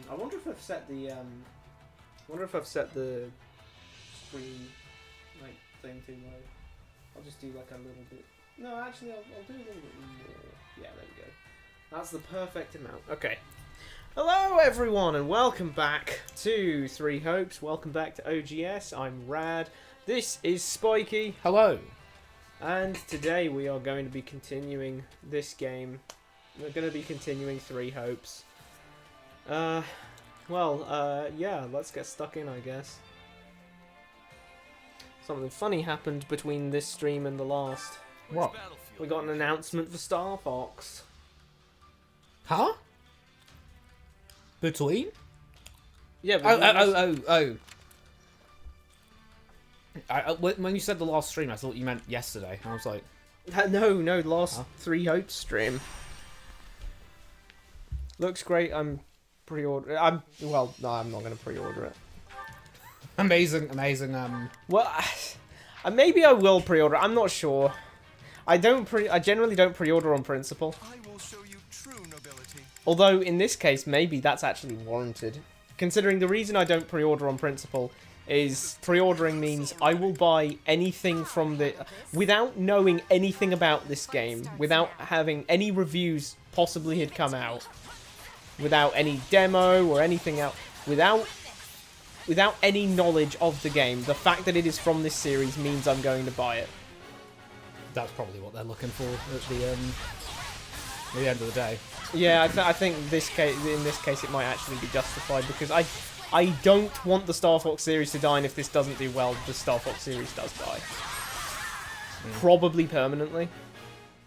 I wonder if I've set the screen thing too low. I'll just do like a little bit. No, actually, I'll do a little bit more. Yeah, there we go. That's the perfect amount. Okay. Hello, everyone, and welcome back to Three Hopes. Welcome back to OGS. I'm Rad. This is Spiky. Hello. And today we are going to be continuing this game. We're going to be continuing Three Hopes. Yeah, let's get stuck in, I guess. Something funny happened between this stream and the last. What? We got an announcement for Star Fox. Huh? Between? Yeah, Oh. When you said the last stream, I thought you meant yesterday. I was like... No, last Three Hopes stream. Looks great. I'm pre-order. I'm not going to pre-order it. Amazing. Well, maybe I will pre-order. I'm not sure. I generally don't pre-order on principle. I will show you true nobility. Although in this case, maybe that's actually warranted, considering the reason I don't pre-order on principle is pre-ordering means I will buy anything from without knowing anything about this game, without having any reviews possibly had come out, without any demo or anything else, without any knowledge of the game. The fact that it is from this series means I'm going to buy it. That's probably what they're looking for at the end of the day. Yeah, I think in this case it might actually be justified, because I don't want the Star Fox series to die, and if this doesn't do well, the Star Fox series does die. Probably permanently.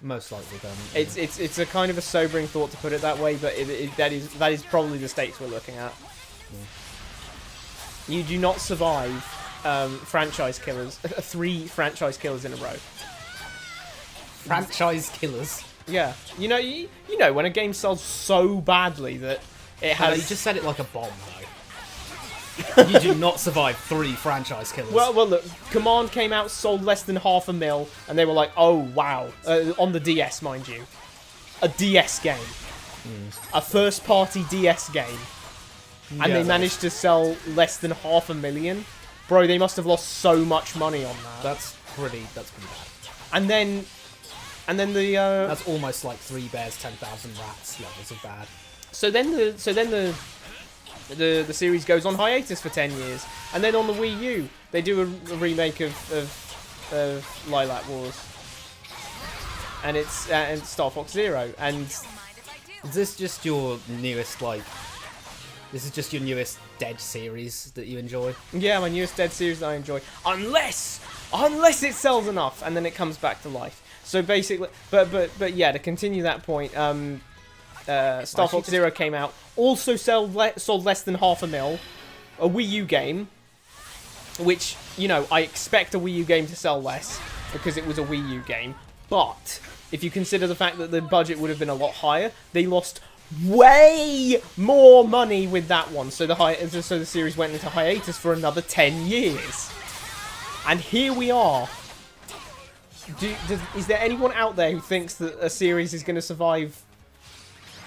Most likely permanently. It's a kind of a sobering thought to put it that way, but that is probably the stakes we're looking at. You do not survive franchise killers, 3 franchise killers in a row. Franchise killers. Yeah, you know when a game sells so badly that it has. You just said it like a bomb, though. You do not survive 3 franchise killers. Well, look. Command came out, sold less than 500,000, and they were like, "Oh wow!" On the DS, mind you, a DS game, a first-party DS game, and they managed to sell less than 500,000. Bro, they must have lost so much money on that. That's pretty bad. And then the that's almost like 3 Bears, 10,000 Rats levels of bad. So then the series goes on hiatus for 10 years, and then on the Wii U they do a remake of Lilac Wars, and it's and Star Fox Zero. And is this just your newest This is just your newest Dead series that you enjoy? Yeah, my newest Dead series that I enjoy, unless it sells enough, and then it comes back to life. So basically, but yeah, to continue that point, Star Fox Zero came out, also sold less than 500,000, a Wii U game, which, I expect a Wii U game to sell less, because it was a Wii U game, but if you consider the fact that the budget would have been a lot higher, they lost way more money with that one, so the series went into hiatus for another 10 years. And here we are. Is there anyone out there who thinks that a series is going to survive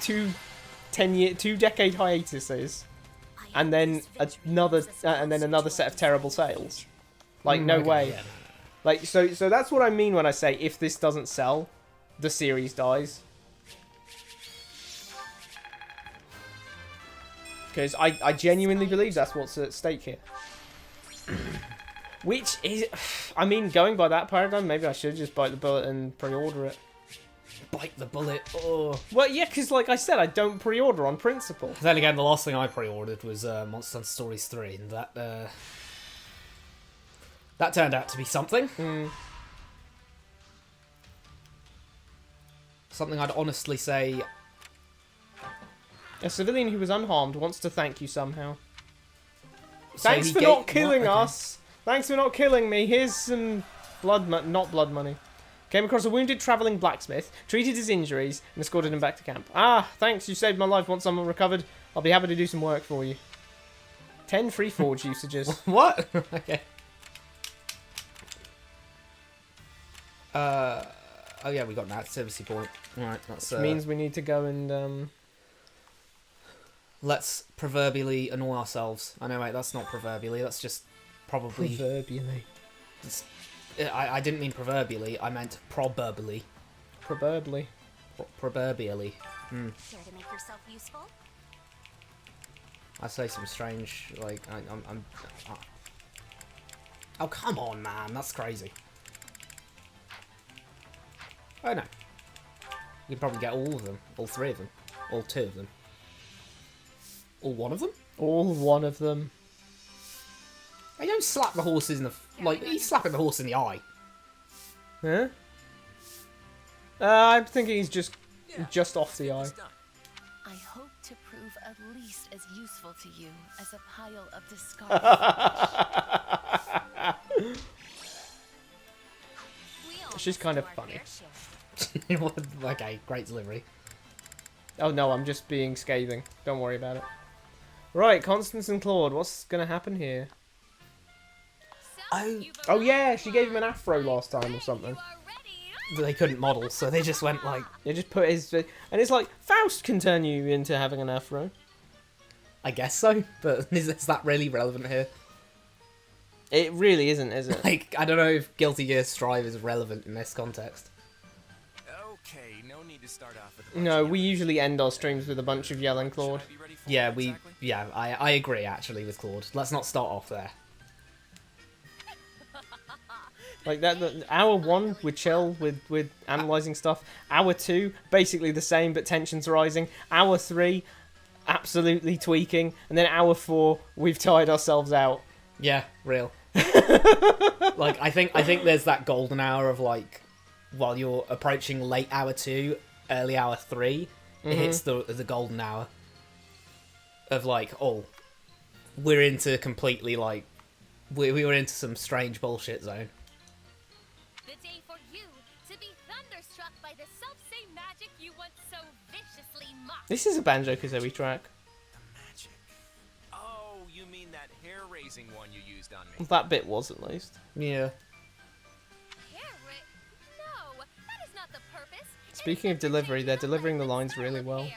2 decade hiatuses, and then another set of terrible sales? Like, no way. Yeah. Like, so that's what I mean when I say if this doesn't sell, the series dies. Because I genuinely believe that's what's at stake here. Which is, I mean, going by that paradigm, maybe I should just bite the bullet and pre-order it. Bite the bullet. Oh. Well, yeah, because like I said, I don't pre-order on principle. Then again, the last thing I pre-ordered was Monster Hunter Stories 3, and that turned out to be something. Something I'd honestly say... A civilian who was unharmed wants to thank you somehow. So Thanks for not killing us. Thanks for not killing me. Here's some not blood money. Came across a wounded travelling blacksmith, treated his injuries, and escorted him back to camp. Ah, thanks. You saved my life. Once I'm recovered, I'll be happy to do some work for you. 10 free forge usages. What? Okay. Oh yeah, we got an activity point. Alright, that's... Which means we need to go and let's proverbially annoy ourselves. I know, mate, that's not proverbially, that's just probably... Proverbially. I didn't mean proverbially, I meant probably. Proverbially. Proverbially. Care to make yourself useful? I say some strange, like, I'm oh, come on, man, that's crazy. Oh, no. You could probably get all of them. All 3 of them. All 2 of them. All 1 of them? All 1 of them. I don't slap the horses in the... Like, he's slapping the horse in the eye. Huh? I'm thinking he's just off the eye. I hope to prove at least as useful to you as a pile of discarded. She's kind of funny. Okay, great delivery. Oh no, I'm just being scathing. Don't worry about it. Right, Constance and Claude, what's gonna happen here? Oh yeah, she gave him an afro last time or something. They couldn't model, so they just went like... They just put his... And it's like, Faust can turn you into having an afro. I guess so, but is that really relevant here? It really isn't, is it? Like, I don't know if Guilty Gear Strive is relevant in this context. Okay, no need to start off with No, we usually end our streams with a bunch of yelling, Claude. Yeah, I agree actually with Claude. Let's not start off there. Like that, hour 1, we're chill with analysing stuff. Hour 2, basically the same, but tensions rising. Hour 3, absolutely tweaking. And then hour 4, we've tired ourselves out. Yeah, real. Like, I think there's that golden hour of, like, while you're approaching late hour 2, early hour 3, it hits the golden hour of, like, oh, we're into completely, like, we were into some strange bullshit zone. The day for you to be thunderstruck by the self-same magic you once so viciously mocked. This is a Banjo-Kazooie track. Magic. Oh, you mean that hair-raising one you used on me? That bit was, at least. Yeah. No, that is not the purpose. Speaking of delivery, they're delivering the lines really well.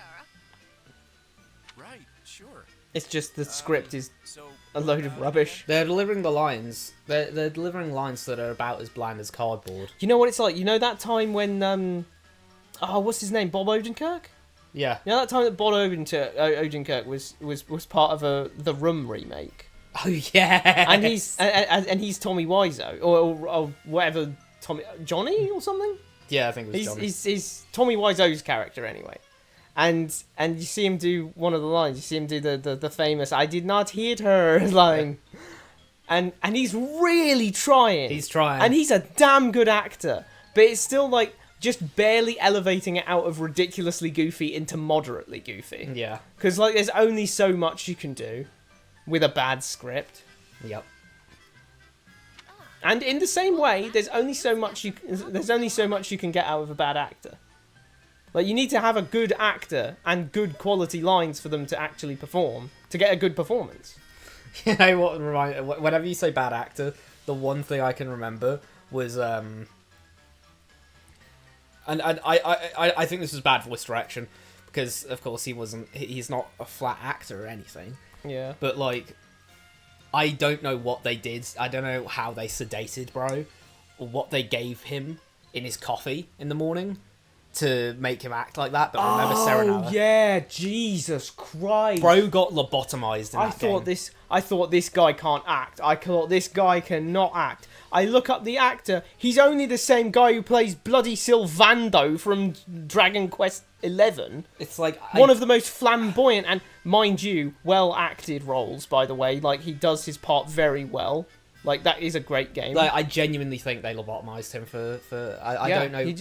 Right, sure. It's just the script is So a load of rubbish. They're delivering the lines. They're delivering lines that are about as bland as cardboard. You know what it's like? You know that time when, oh, what's his name? Bob Odenkirk? Yeah. You know that time that Bob Odenkirk was part of the Room remake? Oh yeah. And he's Tommy Wiseau, or whatever, Johnny or something? Yeah, I think it was Johnny. He's Tommy Wiseau's character anyway. And you see him do one of the lines. You see him do the famous "I did not hit her" line, and he's really trying. He's trying, and he's a damn good actor. But it's still like just barely elevating it out of ridiculously goofy into moderately goofy. Yeah. Because like there's only so much you can do with a bad script. Yep. And in the same way, there's only so much you can get out of a bad actor. Like, you need to have a good actor and good quality lines for them to actually perform, to get a good performance. You know what? Whenever you say bad actor, the one thing I can remember was, and I think this was bad voice direction, because, of course, he's not a flat actor or anything. Yeah. But, like, I don't know what they did. I don't know how they sedated Bro, or what they gave him in his coffee in the morning to make him act like that, but I remember Serenade. Oh yeah, Jesus Christ! Bro got lobotomized in that game. I thought this guy can't act. I thought this guy cannot act. I look up the actor. He's only the same guy who plays bloody Sylvando from Dragon Quest XI. It's like one of the most flamboyant and, mind you, well acted roles. By the way, like he does his part very well. Like that is a great game. Like, I genuinely think they lobotomized him for I don't know.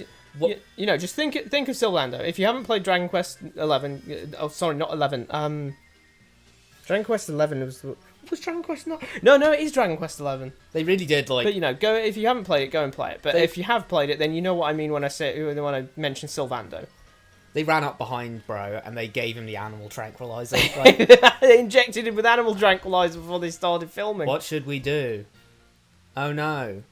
You know, just think of Sylvando. If you haven't played Dragon Quest 11, oh sorry, not 11. Dragon Quest 11 was Dragon Quest not? No, it is Dragon Quest 11. They really did like. But you know, go if you haven't played it, go and play it. But if you have played it, then you know what I mean when I mention Sylvando. They ran up behind Bro and they gave him the animal tranquilizer. Like, they injected him with animal tranquilizer before they started filming. What should we do? Oh no.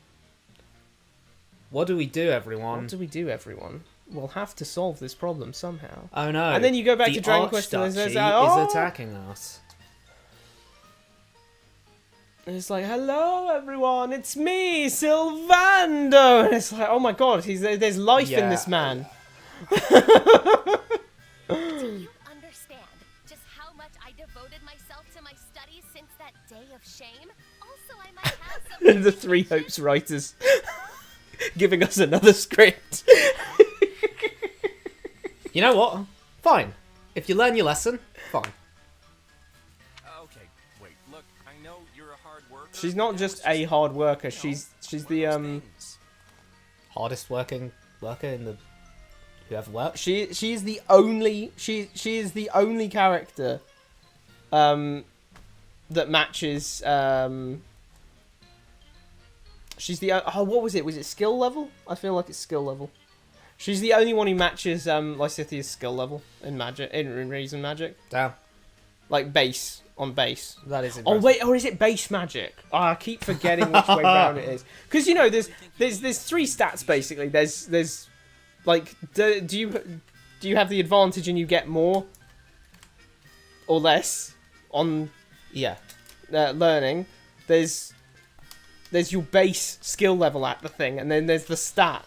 What do we do, everyone? What do we do, everyone? we'll have to solve this problem somehow. Oh no! And then you go back the to Dragon Quest and Archduchy there's is oh! attacking us. And it's like, hello everyone, it's me, Sylvando! And it's like, oh my god, there's life in this man. Do you understand just how much I devoted myself to my studies since that day of shame? Also, I might have some... The Three Hopes writers giving us another script. You know what? Fine. If you learn your lesson, fine. Okay, wait, look, I know you're a hard worker. She's not just a hard worker, she's the Hardest working worker in the who ever worked. she is the only character that matches she's the what was it? Was it skill level? I feel like it's skill level. She's the only one who matches Lysithia's skill level in magic, in Reason Magic. Damn. Like base base. That is Oh impressive. wait, or is it base magic? Oh, I keep forgetting which way round it is. Because you know, there's 3 stats basically. There's like, do you have the advantage and you get more or less on Yeah. learning? There's your base skill level at the thing, and then there's the stat.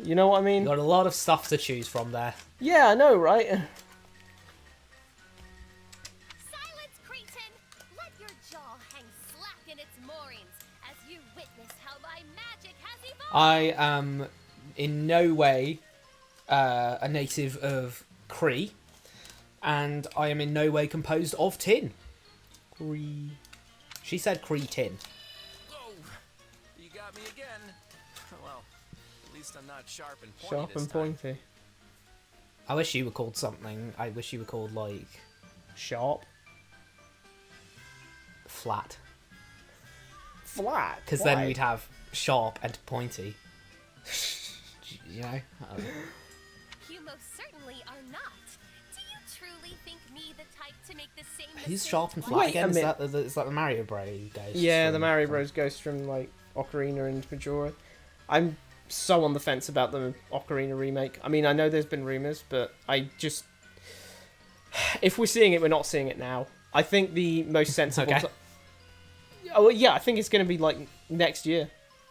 You know what I mean? You got a lot of stuff to choose from there. Yeah, I know, right? Silence, cretin! Let your jaw hang slack in its moorings as you witness how my magic has evolved! I am in no way a native of Cree, and I am in no way composed of tin. Cree. She said Cree tin. Oh, you got me again. Well, at least I'm not sharp and pointy Sharp this and time. pointy. I wish you were called something. I wish you were called, like, Sharp. flat. Flat. Because Why? then we'd have sharp and pointy. You know? You most certainly are not. Do you truly think me the type to make the same Who's mistake sharp and twice? flat Wait again? a Is that the Mario Bros. Ghost? Yeah, the from- Mario Bros. Ghost from like Ocarina and Majora. I'm so on the fence about the Ocarina remake. I mean, I know there's been rumors, but I just, if we're seeing it, we're not seeing it now. I think the most sensible. Okay. Oh yeah, I think it's going to be like next year.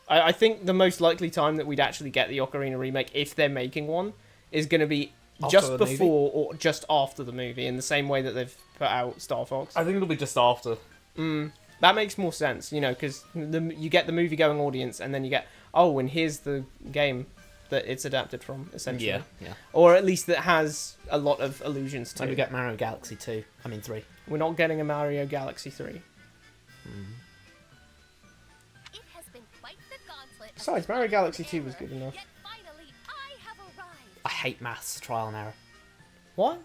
I think the most likely time that we'd actually get the Ocarina remake, if they're making one, is going to be After just the movie? before or just after the movie, in the same way that they've put out Star Fox. I think it'll be just after. That makes more sense, you know, because you get the movie-going audience, and then you get, oh, and here's the game that it's adapted from, essentially. Yeah. Or at least that has a lot of allusions to. Maybe get Mario Galaxy 2. I mean 3. We're not getting a Mario Galaxy 3. It has been quite the gauntlet of Besides, Mario Galaxy 2 was good enough. Yet finally, I have arrived. I hate maths, trial and error. What?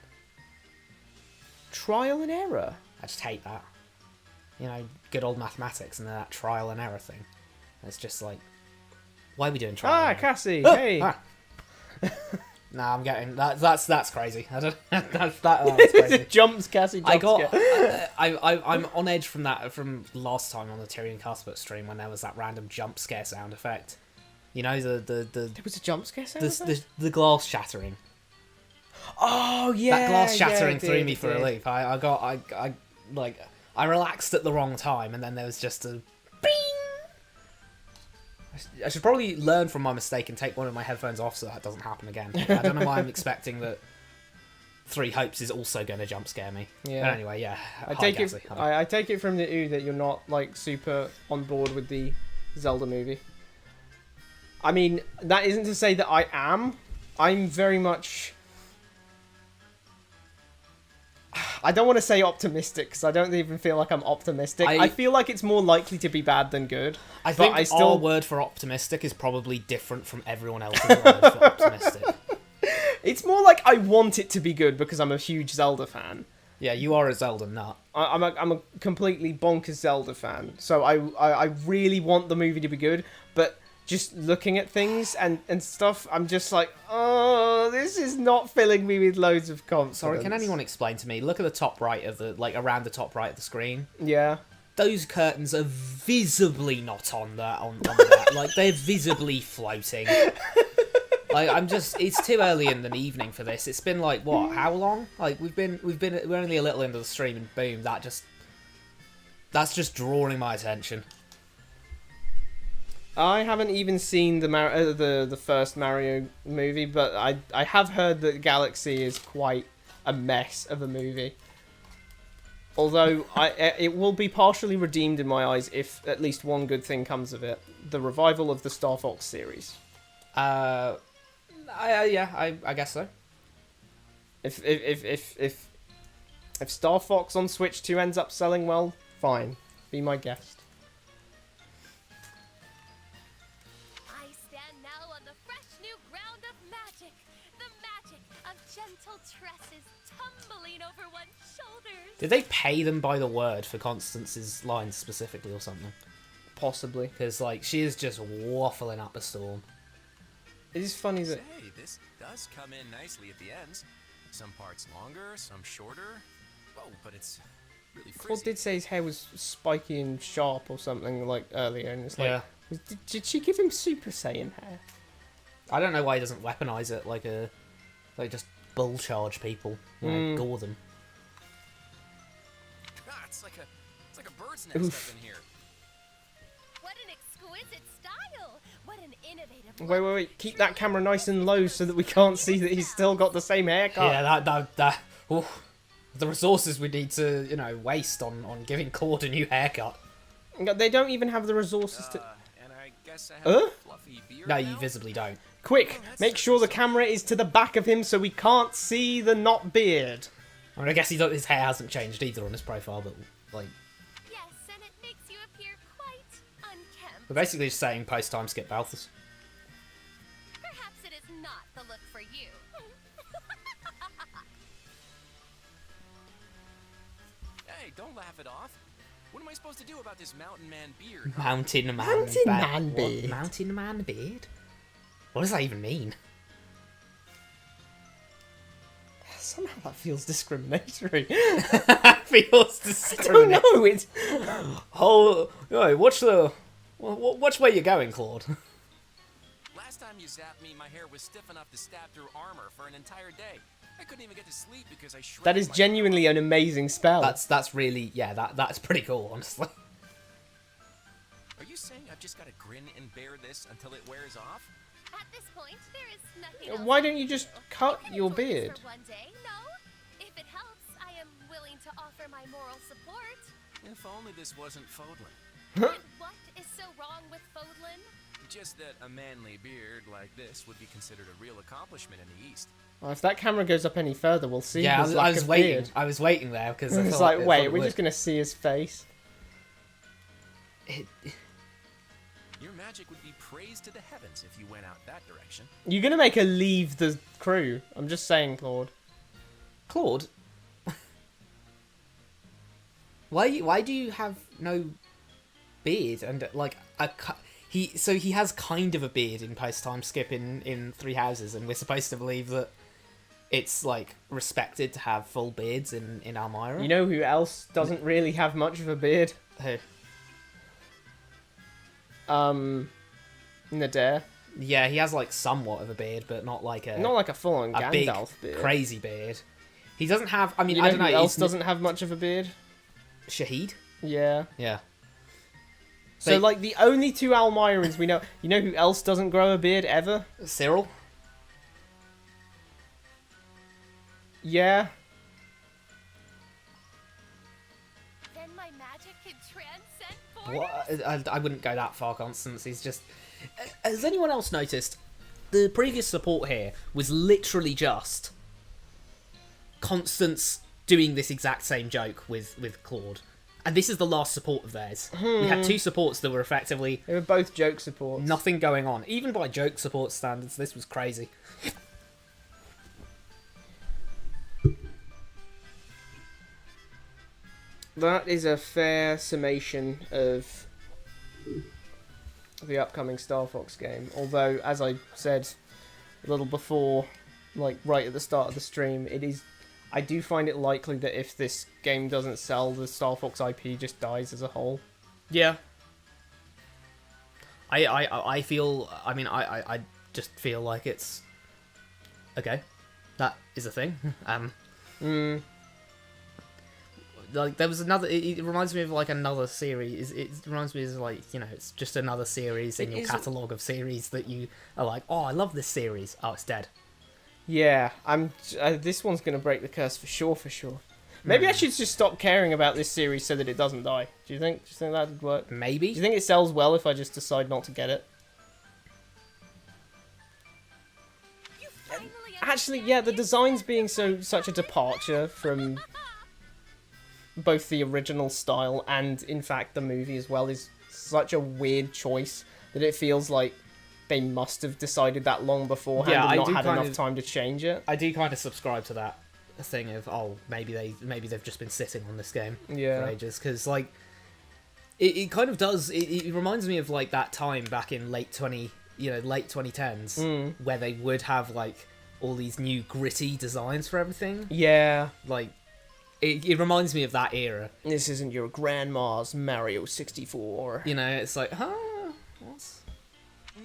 Trial and error? I just hate that. You know, good old mathematics and then that trial and error thing. It's just like, why are we doing trial Ah, and error? Cassie, Oh, hey! ah. Nah, I'm getting that's crazy. I don't, that's crazy. Jumps, Cassie jumps. I got I'm on edge from that from last time on the Tyrion Cuthbert stream when there was that random jump scare sound effect. You know, There was a jump scare sound effect? the glass shattering. Oh, yeah! That glass shattering it threw did, me it for a did. loop. I relaxed at the wrong time, and then there was just a bing. I should probably learn from my mistake and take one of my headphones off so that doesn't happen again. I don't know why I'm expecting that Three Hopes is also going to jump scare me. Yeah. But anyway, yeah. I Hi, take Gassy. it. Hi. I take it from the ooh that you're not like super on board with the Zelda movie. I mean, that isn't to say that I am. I'm very much. I don't want to say optimistic because I don't even feel like I'm optimistic. I feel like it's more likely to be bad than good. I but think I still our word for optimistic is probably different from everyone else's word for optimistic. It's more like I want it to be good because I'm a huge Zelda fan. Yeah, you are a Zelda nut. I'm a completely bonkers Zelda fan, so I really want the movie to be good, but just looking at things and stuff, I'm just like, oh, this is not filling me with loads of confidence. Sorry, can anyone explain to me? Look at the top right of the, like, around the top right of the screen. Yeah. Those curtains are visibly not on that, on that. Like, they're visibly floating. It's too early in the evening for this. It's been like what? How long? Like we're only a little into the stream, and boom, that's just drawing my attention. I haven't even seen the first Mario movie, but I have heard that Galaxy is quite a mess of a movie. Although it will be partially redeemed in my eyes if at least one good thing comes of it: the revival of the Star Fox series. I guess so. If Star Fox on Switch 2 ends up selling well, fine. Be my guest. I stand now on the fresh new ground of magic. The magic of gentle tresses tumbling over one's shoulders. Did they pay them by the word for Constance's lines specifically or something? Possibly. Because, like, she is just waffling up a storm. It is funny that... Say, this does come in nicely at the ends. Some parts longer, some shorter. Oh, but it's really frizzy. Claude did say his hair was spiky and sharp or something, like, earlier, and it's like... Yeah. Did she give him Super Saiyan hair? I don't know why he doesn't weaponize it like just bull charge people, gore them. Ah, it's like a bird's nest up in here. What an exquisite style! What an innovative. Wait. Keep that camera nice and low so that we can't see that he's still got the same haircut. Yeah, that oof. The resources we need to, waste on giving Claude a new haircut. They don't even have the resources to... And I guess I have a fluffy beard No, now? you visibly don't. Quick, make sure the camera is to the back of him so we can't see the not beard. I mean, I guess his hair hasn't changed either on his profile, but, like... Yes, and it makes you appear quite unkempt. We're basically just saying post-time skip Balthus. Perhaps it is not the look for you. Hey, don't laugh it off. What am I supposed to do about this mountain man beard? huh? Mountain man beard. What? Mountain man beard? What does that even mean? Somehow that feels discriminatory. Feels discriminatory. I don't know, it's... Oh, no, watch where you're going, Claude. Last time you zapped me, my hair was stiff enough to stab through armor for an entire day. I couldn't even get to sleep because I shredded That is my- genuinely an amazing spell. That's really, that's pretty cool, honestly. Are you saying I've just got to grin and bear this until it wears off? At this point, there is nothing else Why I don't you can just do. cut I can your avoid this beard? For one day, no? If it helps, I am willing to offer my moral support. If only this wasn't Fodlin. And what is so wrong with Fodlin? Just that a manly beard like this would be considered a real accomplishment in the East. Well, if that camera goes up any further, we'll see Yeah, his I lack was of waiting. beard. I was waiting there because It's like, wait, we're just going to see his face. Your magic would be praised to the heavens if you went out that direction. You're going to make her leave the crew. I'm just saying, Claude. Claude, why do you have no beard and like he has kind of a beard in post-time skip in Three Houses, and we're supposed to believe that it's like respected to have full beards in Elmira. You know who else doesn't really have much of a beard? Who? Nadir. Yeah, he has like somewhat of a beard, but not like a full-on a big Gandalf beard. crazy beard. He doesn't have. I mean, You know I don't know. who else he's doesn't have much of a beard? Shahid? Yeah. Yeah. So, like, the only two Almirans we know... You know who else doesn't grow a beard ever? Cyril? Yeah. Then my magic can transcend borders. What? I wouldn't go that far, Constance. He's just... Has anyone else noticed? The previous support here was literally just Constance doing this exact same joke with Claude. And this is the last support of theirs. We had two supports that were effectively They were both joke supports. nothing going on. Even by joke support standards, this was crazy. That is a fair summation of the upcoming Star Fox game. Although, as I said a little before, like right at the start of the stream, I do find it likely that if this game doesn't sell, the Star Fox IP just dies as a whole. Yeah. I feel. I mean, I just feel like it's okay. That is a thing. Like there was another. It reminds me of like another series. It reminds me of like, you know, it's just another series in your catalogue of series that you are like, oh, I love this series. Oh, it's dead. Yeah, this one's gonna break the curse for sure. Maybe I should just stop caring about this series so that it doesn't die. Do you think that would work? Maybe. Do you think it sells well if I just decide not to get it? Actually, yeah, the designs being such a departure from both the original style and, in fact, the movie as well is such a weird choice that it feels like they must have decided that long beforehand and not had enough time to change it. I do kind of subscribe to that thing of, oh, maybe they've just been sitting on this game for ages, because like it kind of does. It reminds me of like that time back in late 2010s where they would have like all these new gritty designs for everything. Yeah, like. It reminds me of that era. This isn't your grandma's Mario 64. You know, it's like, huh? What?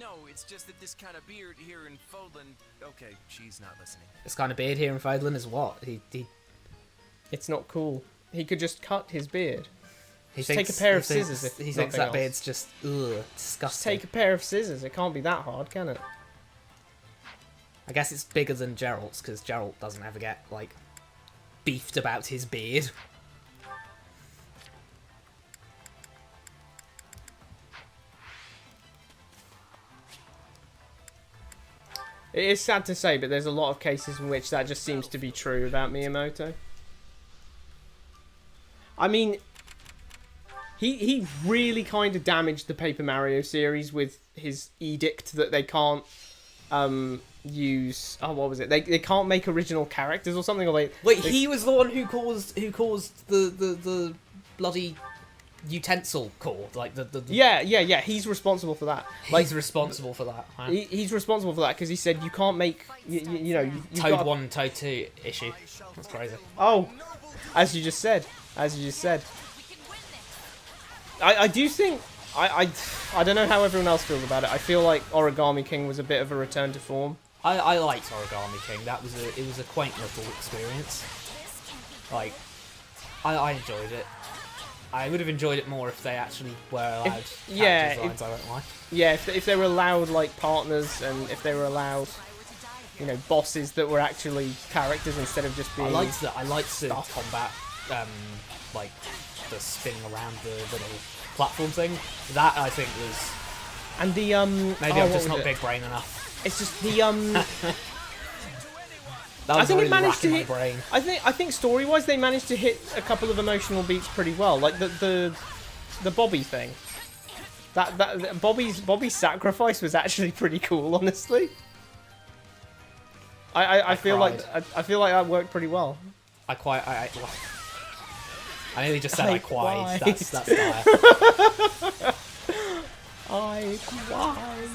No, it's just that this kind of beard here in Fodlan... Okay, she's not listening. This kind of beard here in Fodlan is what? It's not cool. He could just cut his beard. Take a pair of scissors if he thinks that beard's just disgusting. Just take a pair of scissors. It can't be that hard, can it? I guess it's bigger than Geralt's, because Geralt doesn't ever get, like, beefed about his beard. It is sad to say, but there's a lot of cases in which that just seems to be true about Miyamoto. I mean, he really kind of damaged the Paper Mario series with his edict that they can't use... Oh, what was it? They can't make original characters or something. Or Wait, he was the one who caused the bloody utensil cord, like the yeah, he's responsible for that. Like, he's responsible for that. Huh? He's responsible for that because he said you can't make you know Toad gotta... 1 Toad 2 issue. That's crazy. Oh, as you just said. I do think I don't know how everyone else feels about it. I feel like Origami King was a bit of a return to form. I liked Origami King. It was a quaint little experience. Like, I enjoyed it. I would have enjoyed it more if they actually were allowed designs I don't like. Yeah, if they were allowed like partners, and if they were allowed, you know, bosses that were actually characters instead of just being. I liked the combat, like the spinning around the little platform thing. That I think was. And the maybe I'm just not big brain enough. It's just the I think really it managed to hit. I think story-wise they managed to hit a couple of emotional beats pretty well. Like the Bobby thing. That Bobby's sacrifice was actually pretty cool, honestly. I feel like that worked pretty well. I nearly just said I cried. That's dire. I cried.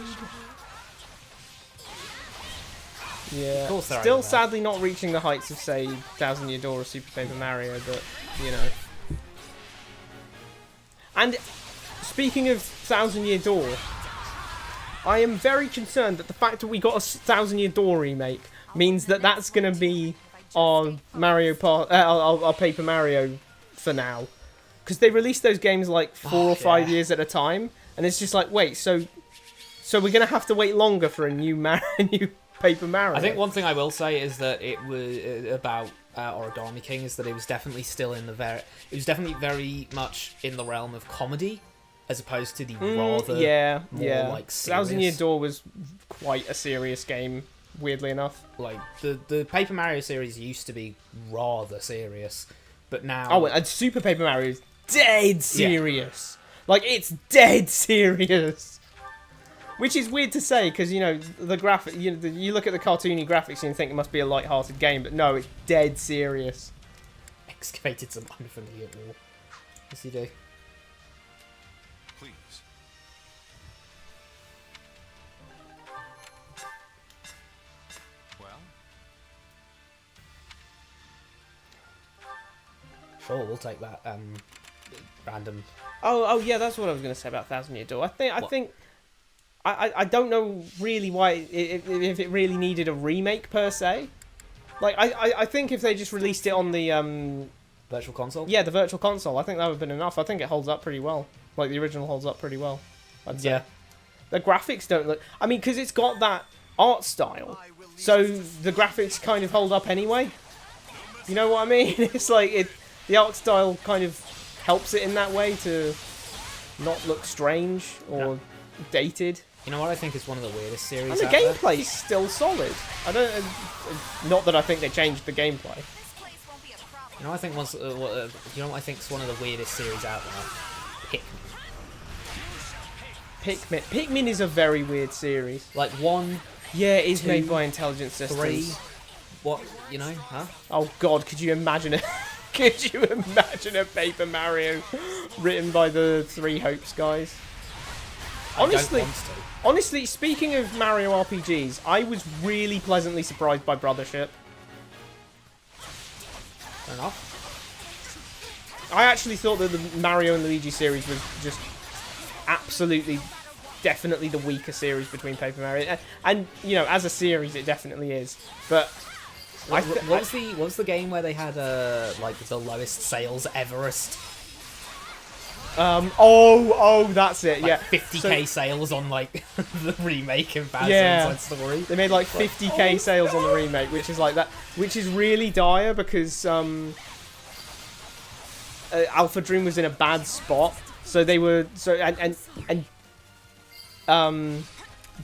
Yeah, still sadly not reaching the heights of, say, 1000 Year Door or Super Paper Mario, but, you know. And, speaking of 1000 Year Door, I am very concerned that the fact that we got a 1000 Year Door remake means that that's going to be our our Paper Mario for now. Because they released those games like 4 or 5 years at a time, and it's just like, wait, so we're going to have to wait longer for a new Paper Mario. I think one thing I will say is that it was about Origami King is that it was definitely still in the it was definitely very much in the realm of comedy as opposed to the rather more like serious. 1000 Year Door was quite a serious game, weirdly enough. Like the Paper Mario series used to be rather serious, but now and Super Paper Mario is dead serious. Like it's dead serious. Which is weird to say, because, you know, the graphic, you look at the cartoony graphics and you think it must be a light-hearted game, but no, it's dead serious. Excavated some unfamiliar wall. Yes, you do. Please. Well? Sure, we'll take that, random... Oh, yeah, that's what I was going to say about 1000 Year Door. I think I don't know really why if it really needed a remake per se. Like I think if they just released it on the Virtual Console? yeah, the Virtual Console, I think that would have been enough. I think it holds up pretty well. Like the original holds up pretty well. I'd say. Yeah. The graphics don't look. I mean, because it's got that art style, so the graphics kind of hold up anyway. You know what I mean? It's like the art style kind of helps it in that way to not look strange or dated. You know what I think is one of the weirdest series And the out there? gameplay's still solid. I don't. Not that I think they changed the gameplay. This place won't be a problem. You know, I think you know what I think is one of the weirdest series out there? Pikmin. Pikmin is a very weird series. Like 1, Yeah, it is 2, made by Intelligent Systems. 3. What, you know, huh? Oh God, could you imagine it? Could you imagine a Paper Mario written by the Three Hopes guys? Honestly, I don't want to. honestly, speaking of Mario RPGs, I was really pleasantly surprised by Brothership. Fair enough. I actually thought that the Mario and Luigi series was just absolutely, definitely the weaker series between Paper Mario. And you know, as a series, it definitely is. But What was the game where they had like the lowest sales Everest? Oh, that's it. Like Yeah, 50k sales on like the remake of Bowser Yeah. Inside Story. They made like 50k sales on the remake, which is like that, which is really dire because Alpha Dream was in a bad spot, so they were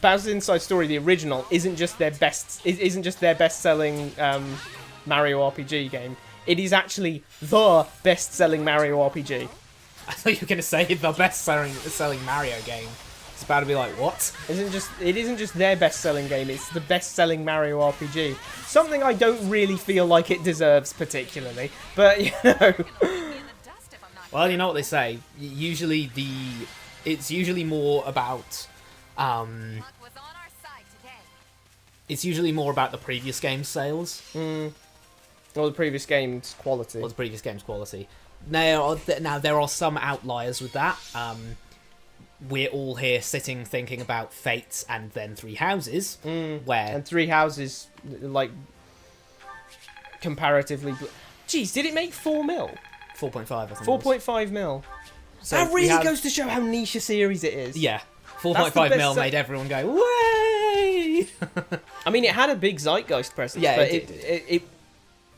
Bowser's Inside Story, the original, isn't just their best-selling Mario RPG game. It is actually the best-selling Mario RPG. I thought you were going to say the best-selling Mario game. It's about to be like, what? It isn't just their best-selling game, it's the best-selling Mario RPG. Something I don't really feel like it deserves particularly, but you know. In the dust if I'm not Well, you know what they say. It's usually more about luck was on our side today. it's usually more about the previous game's sales Or the previous game's quality. or the previous game's quality. Now there are some outliers with that. We're all here sitting thinking about Fates and then Three Houses, where And Three Houses, like, comparatively. Jeez, did it make 4 mil? 4.5, I think. 4.5 mil. So That we really have- goes to show how niche a series it is. Yeah, That's 4.5 the mil best made everyone go, way! I mean, it had a big zeitgeist presence, Yeah, but it it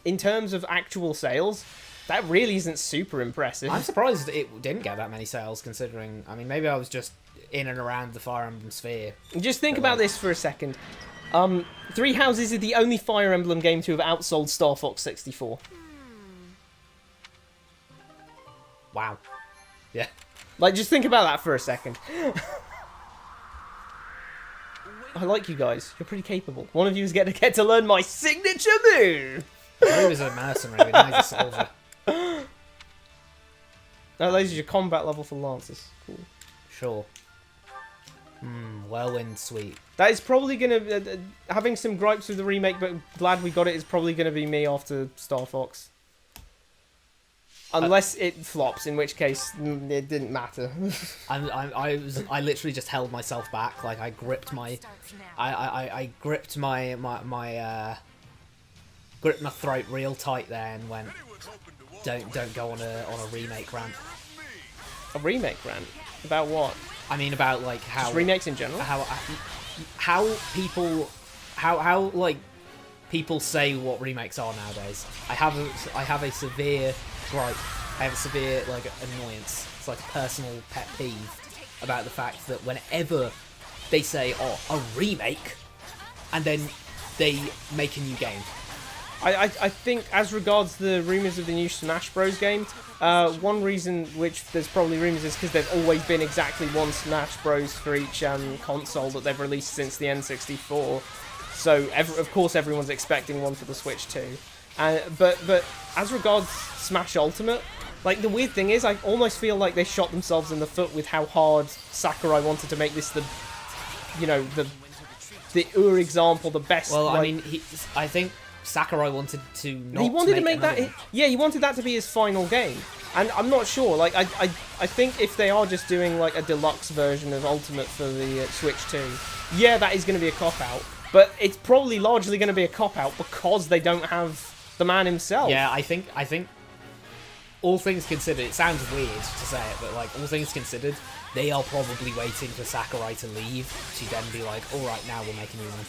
in terms of actual sales, that really isn't super impressive. I'm surprised it didn't get that many sales, considering, I mean, maybe I was just in and around the Fire Emblem sphere. Just think But, about like- this for a second. Three Houses is the only Fire Emblem game to have outsold Star Fox 64. Wow. Yeah. Like, just think about that for a second. I like you guys. You're pretty capable. One of you is going to get to learn my signature move. He was a mercenary, but now he's a soldier. That raises your combat level for Lancers. Cool. Sure. Whirlwind Sweet. That is probably going to... having some gripes with the remake, but glad we got it, is probably going to be me after Star Fox. Unless it flops, in which case it didn't matter. I literally just held myself back, like I gripped my, Starts now. I gripped gripped my throat real tight there and went, don't go on a remake rant. A remake rant? About what? I mean about like how Just remakes in general? how people like people say what remakes are nowadays. I have a severe gripe. I have a severe like annoyance. It's like a personal pet peeve about the fact that whenever they say, "Oh, a remake," and then they make a new game. I think, as regards the rumours of the new Smash Bros. Game, one reason which there's probably rumours is because there's always been exactly one Smash Bros. For each console that they've released since the N64. So, of course, everyone's expecting one for the Switch too. But as regards Smash Ultimate, like, the weird thing is, I almost feel like they shot themselves in the foot with how hard Sakurai wanted to make this the example, the best. Well, like, I mean, I think Sakurai wanted to not. he wanted to make another that. one. Yeah, he wanted that to be his final game. And I'm not sure, like, I think if they are just doing, like, a deluxe version of Ultimate for the Switch 2, yeah, that is going to be a cop-out. But it's probably largely going to be a cop-out because they don't have the man himself. Yeah, I think all things considered, it sounds weird to say it, but like all things considered, they are probably waiting for Sakurai to leave to then be like, all right, now we'll make a new one.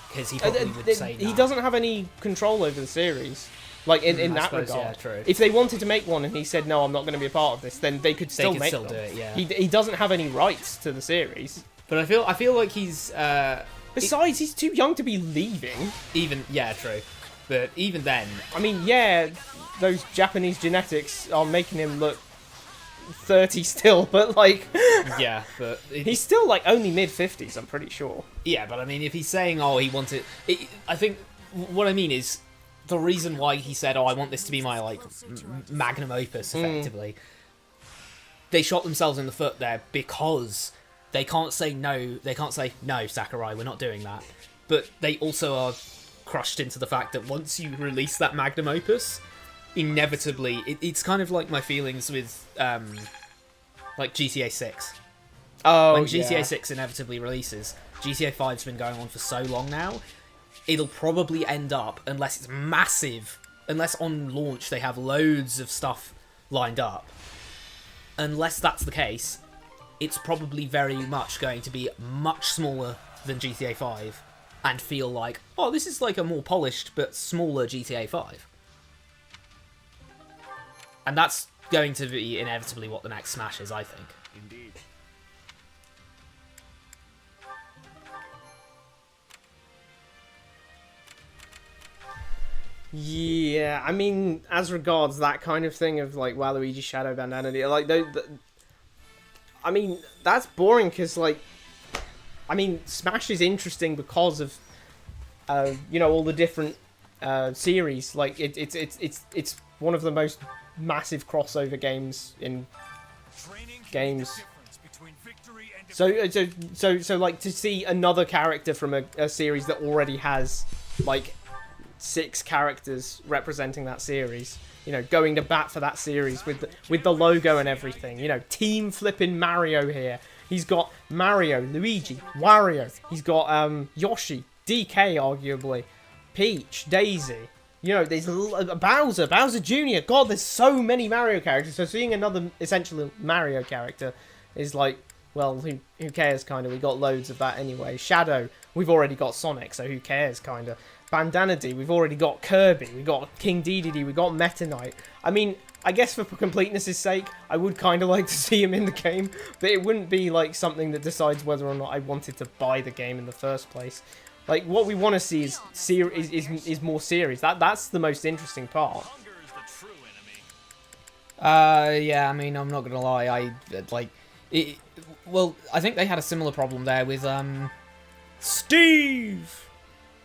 Because he probably would say no. He doesn't have any control over the series. Like, in that suppose, regard. yeah, true. If they wanted to make one and he said, no, I'm not going to be a part of this, then they could still make them. do it, yeah. He doesn't have any rights to the series. But I feel like he's Besides, he's too young to be leaving. True. But even then, I mean, yeah, those Japanese genetics are making him look 30 still, but like, yeah, but he's still like only mid-50s, I'm pretty sure. Yeah, but I mean, if he's saying, oh, he wanted, I think what I mean is the reason why he said, oh, I want this to be my like magnum opus, effectively. They shot themselves in the foot there because they can't say no. They can't say no, Sakurai, we're not doing that. But they also are crushed into the fact that once you release that magnum opus, inevitably, it's kind of like my feelings with like GTA 6. Oh, when GTA 6 inevitably releases, GTA 5's been going on for so long now, it'll probably end up, unless it's massive, unless on launch they have loads of stuff lined up, unless that's the case, it's probably very much going to be much smaller than GTA 5 and feel like, oh, this is like a more polished but smaller GTA 5. And that's going to be inevitably what the next Smash is, I think. Indeed. Yeah, I mean, as regards that kind of thing of like Waluigi Shadow Bandana, like I mean, that's boring because like, I mean, Smash is interesting because of you know, all the different series. Like it's one of the most massive crossover games in games. So like to see another character from a series that already has like 6 characters representing that series, you know, going to bat for that series with the logo and everything, you know, team flipping Mario here. He's got Mario, Luigi, Wario. He's got Yoshi, DK arguably, Peach, Daisy. You know, there's Bowser Jr. God, there's so many Mario characters. So seeing another essentially Mario character is like, well, who cares, kind of. We got loads of that anyway. Shadow, we've already got Sonic, so who cares, kind of. Bandana D, we've already got Kirby, we've got King Dedede, we've got Meta Knight. I mean, I guess for completeness' sake, I would kind of like to see him in the game, but it wouldn't be like something that decides whether or not I wanted to buy the game in the first place. Like, what we want to see is more series. That's the most interesting part. Yeah, I mean, I'm not gonna lie, well, I think they had a similar problem there with Steve.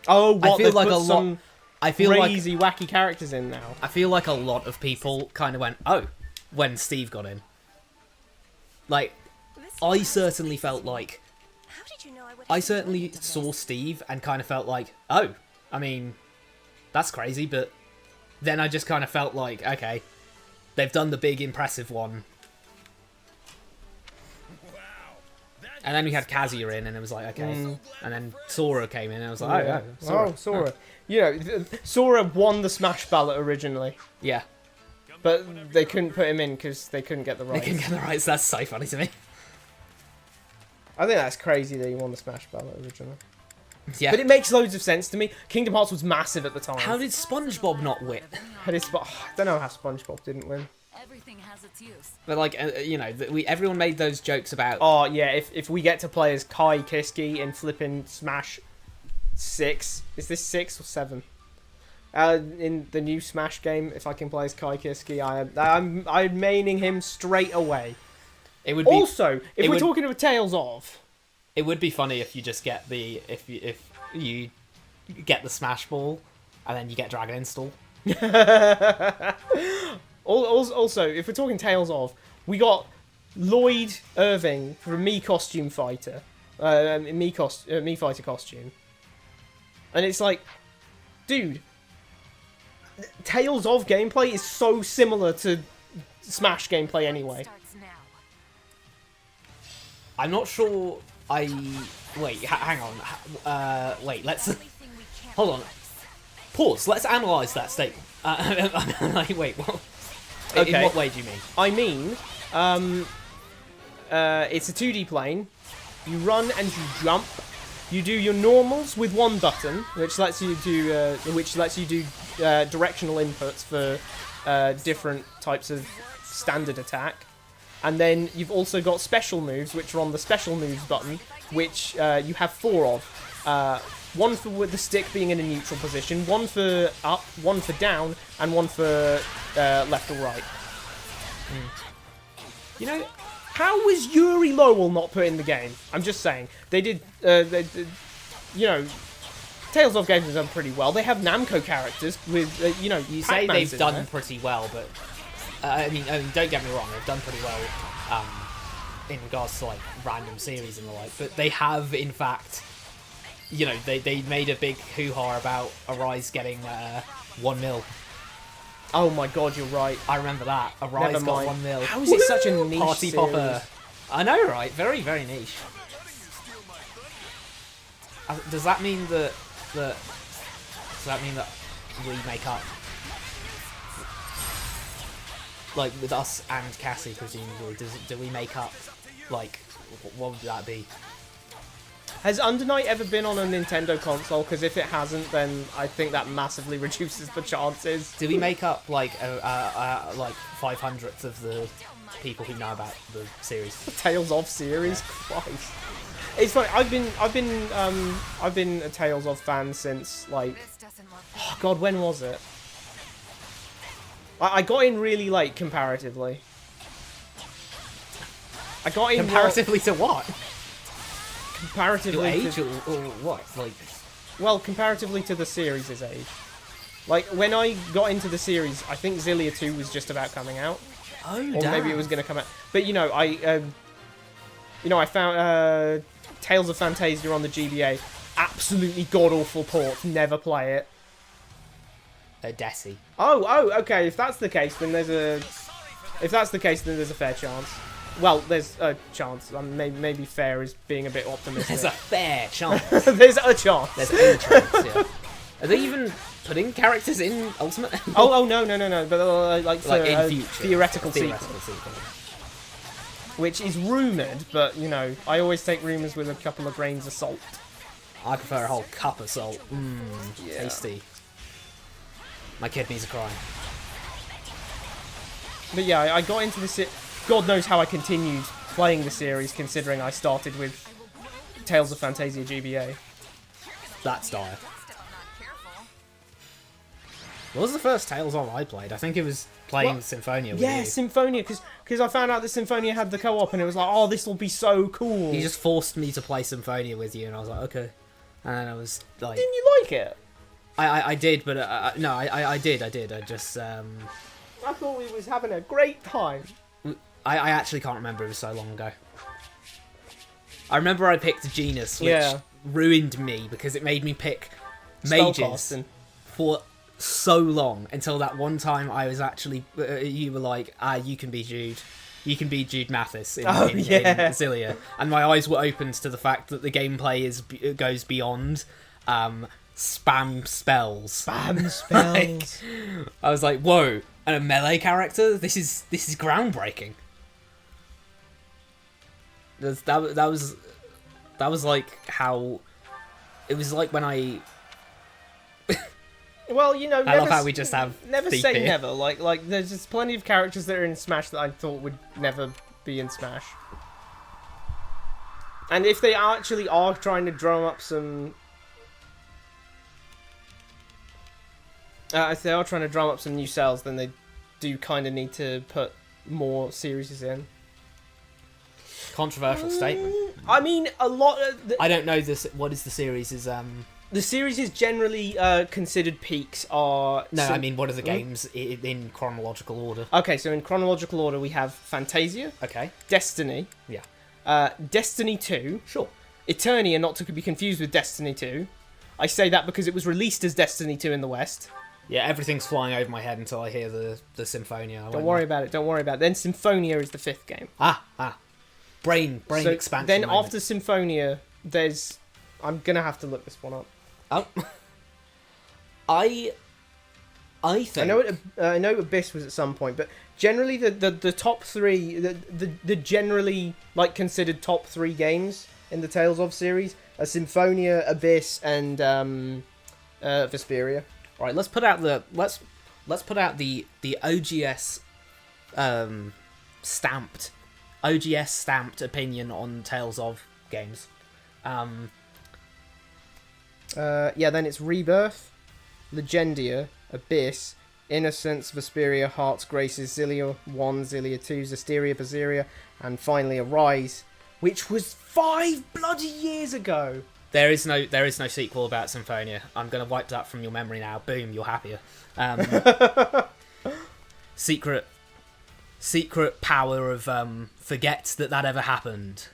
Oh, what? I feel like a lot. I feel crazy, wacky characters in now. I feel like a lot of people kind of went, oh, when Steve got in. Like, I certainly felt like. How did you know I certainly saw Steve and kind of felt like, oh, I mean, that's crazy, but then I just kind of felt like, okay, they've done the big impressive one. And then we had Kazuya in, and it was like, okay. And then Sora came in, and I was like, oh, Sora. Oh, Sora. You know, Sora won the Smash ballot originally. Yeah. But they couldn't put him in because they couldn't get the rights. They couldn't get the rights, that's so funny to me. I think that's crazy that he won the Smash ballot originally. Yeah. But it makes loads of sense to me. Kingdom Hearts was massive at the time. How did SpongeBob not win? I don't know how SpongeBob didn't win. Everything has its use. But like, you know, everyone made those jokes about. Oh yeah, if we get to play as Kai Kiski in flipping Smash 6, is this 6 or 7? In the new Smash game, if I can play as Kai Kiski, I'm maining him straight away. It would be, also, if we're talking about Tales of, it would be funny if you just get if you get the Smash Ball and then you get Dragon Install. Also, if we're talking Tales of, we got Lloyd Irving for a Mii costume fighter, Mii fighter costume, and it's like, dude, Tales of gameplay is so similar to Smash gameplay anyway. Starts now. I'm not sure. Wait. Hang on. Wait. Let's Only thing we can't hold on. replace. Pause. Let's analyze that statement. Like, wait. What? Okay. In what way do you mean? I mean, it's a 2D plane. You run and you jump. You do your normals with one button, which lets you do directional inputs for different types of standard attack. And then you've also got special moves, which are on the special moves button, which you have 4 of. One for with the stick being in a neutral position, one for up, one for down, and one for left or right. You know, how was Yuri Lowell not put in the game? I'm just saying. They did, you know, Tales of games have done pretty well. They have Namco characters with, you know, You say Pac-Man's they've in done there. pretty well, but I mean, don't get me wrong, they've done pretty well in regards to like random series and the like. But they have, in fact, you know, they made a big hoo-ha about Arise getting 1 mil. Oh my god, you're right. I remember that. Arise Never got mind. 1 mil. How is it such a niche Party series? popper? I know, right? Very, very niche. Does that mean that we make up? Like with us and Cassie, presumably, do we make up? Like, what would that be? Has Under Night ever been on a Nintendo console? Because if it hasn't, then I think that massively reduces the chances. Do we make up like 500th of the people who know about the series? Tales of series, Christ. It's funny. I've been a Tales of fan since like, This doesn't look oh god, when was it? I got in really late comparatively. I got in Comparatively to what? comparatively Your age to, or what? Like, well, comparatively to the series' age. Like when I got into the series, I think Xillia 2 was just about coming out. oh, Or maybe it was going to come out. But, you know, I found Tales of Fantasia on the GBA. Absolutely god-awful port. Never play it. Desi. Oh, okay. If that's the case, then there's a fair chance. Well, there's a chance. Maybe fair is being a bit optimistic. There's a fair chance. There's a chance. There's a chance, yeah. Are they even putting characters in Ultimate? Oh, no. But like for like in future. theoretical sequel, sequel. which is rumoured, but, you know, I always take rumours with a couple of grains of salt. I prefer a whole cup of salt. Yeah. Tasty. My kidneys are crying. But yeah, I got into this. God knows how I continued playing the series, considering I started with Tales of Fantasia GBA. That's dire. Step not careful. What was the first Tales of I played? I think it was playing What? Symphonia with Yeah, you. Symphonia, because I found out that Symphonia had the co-op, and it was like, oh, this will be so cool. You just forced me to play Symphonia with you, and I was like, okay. And I was like, Didn't you like it? I did, but no, I did. I just I thought we was having a great time. I actually can't remember. It was so long ago. I remember I picked Genus, which Yeah. ruined me because it made me pick mages Spellcasting. for so long until that one time I was actually you were like, you can be Jude. You can be Jude Mathis in Xillia, and my eyes were opened to the fact that the gameplay goes beyond spam spells. Spam spells. I was like, whoa, and a melee character? This is groundbreaking. That was like how it was like when I Well, you know, I love how we just have never Thief say here. never. Like there's just plenty of characters that are in Smash that I thought would never be in Smash. And if they actually are trying to drum up some, if they are trying to drum up some new sales, then they do kind of need to put more series in. Controversial statement. I mean, a lot of I don't know this. What is the series? Is the series is generally considered peaks are no, so- I mean, what are the games in chronological order? Okay, so in chronological order we have Fantasia, Okay, Destiny, yeah, Destiny 2, sure. Eternia, not to be confused with Destiny 2. I say that because it was released as Destiny 2 in the West. Yeah, everything's flying over my head until I hear the Symphonia. Don't worry about it. Don't worry about it. Then Symphonia is the 5th game. Brain So expansion. then moment. after Symphonia, there's... I'm gonna have to look this one up. Oh. I think I know Abyss was at some point, but generally the top 3, the generally like considered top 3 games in the Tales of series are Symphonia, Abyss, and Vesperia. Right, let's put out the OGS stamped opinion on Tales of games. Then it's Rebirth, Legendia, Abyss, Innocence, Vesperia, Hearts, Graces, Xillia 1, Xillia 2, Zestiria, Berseria, and finally Arise, which was 5 bloody years ago. There is no sequel about Symphonia. I'm gonna wipe that from your memory now. Boom, you're happier. Secret power of forget that ever happened.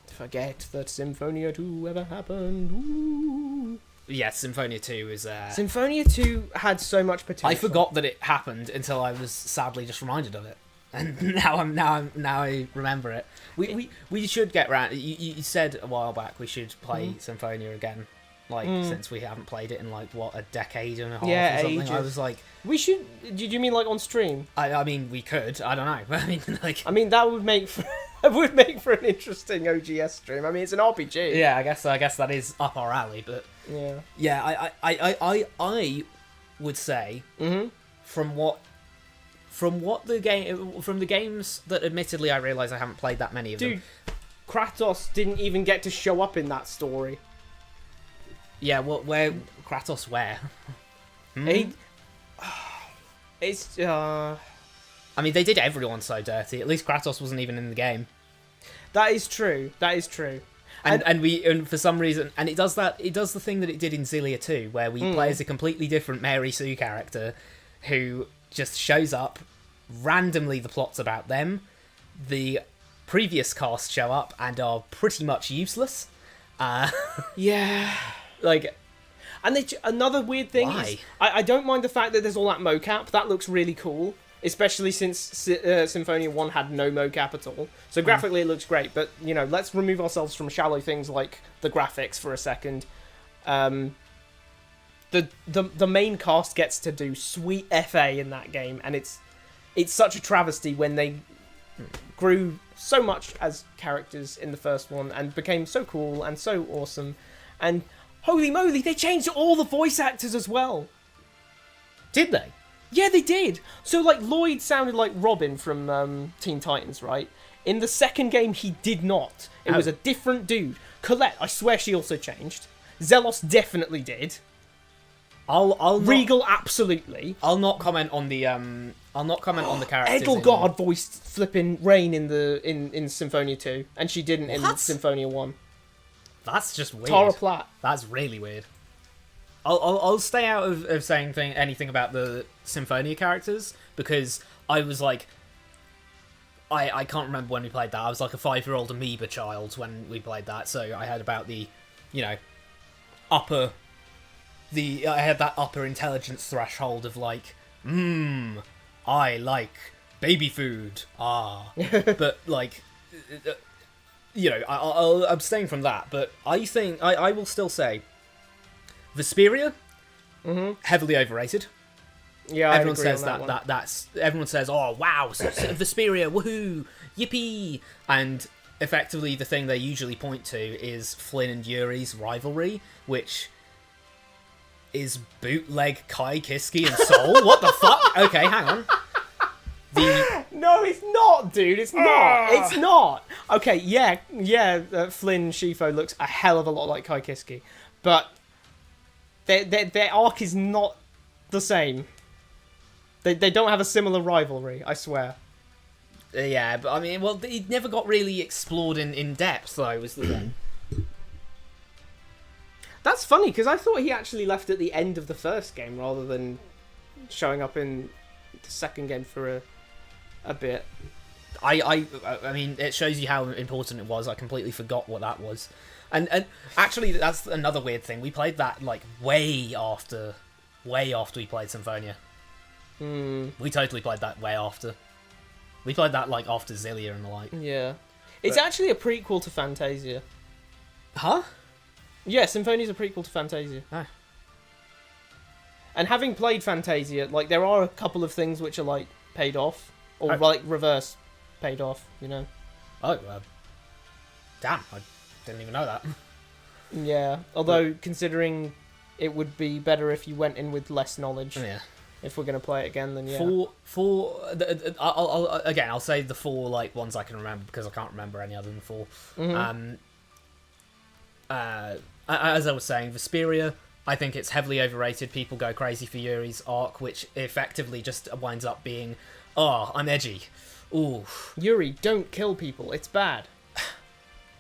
Forget that Symphonia 2 ever happened. Ooh. Yes, Symphonia 2 is. Symphonia 2 had so much potential. I forgot that it happened until I was sadly just reminded of it, and now I remember it. We should get round. You said a while back we should play Symphonia again, since we haven't played it in a decade and a half or something. Ages. I was like, we should. Did you mean on stream? I mean, we could. I don't know. I mean, that would make for an interesting OGS stream. I mean, it's an RPG. Yeah, I guess that is up our alley, but yeah. I would say from the games that admittedly I realise I haven't played that many of them. Dude, Kratos didn't even get to show up in that story. Yeah, where Kratos where? It's I mean, they did everyone so dirty. At least Kratos wasn't even in the game. That is true. And for some reason, and it does the thing that it did in Xillia 2, where we play as a completely different Mary Sue character who just shows up randomly. The plot's about them. The previous cast show up and are pretty much useless. Yeah. And another weird thing is, I don't mind the fact that there's all that mocap. That looks really cool. Especially since Symphonia 1 had no mocap at all. So graphically it looks great, but, let's remove ourselves from shallow things like the graphics for a second. The main cast gets to do sweet FA in that game, and it's such a travesty when they grew so much as characters in the first one and became so cool and so awesome. And holy moly, they changed all the voice actors as well. Did they? Yeah, they did. So, Lloyd sounded like Robin from Teen Titans, right? In the second game, he did not. It was a different dude. Colette, I swear she also changed. Zelos definitely did. Regal, absolutely. I'll not comment on the characters. Edelgard voiced flipping Rain in Symphonia 2, and she didn't in Symphonia 1. That's just weird. Tara Platt. That's really weird. I'll stay out of saying anything about the Symphonia characters, because I was I can't remember when we played that. I was like a 5-year-old amoeba child when we played that, so I heard about I had that upper intelligence threshold of I like baby food. But I'll abstain from that. But I think I will still say Vesperia, heavily overrated. Yeah, everyone says that's everyone says, oh wow, Vesperia, woohoo, yippee, and effectively the thing they usually point to is Flynn and Yuri's rivalry, which is bootleg Kai Kiski and Soul. What the fuck? Okay, hang on. No, it's not, dude. It's not. It's not. Okay, yeah. Flynn Shifo looks a hell of a lot like Kai Kiski, but their arc is not the same. They don't have a similar rivalry, I swear. Yeah, but I mean, well, it never got really explored in depth, though, was the thing. That's funny, because I thought he actually left at the end of the first game rather than showing up in the second game for a bit. I mean, it shows you how important it was. I completely forgot what that was. And actually, that's another weird thing. We played that, way after way after we played Symphonia. Hmm. We totally played that way after. We played that like after Zillia and the like. Yeah. It's But- actually a prequel to Fantasia. Huh? Yeah, Symphonia's a prequel to Fantasia. Oh. And having played Fantasia, like, there are a couple of things which are, like, paid off. Or, Oh. like, reverse paid off, you know? Oh, damn! I didn't even know that. Yeah. Although, considering it would be better if you went in with less knowledge. Yeah. If we're going to play it again, then yeah. I'll say the 4 like ones I can remember because I can't remember any other than 4. Mm-hmm. As I was saying, Vesperia, I think it's heavily overrated. People go crazy for Yuri's arc, which effectively just winds up being, oh, I'm edgy. Ooh, Yuri, don't kill people. It's bad.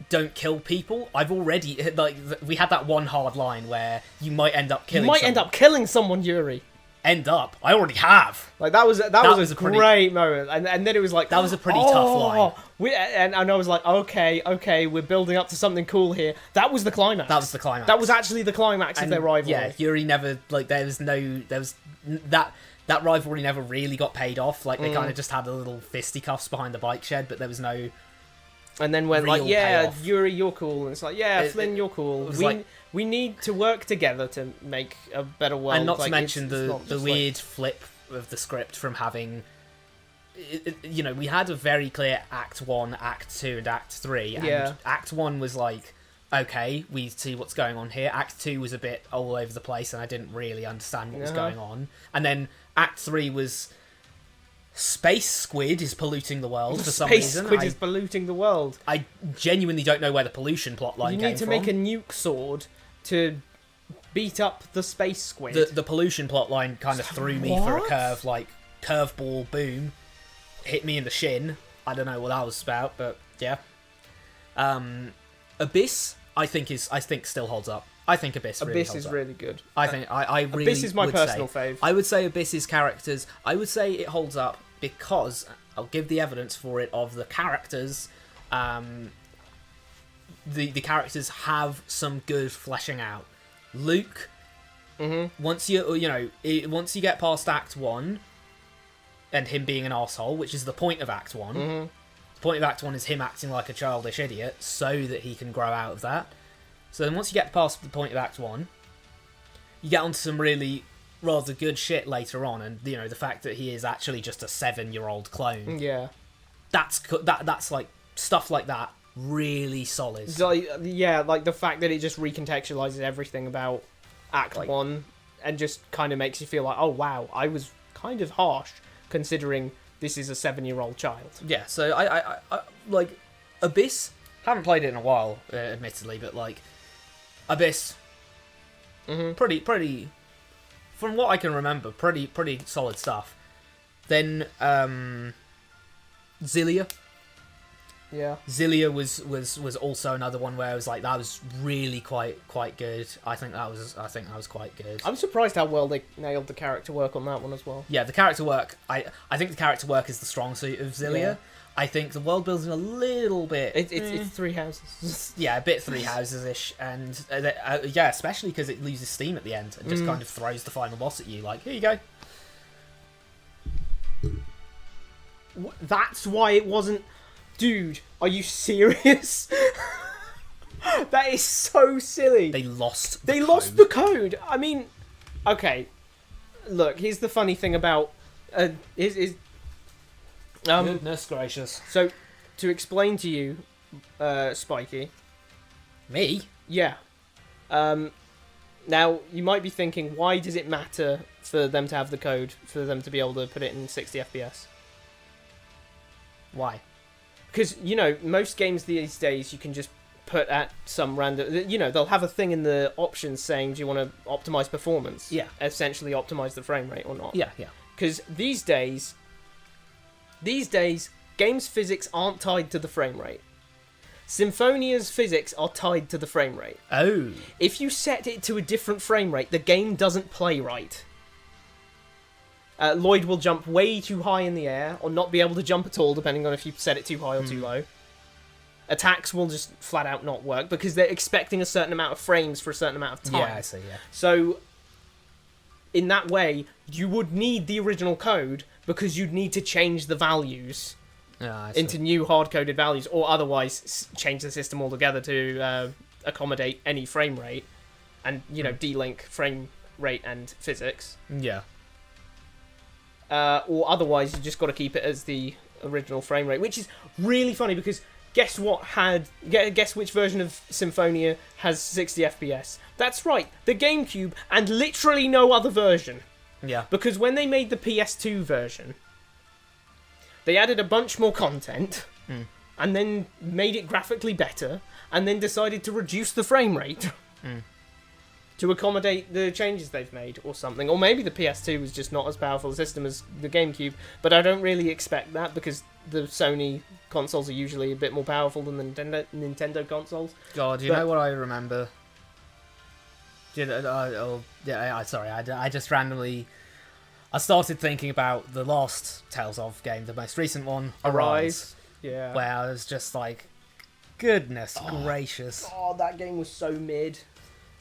don't kill people. I've already, like, we had that one hard line where you might end up killing You might end up killing someone, Yuri. End up. I already have. Like, that was was a a pretty- great moment. And then it was like... That was a pretty tough line. And I was like, okay, we're building up to something cool here. That was the climax. That was the climax. That was actually the climax of And, their rivalry. Yeah, Yuri never, like, that rivalry never really got paid off. Like, they kind of just had a little fisticuffs behind the bike shed, but there was no... And then went like, real yeah, payoff. Yuri, you're cool. And it's like, yeah, Flynn, you're cool. was like- We need to work together to make a better world. And not Like, to mention it's the not just like- weird flip of the script from having... you know, we had a very clear Act 1, Act 2, and Act 3. And Yeah. Act 1 was like, okay, we see what's going on here. Act 2 was a bit all over the place, and I didn't really understand what was going on. And then Act 3 was... Space Squid is polluting the world for some Space reason. Squid is polluting the world. I genuinely don't know where the pollution plotline You came need to from. make a nuke sword to beat up the Space Squid. The pollution plotline kind of threw me for a What? curve, like curveball, boom, hit me in the shin. I don't know what that was about, but yeah. Abyss, I think still holds up. I think Abyss really Abyss holds is up. really good. I think I really Abyss is my would personal say, fave. I would say Abyss's characters. I would say it holds up because I'll give the evidence for it of the characters. The characters have some good fleshing out. Luke, once you get past Act 1, and him being an arsehole, which is the point of Act 1. The point of Act 1 is him acting like a childish idiot so that he can grow out of that. So then once you get past the point of Act 1, you get onto some really rather good shit later on, and you know the fact that he is actually just a 7-year-old clone. Yeah. That's like stuff like that really solid. So, like the fact that it just recontextualizes everything about Act 1 and just kind of makes you feel like, oh wow, I was kind of harsh considering this is a 7-year-old child. Yeah, so I like Abyss. Haven't played it in a while, admittedly, but like Abyss, pretty. From what I can remember, pretty solid stuff. Then Zillia. Yeah. Zillia was also another one where I was like, that was really quite good. I think that was quite good. I'm surprised how well they nailed the character work on that one as well. Yeah, the character work. I think the character work is the strong suit of Zillia. Yeah. I think the world building a little bit. It's three houses. Yeah, a bit Three Houses ish, and yeah, especially because it loses steam at the end and just kind of throws the final boss at you. Like, here you go. That's why it wasn't. Dude, are you serious? That is so silly. They lost. They lost the code. I mean, okay. Look, here's the funny thing about Goodness gracious. So, to explain to you, Spiky. Me? Yeah. Now, you might be thinking, why does it matter for them to have the code, for them to be able to put it in 60 FPS? Why? Because, you know, most games these days you can just put at some random... You know, they'll have a thing in the options saying, do you want to optimize performance? Yeah. Essentially optimize the frame rate or not. Yeah. Because these days, games physics aren't tied to the frame rate. Symphonia's physics are tied to the frame rate. Oh. If you set it to a different frame rate, the game doesn't play right. Lloyd will jump way too high in the air, or not be able to jump at all, depending on if you set it too high or too low. Attacks will just flat out not work, because they're expecting a certain amount of frames for a certain amount of time. Yeah, I see, yeah. So, in that way, you would need the original code because you'd need to change the values into new hard-coded values, or otherwise change the system altogether to accommodate any frame rate, and delink frame rate and physics. Yeah. Or otherwise, you just got to keep it as the original frame rate, which is really funny because guess which version of Symphonia has 60 FPS? That's right, the GameCube, and literally no other version. Yeah. Because when they made the PS2 version, they added a bunch more content, and then made it graphically better, and then decided to reduce the frame rate to accommodate the changes they've made, or something. Or maybe the PS2 was just not as powerful a system as the GameCube, but I don't really expect that, because the Sony consoles are usually a bit more powerful than the Nintendo consoles. God, you know what I remember? Sorry, I just randomly... I started thinking about the last Tales of game, the most recent one, Arise. Yeah. Where I was just like, goodness gracious. Oh, that game was so mid.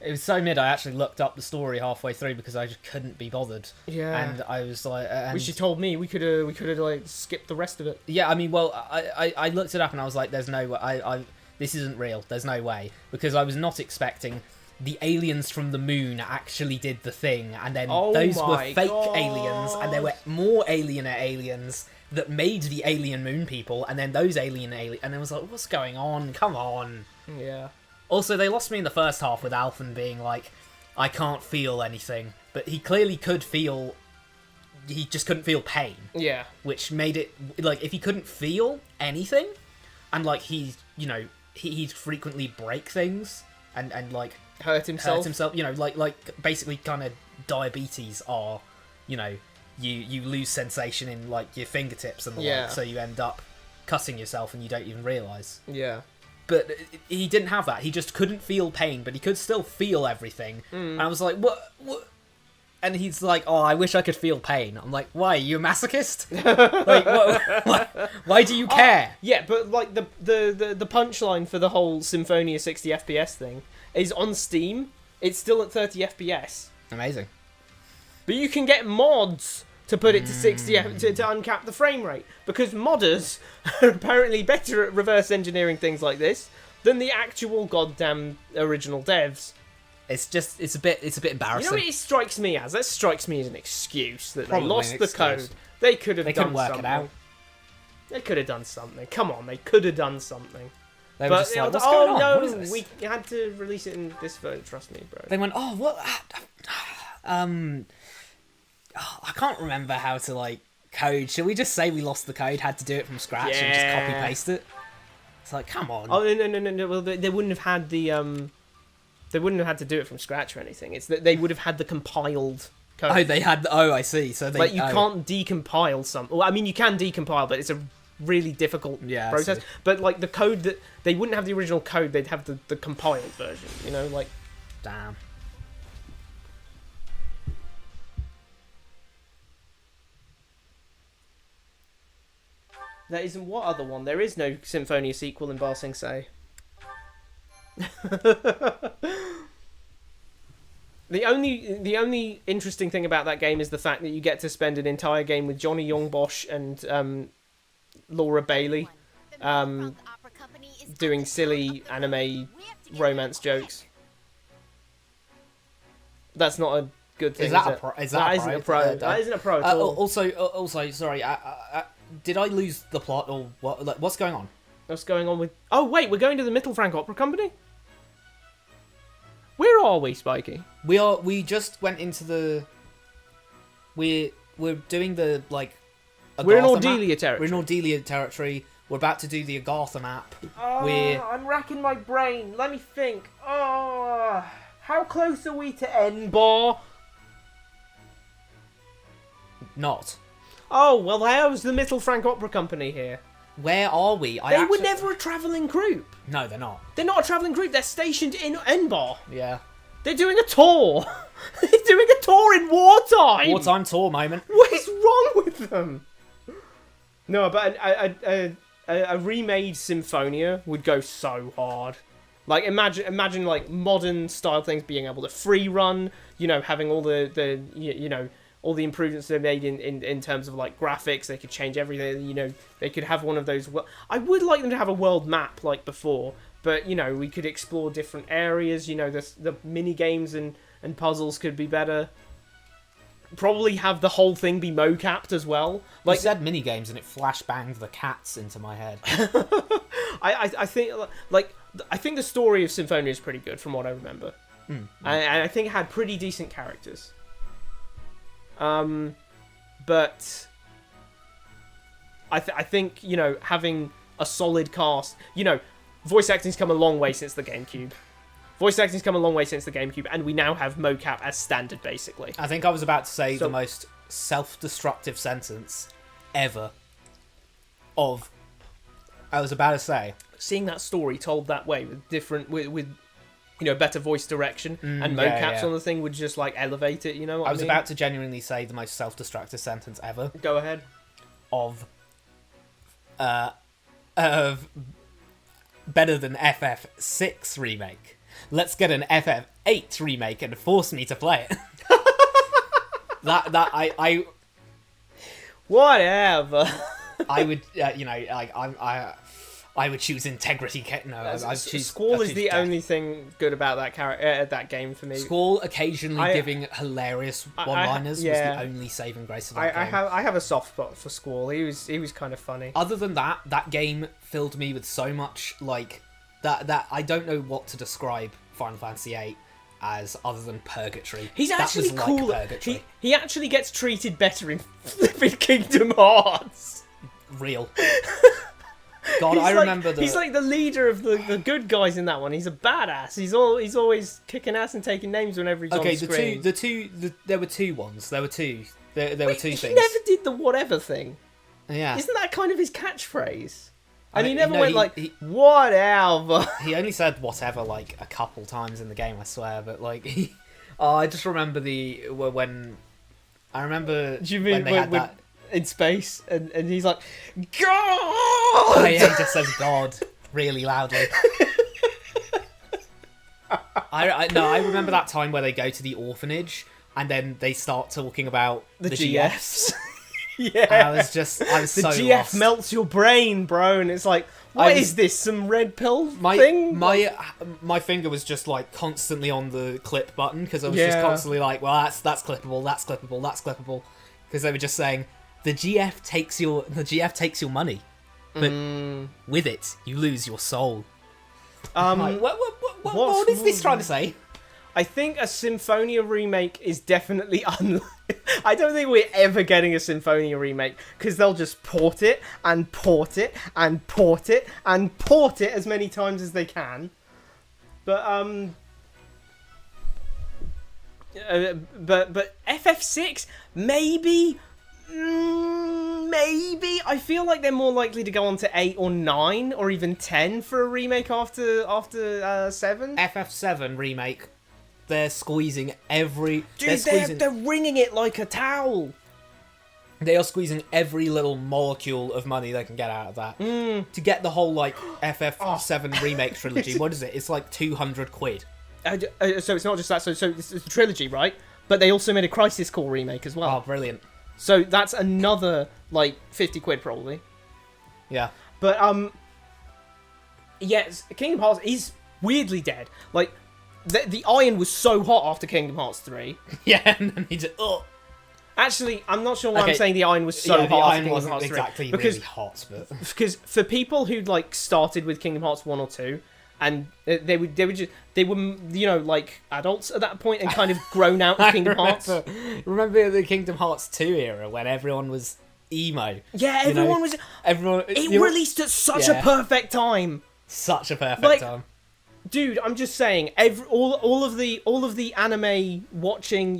It was so mid, I actually looked up the story halfway through because I just couldn't be bothered. Yeah. And I was like... Which you told me, we could have like skipped the rest of it. Yeah, I mean, well, I looked it up and I was like, there's no way, this isn't real, there's no way. Because I was not expecting the aliens from the moon actually did the thing, and then those were fake aliens, and there were more aliens that made the alien moon people, and then those and I was like, what's going on? Come on. Yeah. Also, they lost me in the first half with Alphen being like, I can't feel anything, but he clearly could feel... He just couldn't feel pain. Yeah. Which made it... Like, if he couldn't feel anything, and, like, he'd frequently break things, and like... Hurt himself, like basically kind of diabetes are, you lose sensation in, like, your fingertips and the like, so you end up cutting yourself and you don't even realise. Yeah. But he didn't have that. He just couldn't feel pain, but he could still feel everything. And I was like, what? And he's like, oh, I wish I could feel pain. I'm like, why? Are you a masochist? Like, what? Why do you care? Yeah, but like the punchline for the whole Symphonia 60 FPS thing is on Steam. It's still at 30 FPS. Amazing. But you can get mods to put it to 60 to uncap the frame rate, because modders are apparently better at reverse engineering things like this than the actual goddamn original devs. It's a bit embarrassing. You know what it strikes me as? That strikes me as an excuse that Probably they lost the code. They could have done something. Work it out. They could have done something. Come on, they could have done something. They were just like, what's going on? No, what is this? We had to release it in this version. Trust me, bro. They went, oh, what? I can't remember how to, like, code. Should we just say we lost the code, had to do it from scratch, and just copy paste it? It's like, come on. Oh no. Well, they wouldn't have had the They wouldn't have had to do it from scratch or anything. It's that they would have had the compiled code. Oh, they had. Oh, I see. So they. Like you can't decompile some. Well, I mean, you can decompile, but it's a really difficult process. But like the code that they wouldn't have the original code, they'd have the compiled version. You know, like. Damn. There isn't what other one? There is no Symphonia sequel in Ba Sing Se. The only interesting thing about that game is the fact that you get to spend an entire game with Johnny Young Bosch and Laura Bailey doing silly anime romance jokes. That's not a good thing. Is that a pro? That isn't a pro at all. Also, sorry. Did I lose the plot or what? Like, what's going on? What's going on with? Oh wait, we're going to the Mittelfrank Opera Company. Where are we, Spikey? We just went into the. We're doing the like. We're in Ordelia territory. We're in Ordelia territory. We're about to do the Agartha map. I'm racking my brain. Let me think. Oh, how close are we to Enbar? Not. Oh, well, how's the Mittelfrank Opera Company here? Where are we? They were never a travelling group. No, they're not. They're not a travelling group. They're stationed in Enbar. Yeah. They're doing a tour. They're doing a tour in wartime. Wartime tour moment. What is wrong with them? No, but a remade Symphonia would go so hard. Like imagine like modern style things being able to free run, having all the all the improvements they made in terms of like graphics. They could change everything. They could have one of those. I would like them to have a world map like before, but we could explore different areas. The mini games and puzzles could be better. Probably have the whole thing be mocapped as well. Like, you said mini games and it flashbanged the cats into my head. I think the story of Symphonia is pretty good from what I remember, and I think it had pretty decent characters. But I think having a solid cast, voice acting's come a long way since the GameCube. And we now have mocap as standard, basically. I think I was about to say the most self-destructive sentence ever. I was about to say, seeing that story told that way with better voice direction and mocaps on the thing would just like elevate it. I was about to genuinely say the most self-destructive sentence ever. Go ahead. Of better than FF6 remake. Let's get an FF8 remake and force me to play it. I whatever. I would I would choose integrity. No, I'd choose Squall is the death. only thing good about that game for me. Squall occasionally giving hilarious one-liners was the only saving grace of that game. I have a soft spot for Squall. He was kind of funny. Other than that game filled me with so much like that I don't know what to describe Final Fantasy VIII as other than purgatory. He's actually cool. Like purgatory. He actually gets treated better in flipping Kingdom Hearts. Real. God, I remember he's like the leader of the good guys in that one. He's a badass. He's always kicking ass and taking names whenever he's on screen. There were two ones. There were two things. He never did the whatever thing. Yeah. Isn't that kind of his catchphrase? And he never went whatever. He only said whatever like a couple times in the game, I swear. But like, I just remember when I remember. Do you mean when they had that in space and he's like, God? Oh, yeah, he just says God really loudly. I remember that time where they go to the orphanage and then they start talking about the GFs. Yeah, and I was so GF lost. melts your brain, bro, and it's like, what is this? Some red pill thing? My finger was just like constantly on the clip button because I was just constantly like, well, that's clippable, that's clippable, that's clippable, because they were just saying the GF takes your money, but with it you lose your soul. Like, what is this trying to say? I think a Symphonia remake is definitely I don't think we're ever getting a Symphonia remake because they'll just port it and port it and port it and port it as many times as they can. But FF6 maybe I feel like they're more likely to go on to 8 or 9 or even 10 for a remake after 7. FF7 remake. They're squeezing every... Dude, they're wringing it like a towel. They are squeezing every little molecule of money they can get out of that. To get the whole, like, FF7 remake trilogy. What is it? It's like 200 quid. So it's not just that. So it's a trilogy, right? But they also made a Crisis Core remake as well. Oh, brilliant. So that's another, like, 50 quid probably. Yeah. But, yes, Kingdom Hearts is weirdly dead. Like... The iron was so hot after Kingdom Hearts 3. Yeah, and then he just... Actually, I'm not sure why I'm saying the iron was so hot. The iron wasn't exactly really hot, but... Because for people who, like, started with Kingdom Hearts 1 or 2, and they were like, adults at that point and kind of grown out of Kingdom Hearts. Remember the Kingdom Hearts 2 era when everyone was emo? Yeah, everyone was... It released at such a perfect time. Such a perfect time. Dude, I'm just saying, all of the anime watching,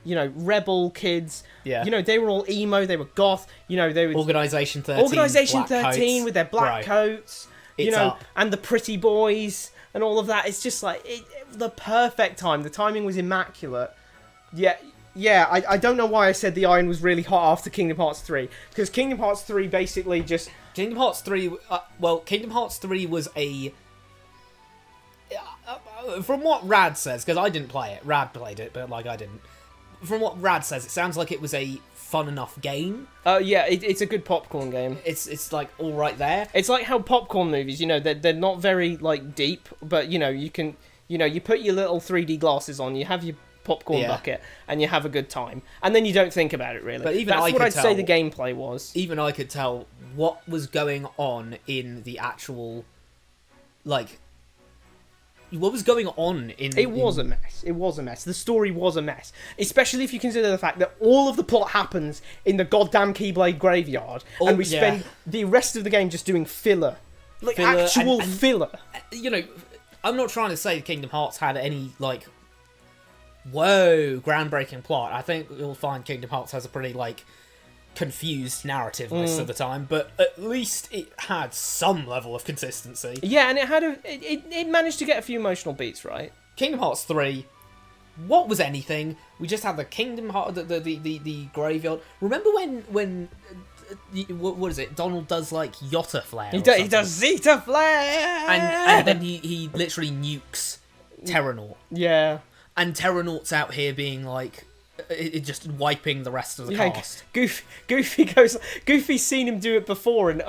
rebel kids, they were all emo, they were goth, they were Organization 13 with their black coats, and the pretty boys and all of that. It's just like the perfect time. The timing was immaculate. Yeah, I don't know why I said the iron was really hot after Kingdom Hearts 3, because Kingdom Hearts 3 basically just Kingdom Hearts 3 was From what Rad says, because I didn't play it, Rad played it, but like I didn't. From what Rad says, it sounds like it was a fun enough game. Yeah, it's a good popcorn game. It's like all right there. It's like how popcorn movies, you know, they're not very like deep, but you know, you can, you know, you put your little 3D glasses on, you have your popcorn bucket, and you have a good time, and then you don't think about it really. But even that's what I'd say the gameplay was. Even I could tell what was going on in the actual, like, what was going on in... It was a mess. It was a mess. The story was a mess. Especially if you consider the fact that all of the plot happens in the goddamn Keyblade graveyard, and we spend the rest of the game just doing filler. Like, filler actual and, filler. You know, I'm not trying to say Kingdom Hearts had any, like, whoa, groundbreaking plot. I think you'll find Kingdom Hearts has a pretty, like, confused narrative most of the time, but at least it had some level of consistency. Yeah, and it had it managed to get a few emotional beats, right? Kingdom Hearts 3, what was anything? We just had the Kingdom Hearts, the graveyard. Remember when what is it? Donald does like Yotta Flare. He does Zeta Flare, and then he literally nukes Terranaut. Yeah, and Terranaut's out here being like. It just wiping the rest of the cast. Goofy's seen him do it before, and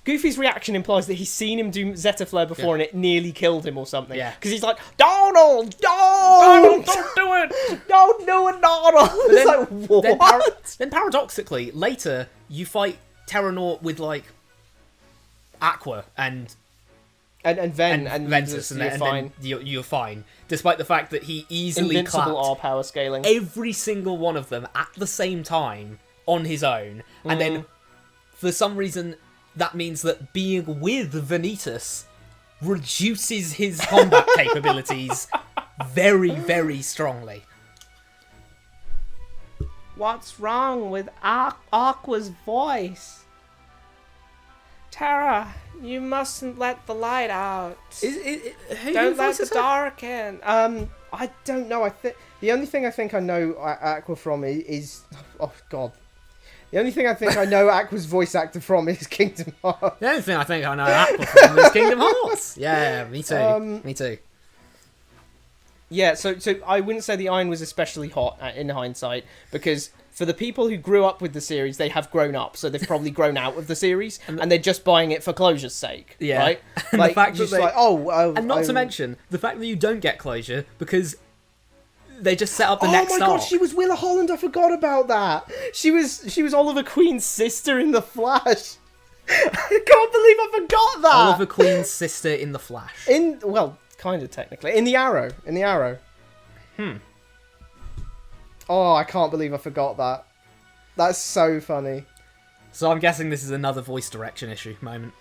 Goofy's reaction implies that he's seen him do Zeta Flare before, and it nearly killed him or something. Yeah, because he's like, Donald, don't do it, don't do it, Donald. It's like, what? Then paradoxically, later you fight Terranaut with like Aqua and Ventus, and then you're fine, despite the fact that he easily invincible clapped R power scaling every single one of them at the same time on his own, and then for some reason that means that being with Vanitas reduces his combat capabilities very, very strongly. What's wrong with Aqua's voice? Tara, you mustn't let the light out. Don't let the dark in. I don't know. The only thing I think I know Aqua from is oh god. The only thing I think I know Aqua's voice actor from is Kingdom Hearts. The only thing I think I know Aqua from is Kingdom Hearts. Yeah, me too. Me too. Yeah, so I wouldn't say the iron was especially hot in hindsight, because for the people who grew up with the series, they have grown up, so they've probably grown out of the series, and they're just buying it for closure's sake, right? Like, the fact just that like, and not to mention the fact that you don't get closure because they just set up the next arc. Oh my god, she was Willa Holland. I forgot about that. She was Oliver Queen's sister in The Flash. I can't believe I forgot that. Oliver Queen's sister in The Flash. Well, kind of technically in the Arrow. Oh, I can't believe I forgot that. That's so funny. So I'm guessing this is another voice direction issue moment.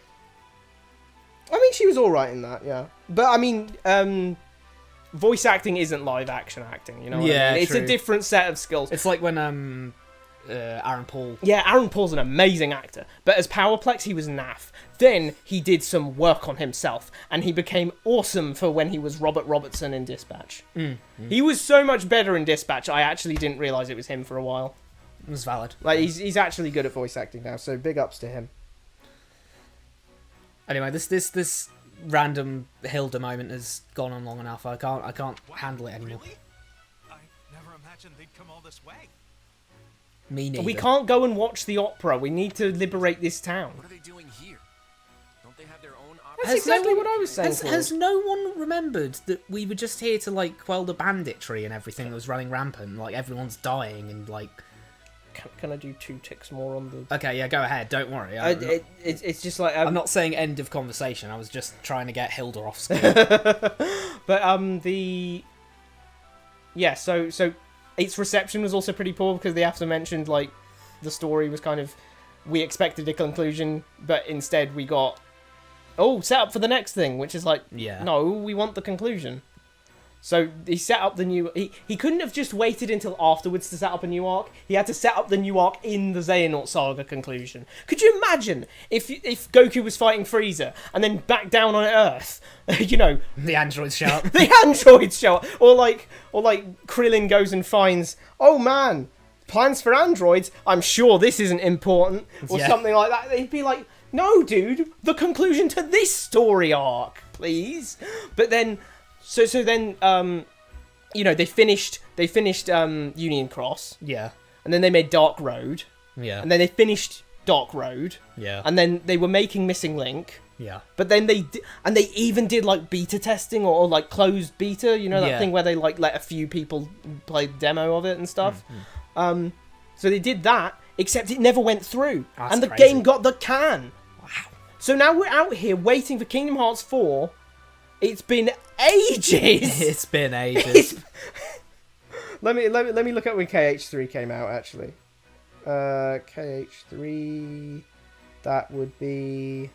I mean, she was all right in that, yeah. But I mean, voice acting isn't live action acting, you know? What I mean? It's a different set of skills. It's like when Aaron Paul. Yeah, Aaron Paul's an amazing actor, but as Powerplex he was naff. Then he did some work on himself, and he became awesome for when he was Robert Robertson in Dispatch. He was so much better in Dispatch, I actually didn't realise it was him for a while. It was valid. Like, he's actually good at voice acting now, so big ups to him. Anyway, this random Hilda moment has gone on long enough. I can't handle it anymore. Really? I never imagined they'd come all this way. Me neither. We can't go and watch the opera. We need to liberate this town. What are they doing here? Don't they have their own opera? That's exactly what I was saying. Has no one remembered that we were just here to like quell the banditry and everything that was running rampant? Like everyone's dying and like. Can I do 2 ticks more on the... Okay, yeah, go ahead. Don't worry. It's just like... I'm not saying end of conversation. I was just trying to get Hilda off screen. But, Yeah, so its reception was also pretty poor because the aforementioned, like, the story was kind of... We expected a conclusion, but instead we got... Oh, set up for the next thing, which is like... Yeah. No, we want the conclusion. So he set up the new... He couldn't have just waited until afterwards to set up a new arc. He had to set up the new arc in the Xehanort Saga conclusion. Could you imagine if Goku was fighting Frieza and then back down on Earth? You know... The androids show up. The androids show up. Or like Krillin goes and finds... Oh man, plans for androids? I'm sure this isn't important. Or something like that. He'd be like... No, dude, the conclusion to this story arc, please. But then, so then, you know, they finished Union Cross, Yeah. and then they made Dark Road, Yeah. and then they finished Dark Road, Yeah. and then they were making Missing Link. Yeah. But then they even did like beta testing or like closed beta, you know, that Yeah. thing where they like let a few people play the demo of it and stuff. So they did that, except it never went through, That's and the crazy. game got the can. Wow. So now we're out here waiting for Kingdom Hearts 4. It's been ages. It's been ages. Let me look at when KH3 came out actually. KH3, that would be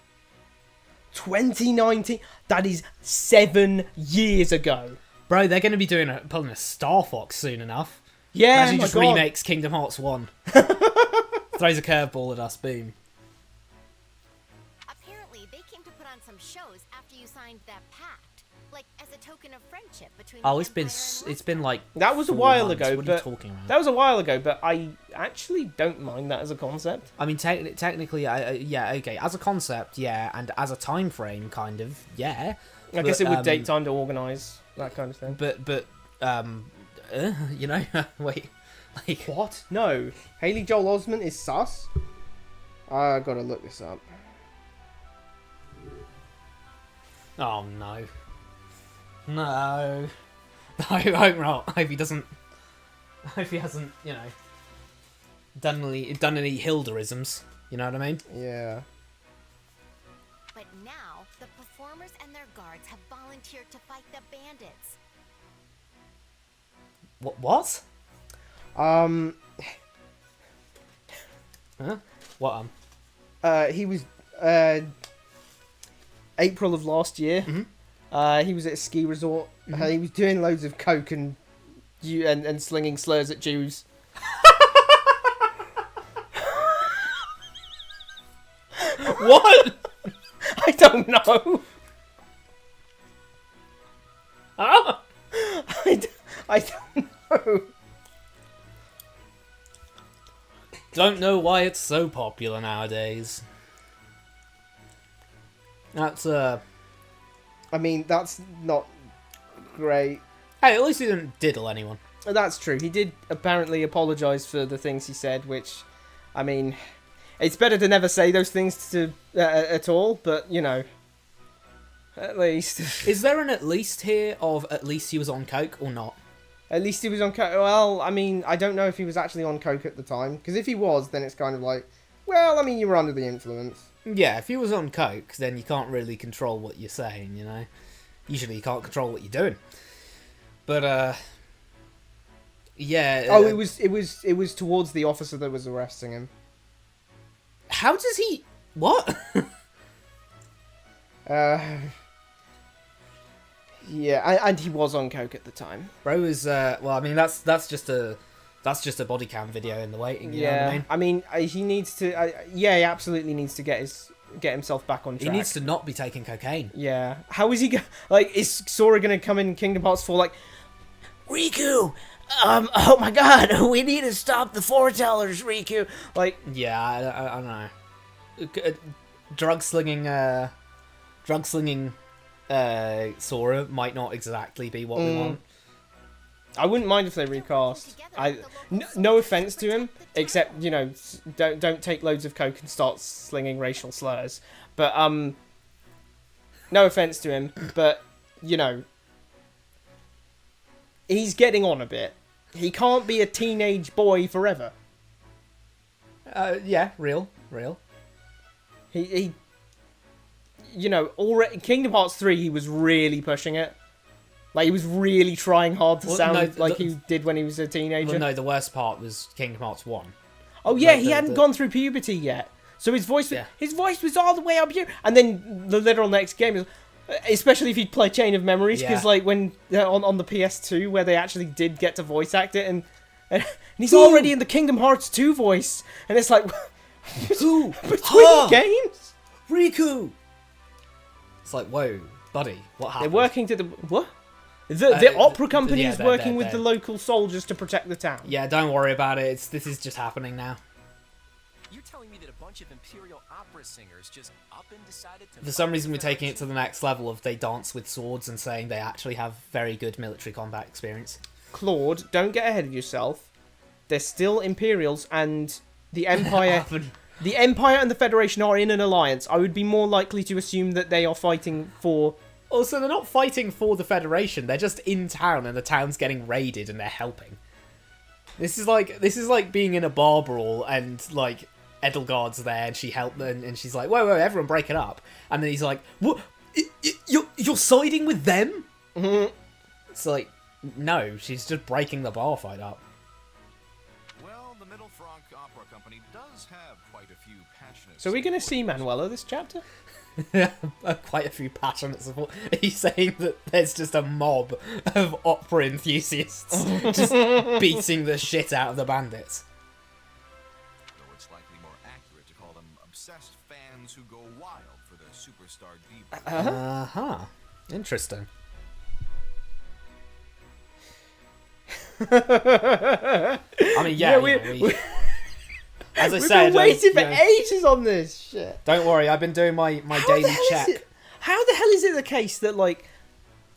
2019. That is 7 years ago. Bro, they're going to be pulling a Star Fox soon enough. Yeah, Imagine my just God. remakes Kingdom Hearts 1. Throws a curveball at us, boom. Apparently, they came to put on some shows after you signed that pact, like as a token of friendship between. Oh, the it's been Empire and it's been like That was a 4 while months. ago, What are you but talking about? that was a while ago. But I actually don't mind that as a concept. I mean, technically, yeah, okay. As a concept, yeah, and as a time frame, kind of, yeah. I guess it would take time. time to organise that kind of thing. But you know, wait, like What? No. Haley Joel Osment is sus? I gotta look this up. Oh no, no. I hope not. I hope he doesn't. I hope he hasn't, you know, done any Hilderisms. You know what I mean? Yeah. But now, the performers and their guards have volunteered to fight the bandits. What? Huh? What? He was April of last year. He was at a ski resort. He was doing loads of coke and slinging slurs at Jews. What? I don't know. Huh? I don't know. Don't know why it's so popular nowadays. That's I mean, that's not great. Hey, at least he didn't diddle anyone. That's true. He did apparently apologise for the things he said, which, I mean, it's better to never say those things to at all. But you know, at least, Is there an at least here of at least he was on coke or not? at least he was on coke. Well, I mean, I don't know if he was actually on coke at the time, because if he was, then it's kind of like, well, I mean, you were under the influence. Yeah, if he was on coke, then you can't really control what you're saying, you know? Usually you can't control what you're doing. But, yeah... Oh, it was towards the officer that was arresting him. How does he... What? Yeah, and he was on coke at the time. Bro is, well, I mean, that's just a body cam video in the waiting, you know what I mean? He needs to... he absolutely needs to get himself back on track. He needs to not be taking cocaine. Yeah. How is he like, is Sora gonna come in Kingdom Hearts 4 like, Riku, oh my god, we need to stop the foretellers, Riku. Like, Yeah, I don't know. Drug slinging Sora might not exactly be what we want. I wouldn't mind if they recast. No offense to him, except, you know, don't take loads of coke and start slinging racial slurs. But no offense to him, but you know, he's getting on a bit. He can't be a teenage boy forever. Yeah, real. He you know, already Kingdom Hearts 3, he was really pushing it. Like, he was really trying hard to sound like he did when he was a teenager. Well, no, the worst part was Kingdom Hearts 1. Oh yeah, he hadn't gone through puberty yet, so his voice was all the way up here. And then the literal next game is, especially if you play Chain of Memories, because like when on the PS2 where they actually did get to voice act it, and he's already in the Kingdom Hearts 2 voice, and it's like between games, Riku. It's like, whoa, buddy, what happened? they're working to the what? The opera company is they're- working with they're- the local soldiers to protect the town. Yeah, don't worry about it. This is just happening now. You're telling me that a bunch of Imperial opera singers just up and decided to... For some reason, we're taking it to the next level of they dance with swords and saying they actually have very good military combat experience. Claude, don't get ahead of yourself. They're still Imperials, and the Empire... the Empire and the Federation are in an alliance. I would be more likely to assume that they are fighting for... Also, they're not fighting for the Federation. They're just in town, and the town's getting raided, and they're helping. This is like being in a bar brawl, and like Edelgard's there, and she helped, and she's like, "Whoa, everyone, break it up!" And then he's like, "What? You're siding with them?" Mhm. It's like, no, she's just breaking the bar fight up. Well, the Middle Franc Opera Company does have quite a few passionate... So are we going to see Manuela this chapter? Quite a few passionate support. He's saying that there's just a mob of opera enthusiasts just beating the shit out of the bandits. Though it's likely more accurate to call them obsessed fans who go wild for their superstar diva. Interesting. I mean, yeah, as I We've said, been waiting for ages on this shit. Don't worry, I've been doing my daily check. How the hell is it the case that, like,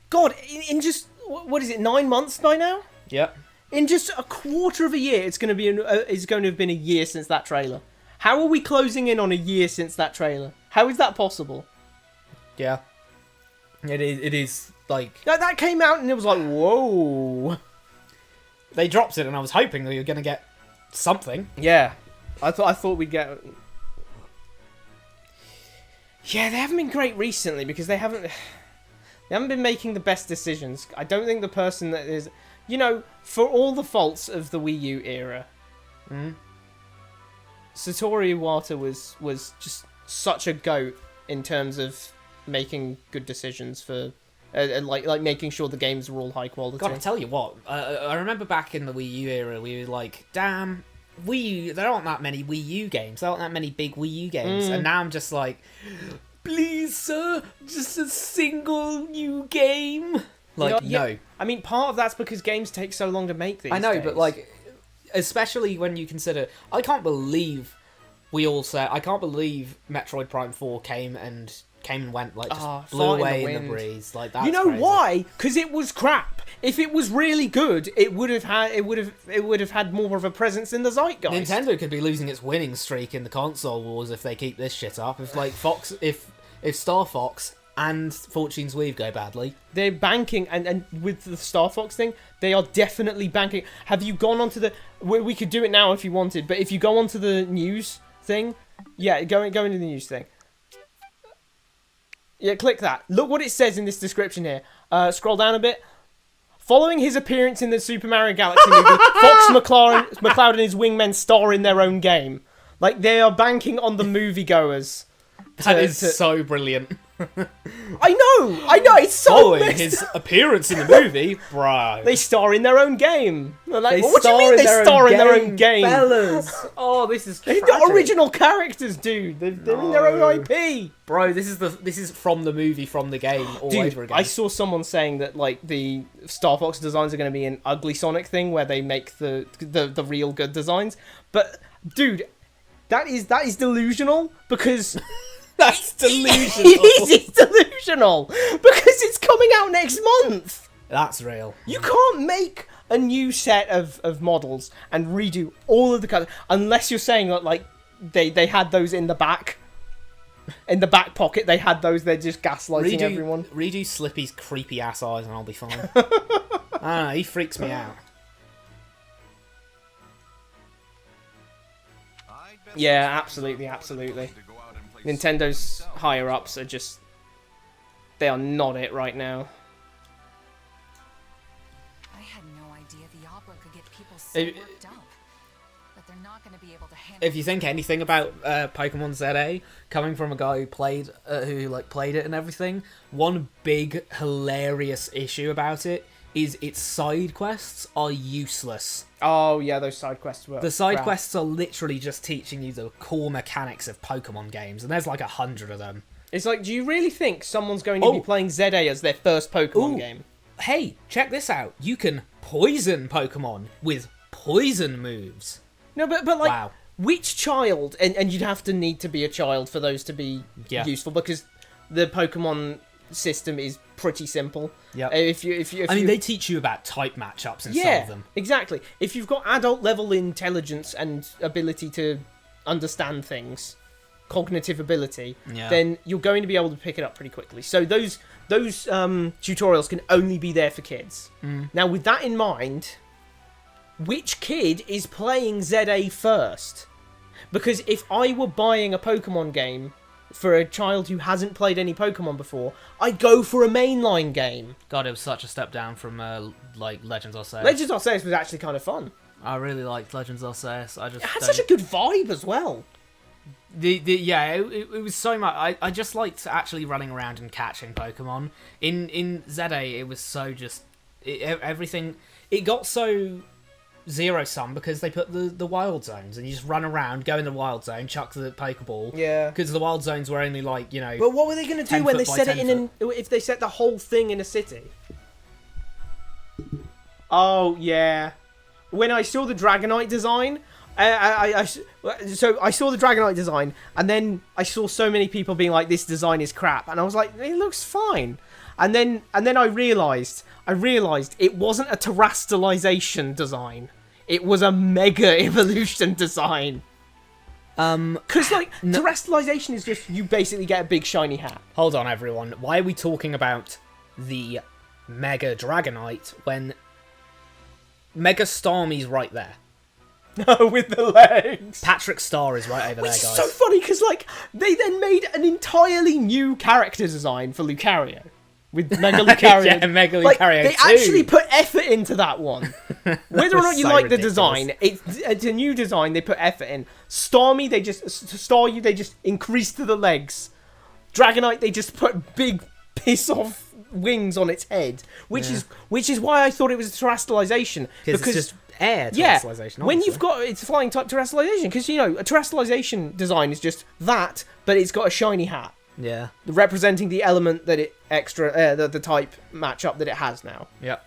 God, in just, what is it, 9 months by now? Yep. In just a quarter of a year, it's going to have been a year since that trailer. How are we closing in on a year since that trailer? How is that possible? Yeah. It is like... That came out and it was like, whoa. They dropped it and I was hoping that you were going to get something. Yeah. I thought we'd get... Yeah, they haven't been great recently because they haven't been making the best decisions. I don't think the person that is... You know, for all the faults of the Wii U era, Satoru Iwata was just such a goat in terms of making good decisions for... like making sure the games were all high quality. God, I tell you what, I remember back in the Wii U era, we were like, damn, Wii U, there aren't that many Wii U games. There aren't that many big Wii U games. And now I'm just like, please, sir, just a single new game. Like, no. I mean, part of that's because games take so long to make these I know, days. but like, especially when you consider, I can't believe Metroid Prime 4 came and went, like, just blew away in the breeze. Like, that's crazy. Why? Because it was crap. If it was really good, it would have had more of a presence in the zeitgeist. Nintendo could be losing its winning streak in the console wars if they keep this shit up. If like if Star Fox and Fortune's Weave go badly, they're banking, and with the Star Fox thing, they are definitely banking. Have you gone onto the? We could do it now if you wanted, but if you go onto the news thing, yeah, go into the news thing. Yeah, click that. Look what it says in this description here. Scroll down a bit. Following his appearance in the Super Mario Galaxy movie, Fox McCloud and his wingmen star in their own game. Like, they are banking on the moviegoers. That is so brilliant. I know, it's so Following messed his up. appearance in the movie, bro. They star in their own game. They're like, They what do you mean they star in their own game? Fellas. Oh, this is They're tragic. the original characters, dude. They're in their own IP. Bro, this is from the movie, from the game, all Dude, over again. I saw someone saying that like the Star Fox designs are going to be an ugly Sonic thing where they make the real good designs. But dude, that is delusional because That's delusional. it's delusional because it's coming out next month. That's real. You can't make a new set of models and redo all of the colors unless you're saying that like they had those in the back. In the back pocket, they had those. They're just gaslighting everyone. Redo Slippy's creepy ass eyes, and I'll be fine. He freaks me out. Yeah, absolutely. Nintendo's higher ups are just... They are not it right now. I had no idea the opera could get people so worked up. But they're not going to be able to handle... If you think anything about Pokemon ZA, coming from a guy who played it and everything, one big hilarious issue about it is its side quests are useless. Oh yeah, those side quests were... The side quests are literally just teaching you the core mechanics of Pokemon games, and there's like 100 of them. It's like, do you really think someone's going to be playing ZA as their first Pokemon game? Hey, check this out. You can poison Pokemon with poison moves. No, but like, Wow. which child, and you'd have to need to be a child for those to be useful, because the Pokemon system is pretty simple. Yeah. They teach you about type matchups and some of them. Exactly. If you've got adult level intelligence and ability to understand things, cognitive ability, then you're going to be able to pick it up pretty quickly. So those tutorials can only be there for kids. Now, with that in mind, which kid is playing ZA first? Because if I were buying a Pokemon game for a child who hasn't played any Pokemon before, I'd go for a mainline game. God, it was such a step down from like Legends Arceus. Legends Arceus was actually kind of fun. I really liked Legends Arceus. It had such a good vibe as well. It was so much. I just liked actually running around and catching Pokemon. In ZA, it was so just everything. It got so zero sum because they put the wild zones, and you just run around, go in the wild zone, chuck the Pokeball. Yeah. Because the wild zones were only like, you know. But what were they going to do when they set it in? If they set the whole thing in a city? Oh yeah. When I saw the Dragonite design, I saw the Dragonite design, and then I saw so many people being like, "This design is crap," and I was like, "It looks fine." And then I realized it wasn't a terrestrialization design; it was a mega evolution design. Because terrestrialization is just you basically get a big shiny hat. Hold on, everyone. Why are we talking about the Mega Dragonite when Mega Starmie's right there? No, with the legs. Patrick Star is right over there, guys. It's so funny because they then made an entirely new character design for Lucario with Mega Lucario. Yeah, Mega Lucario they 2. actually put effort into that one. Whether or not you so like ridiculous. the design, it's a new design. They put effort in. Starmie, they just increased the legs. Dragonite, they just put big piss off wings on its head, which is why I thought it was terrestrialization, because it's just air terrestrialization. When you've got it's flying type terrestrialization, because a terrestrialization design is just that, but it's got a shiny hat. Yeah. Representing the element that it the type matchup that it has now. Yeah.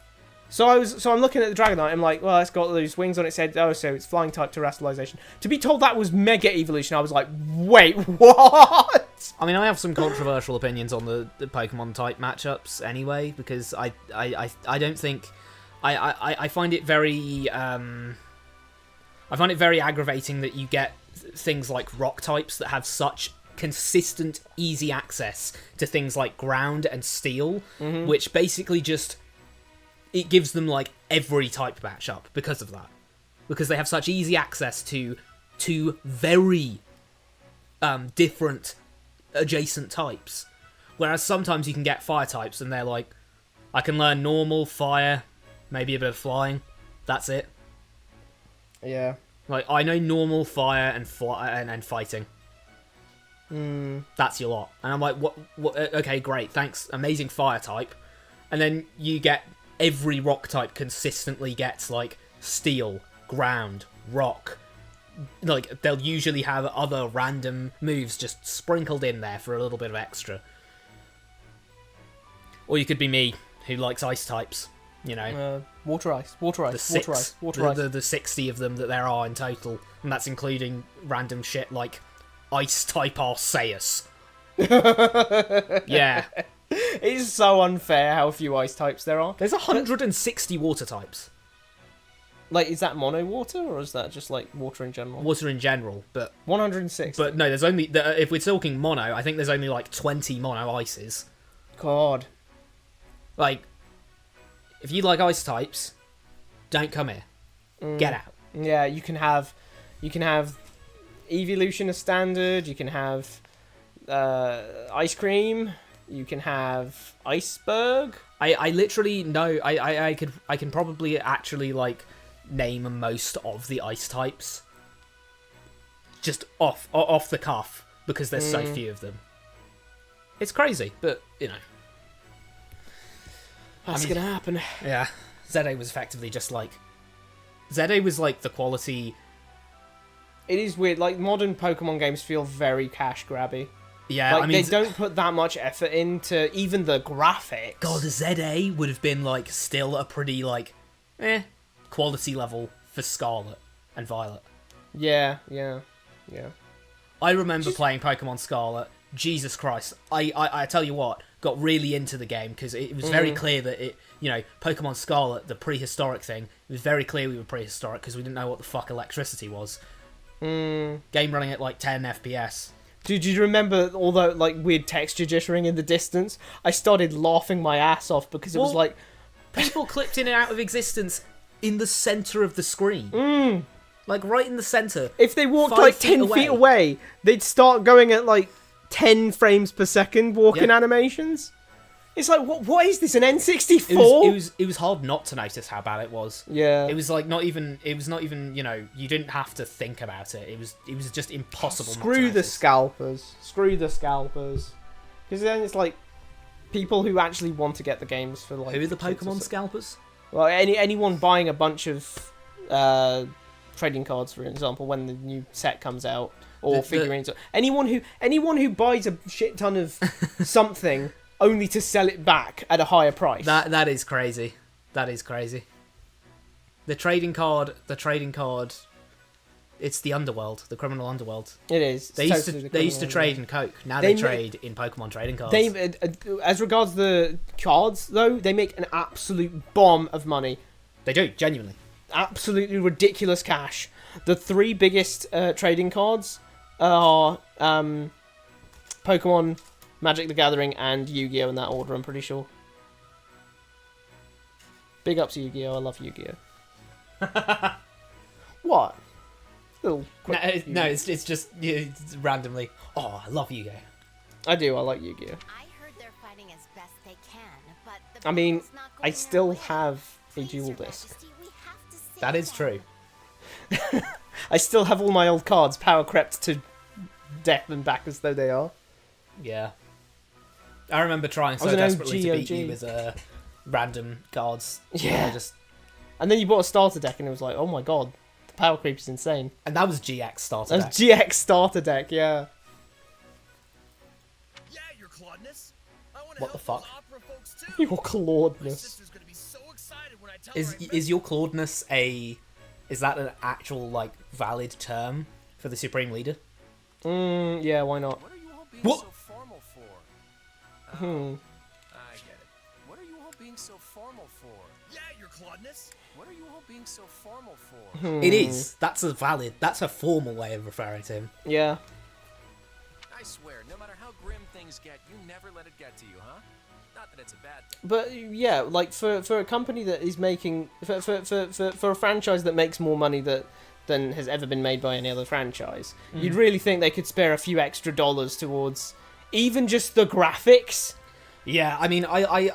So I'm looking at the Dragonite, I'm like, well, it's got those wings on its head, so it's flying type terrestrialization. To be told that was Mega Evolution, I was like, wait, what? I mean, I have some controversial opinions on the Pokemon type matchups anyway, because I don't think I find it very aggravating that you get things like rock types that have such consistent, easy access to things like ground and steel, which basically just it gives them like every type matchup because of that, because they have such easy access to two very different adjacent types, whereas sometimes you can get fire types and they're like, I can learn normal, fire, maybe a bit of flying, that's it. Yeah. Like, I know normal, fire, and fighting. That's your lot. And I'm like, what? Okay, great, thanks, amazing fire type. And then you get every rock type consistently gets like steel, ground, rock. Like, they'll usually have other random moves just sprinkled in there for a little bit of extra. Or you could be me, who likes ice types, Water ice. The 60 of them that there are in total, and that's including random shit like ice type Arceus. Yeah. It's so unfair how few ice types there are. There's 160 water types. Like, is that mono water, or is that just like water in general? Water in general, but 106. But no, there's only if we're talking mono, I think there's only like 20 mono ices. God. Like, if you like ice types, don't come here. Get out. Yeah, you can have Evolution as standard. You can have ice cream. You can have iceberg. I literally know. I can probably actually like name most of the ice types just off the cuff because there's so few of them. It's crazy, but That's gonna happen. Yeah, ZA was effectively just like ZA was like the quality. It is weird. Like, modern Pokemon games feel very cash grabby. Yeah, like, I mean, they don't put that much effort into even the graphics. God, ZA would have been like still a pretty like quality level for Scarlet and Violet. Yeah. I remember playing Pokemon Scarlet. Jesus Christ. I tell you what, got really into the game because it was very clear that Pokemon Scarlet, the prehistoric thing, it was very clear we were prehistoric because we didn't know what the fuck electricity was. Game running at like 10 FPS. Dude, do you remember all the like weird texture jittering in the distance? I started laughing my ass off because it was like people clipped in and out of existence in the center of the screen. Like right in the center. If they walked like 10 feet away, they'd start going at like 10 frames per second walking animations. It's like, what is this, an N64? It was hard not to notice how bad it was. Yeah. It was not even, you didn't have to think about it. It was just impossible not to Screw the notice. scalpers. Because then it's like people who actually want to get the games for like... Who are the Pokemon scalpers? Well, anyone buying a bunch of trading cards, for example, when the new set comes out, or figurines. Anyone who buys a shit ton of something only to sell it back at a higher price. That is crazy. That is crazy. The trading card. It's the underworld, the criminal underworld. It is. They used to trade in Coke. Now they trade in Pokemon trading cards. As regards the cards, though, they make an absolute bomb of money. They do, genuinely. Absolutely ridiculous cash. The three biggest trading cards are Pokemon, Magic the Gathering, and Yu-Gi-Oh! In that order, I'm pretty sure. Big ups Yu-Gi-Oh! I love Yu-Gi-Oh! What? Little quick it's just it's randomly. Oh, I love Yu-Gi-Oh! I do, I like Yu-Gi-Oh! I heard they're fighting as best they can, but the I mean, battle's not I going still their way. have a Please, dual Your disc. Majesty, we have to save That is them. true. I still have all my old cards power crept to death and back as though they are. Yeah. I remember trying so was an desperately to OG. beat you with random cards. Yeah. And then you bought a starter deck and it was like, oh my god, the power creep is insane. And that was GX starter That deck. was GX starter deck, yeah. Yeah, your Claudeness. I want What the fuck? opera folks too. Your My Claudeness. sister's gonna be so excited when I tell Is your Claudeness is that an actual like valid term for the Supreme Leader? Yeah, why not? What are you all being What? so formal for? I get it. What are you all being so formal for? Yeah, your Claudeness. What are you all being so formal for? It is. That's a formal way of referring to him. Yeah. I swear, no matter how grim things get, you never let it get to you, huh? Not that it's a bad thing. But yeah, like for a company that is making for a franchise that makes more money than has ever been made by any other franchise, you'd really think they could spare a few extra dollars towards even just the graphics. Yeah, I mean, I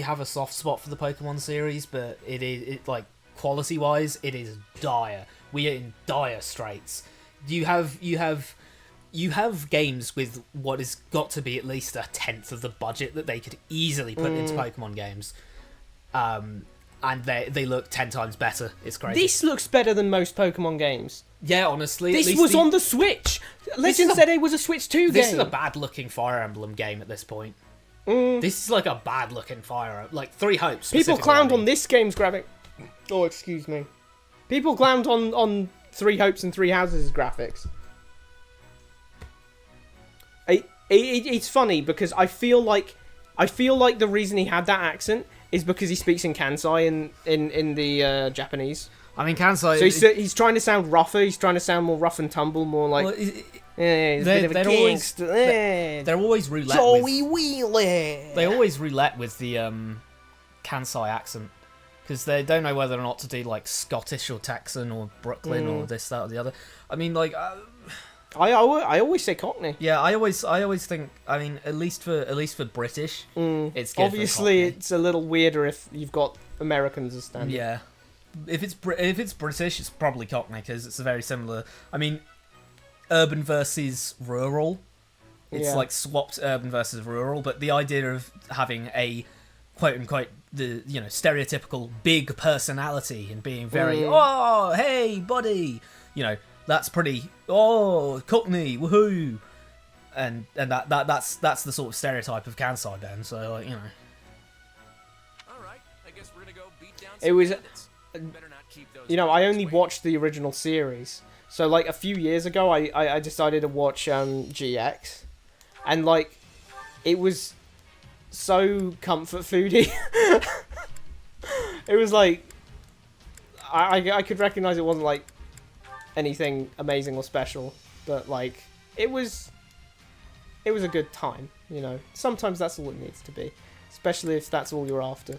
have a soft spot for the Pokemon series, but it like quality wise, it is dire. We are in dire straits. You have games with what has got to be at least a tenth of the budget that they could easily put into Pokemon games, and they look 10 times better. It's crazy. This looks better than most Pokemon games. Yeah, honestly, at This least was on the Switch. Legend said it was a Switch 2 game. This is a bad-looking Fire Emblem game at this point. This is like a bad-looking Fire, like 3 Hopes. People specifically, clowned I mean. on this game's graphic. Oh, excuse me. People clowned on 3 Hopes and 3 Houses' graphics. It's funny because I feel like the reason he had that accent is because he speaks in Kansai in the Japanese. I mean, Kansai. So he's trying to sound rougher. He's trying to sound more rough and tumble, more like well, he's a bit of a they're always- gangster. they're always roulette. Joey Wheeler. They always roulette with the Kansai accent because they don't know whether or not to do like Scottish or Texan or Brooklyn or this, that, or the other. I mean, like. I always say Cockney. Yeah, I always think. I mean, at least for British, it's good Obviously, for Cockney. it's a little weirder if you've got Americans as standard. Yeah, if it's British, it's probably Cockney because it's very similar. I mean, urban versus rural. It's like swapped urban versus rural, but the idea of having a quote unquote stereotypical big personality and being very oh hey buddy, that's pretty Cockney woohoo, and that's the sort of stereotype of Kansai then. So All right, I guess we're gonna go beat down It some was- bandits. Better not keep those you know, I only watched the original series. So, like, a few years ago, I decided to watch GX. And, like, it was so comfort foody. It was, like, I could recognize it wasn't, like, anything amazing or special. But, like, it was a good time, you know. Sometimes that's all it needs to be. Especially if that's all you're after.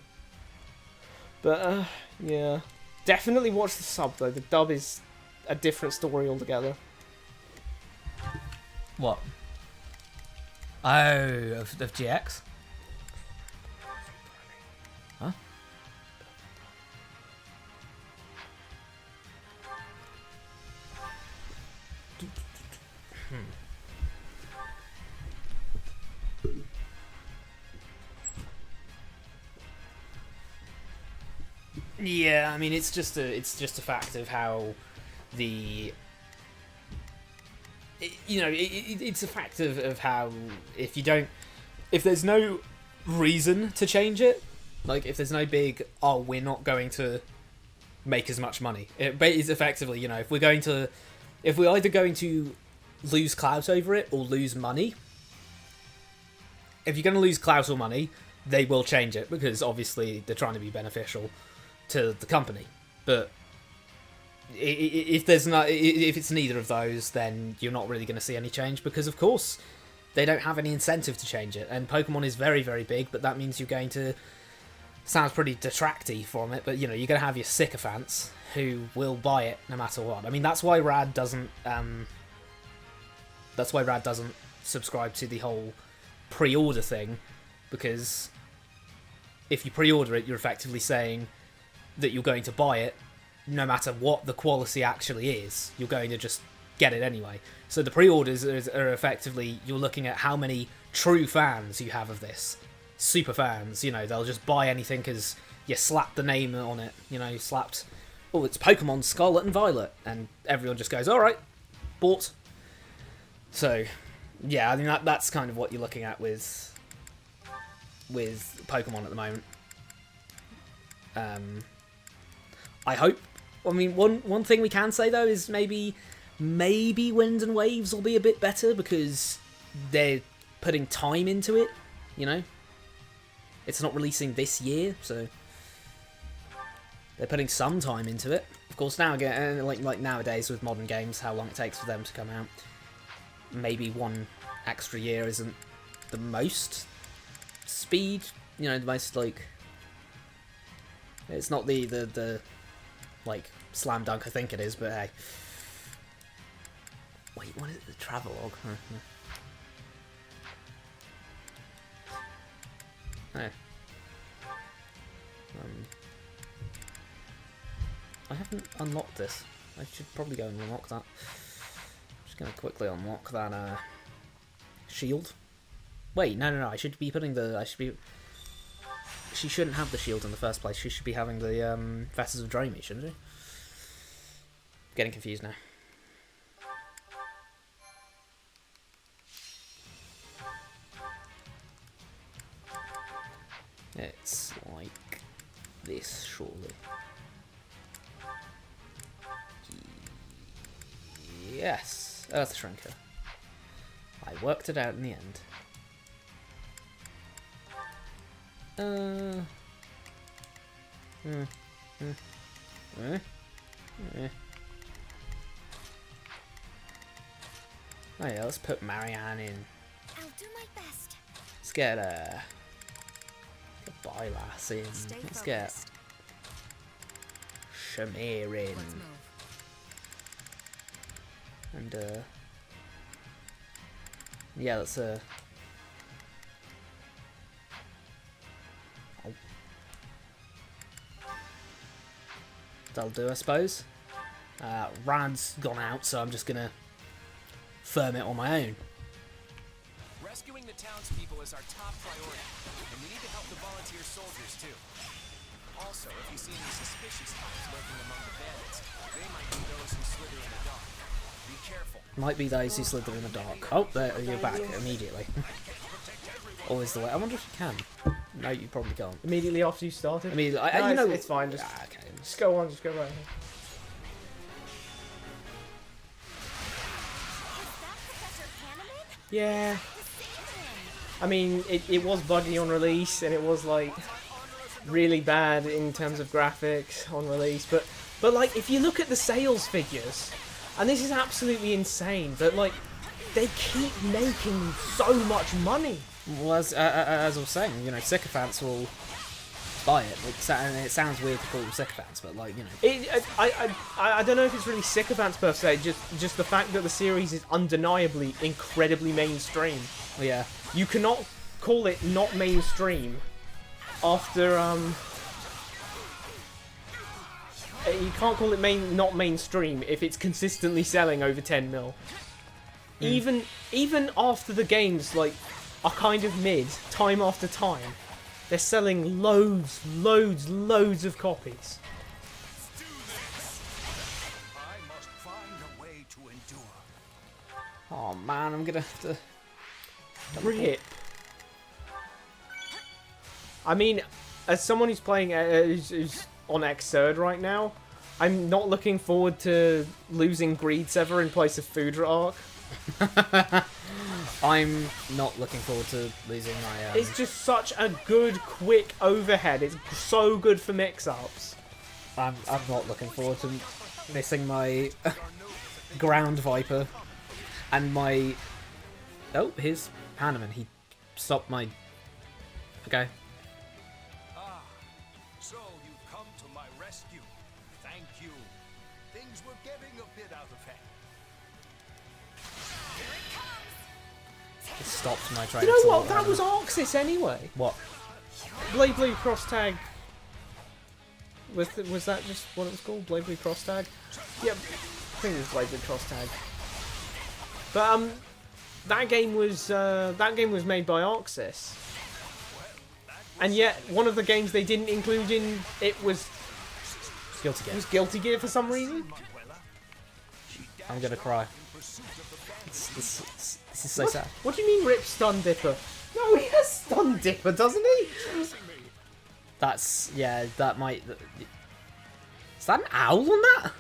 But, yeah. Definitely watch the sub, though. The dub is a different story altogether. What? Oh, of GX? Huh? Yeah, I mean it's just a fact of how it's a fact of how if there's no reason to change it, like if there's no big we're not going to make as much money. It is effectively, you know, if we're either going to lose clout over it or lose money. If you're going to lose clout or money, they will change it because obviously they're trying to be beneficial to the company. But if it's neither of those, then you're not really going to see any change because, of course, they don't have any incentive to change it. And Pokemon is very, very big, but that means you're going to... Sounds pretty detracty from it, but, you know, you're going to have your sycophants who will buy it no matter what. I mean, that's why Rad doesn't subscribe to the whole pre-order thing, because if you pre-order it, you're effectively saying that you're going to buy it no matter what the quality actually is. You're going to just get it anyway. So the pre-orders are effectively, you're looking at how many true fans you have of this. Super fans, you know, they'll just buy anything because you slapped the name on it. You know, you slapped, oh, it's Pokemon Scarlet and Violet, and everyone just goes, alright, bought. So, yeah, I mean, that's kind of what you're looking at with Pokemon at the moment. I hope. I mean, one thing we can say though is maybe Wind and Waves will be a bit better because they're putting time into it. You know, it's not releasing this year, so they're putting some time into it. Of course, now again, like nowadays with modern games, how long it takes for them to come out. Maybe one extra year isn't the most speed. You know, the most like. It's not the like slam dunk I think it is, but hey. Wait, what is it? The travelogue? Hey. I haven't unlocked this. I should probably go and unlock that. Just gonna quickly unlock that shield. Wait, no. I should be putting the. She shouldn't have the shield in the first place. She should be having the Fetters of Dromy, shouldn't she? Getting confused now. It's like this, surely. Yes, Earth Shrinker. I worked it out in the end. Oh yeah, let's put Marianne in. I'll do my best. Let's get Bylass in. Let's get Shamir in. Let's move. And yeah, let's that'll do, I suppose. Rad's gone out, so I'm just gonna firm it on my own. Rescuing the townspeople is our top priority, and we need to help the volunteer soldiers too. Also, if you see any suspicious types lurking among the bandits, they might be those who slither in the dark. Be careful. Might be those who slither in the dark. Oh, there, you're back immediately. Always the way. I wonder if you can. No, you probably can't. Immediately after you started? Immediately. No, you know, it's fine. Just, okay. just go on. Just go right ahead. Yeah. I mean, it was buggy on release, and it was like really bad in terms of graphics on release. But like, if you look at the sales figures, and this is absolutely insane, but like, they keep making so much money. Well, as I was saying, you know, sycophants will buy it. And it sounds weird to call them sycophants, but like, you know. I don't know if it's really sycophants per se. Just the fact that the series is undeniably incredibly mainstream. Yeah. You cannot call it not mainstream after you can't call it not mainstream if it's consistently selling over 10 mil. Even after the games like are kind of mid, time after time, they're selling loads of copies. I must find a way to endure. Oh man, I'm gonna have to. Rip. I mean, as someone who's playing, who's on Xrd right now, I'm not looking forward to losing Greed Sever in place of Food Arc. I'm not looking forward to losing my. It's just such a good, quick overhead. It's so good for mix-ups. I'm not looking forward to missing my Ground Viper and my. Oh, here's Hanneman. He stopped my. Okay. Ah, so you've come to my rescue. Thank you. Things were getting a bit out of hand. It stopped my train. You know what? That was Arxis anyway. What? Blade Blue Cross Tag. Was that just what it was called? Blade Blue Cross Tag? Yeah, I think it was Blade Blue Cross Tag. But that game was made by Arxis. And yet one of the games they didn't include in it was Guilty Gear. Guilty Gear for some reason. I'm gonna cry. This is so sad. What do you mean Rip Stun Dipper? No, he has Stun Dipper, doesn't he? That's that might. Is that an owl on that?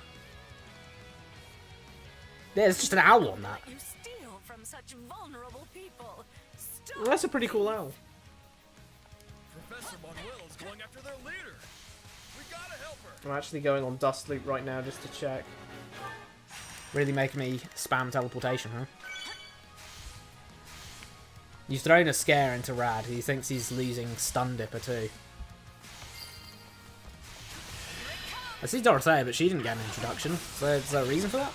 Yeah, it's just an owl on that. You steal from such vulnerable people. Stop. Well, that's a pretty cool owl. Professor Manuel is going after their leader. We gotta help her. I'm actually going on Dust Loop right now just to check. Really making me spam teleportation, huh? He's throwing a scare into Rad. He thinks he's losing Stun Dipper too. I see Dorothea, but she didn't get an introduction. So is there a reason for that?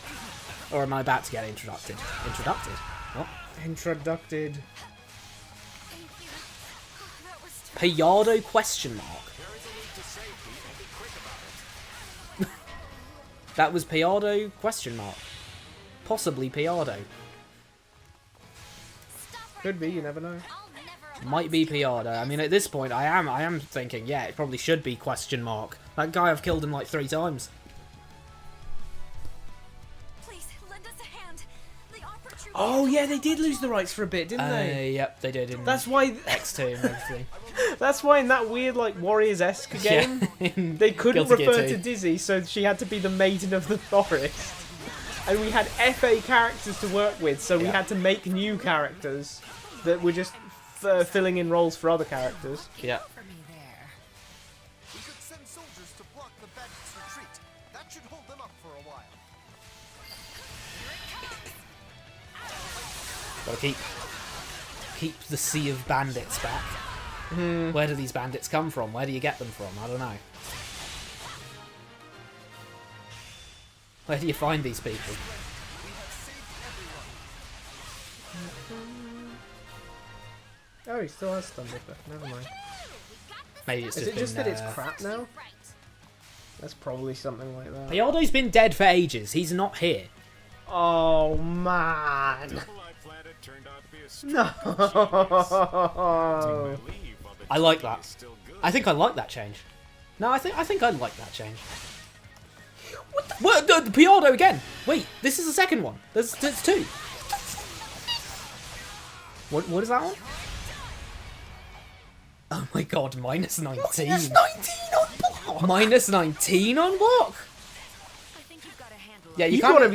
Or am I about to get introduced? What? Introducted. Payardo question mark. That was Payardo question mark. Possibly Payardo. Could be, you never know. Might be Payardo. I mean, at this point, I am thinking, yeah, it probably should be question mark. That guy, I've killed him like 3 times. Please lend us a hand. The opportunity. Oh yeah, they did lose the rights for a bit, didn't they? Yep, they did. In That's why. X2 and everything. That's why in that weird like Warriors-esque game, they couldn't Guilty Gear refer 2. to Dizzy, so she had to be the Maiden of the Forest. And we had FA characters to work with, so we had to make new characters that were just filling in roles for other characters. Yeah. For me there. We could send soldiers to block the bandits' retreat. That should hold them up for a while. Gotta keep the sea of bandits back. Where do these bandits come from? Where do you get them from? I don't know. Where do you find these people? Oh, he still has Stun Dipper. Never mind. Maybe it's Is just it just been, that it's crap now? That's probably something like that. Payardo's been dead for ages. He's not here. Oh man! No. I like that. I think I like that change. No, I think I like that change. What? The Payardo again? Wait, this is the second one. There's 2. What is that one? Oh my god, minus 19. Minus 19 on block! Minus 19 on block? I think you've got to handle Yeah, You can't- gotta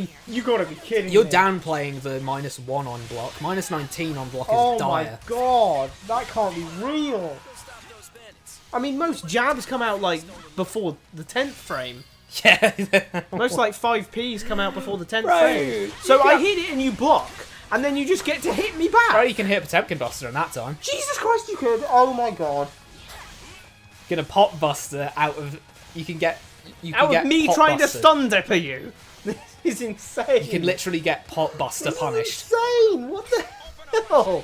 be kidding You're me. downplaying the -1 on block. -19 on block is Oh dire. my god, that can't be real. Go stop those bandits. I mean, most jabs come out like before the 10th frame. Yeah. Most like 5Ps come out before the 10th Bro, frame. So you I can't- hit it and you block, and then you just get to hit me back. Bro, you can hit Potemkin Buster in that time. Jesus Christ, you could. Oh my god. Get a Pot Buster out of... You can get... You can Out get of me Pot trying Buster. to stun dipper you. This is insane. You can literally get Pot Buster This punished. is insane. What the hell?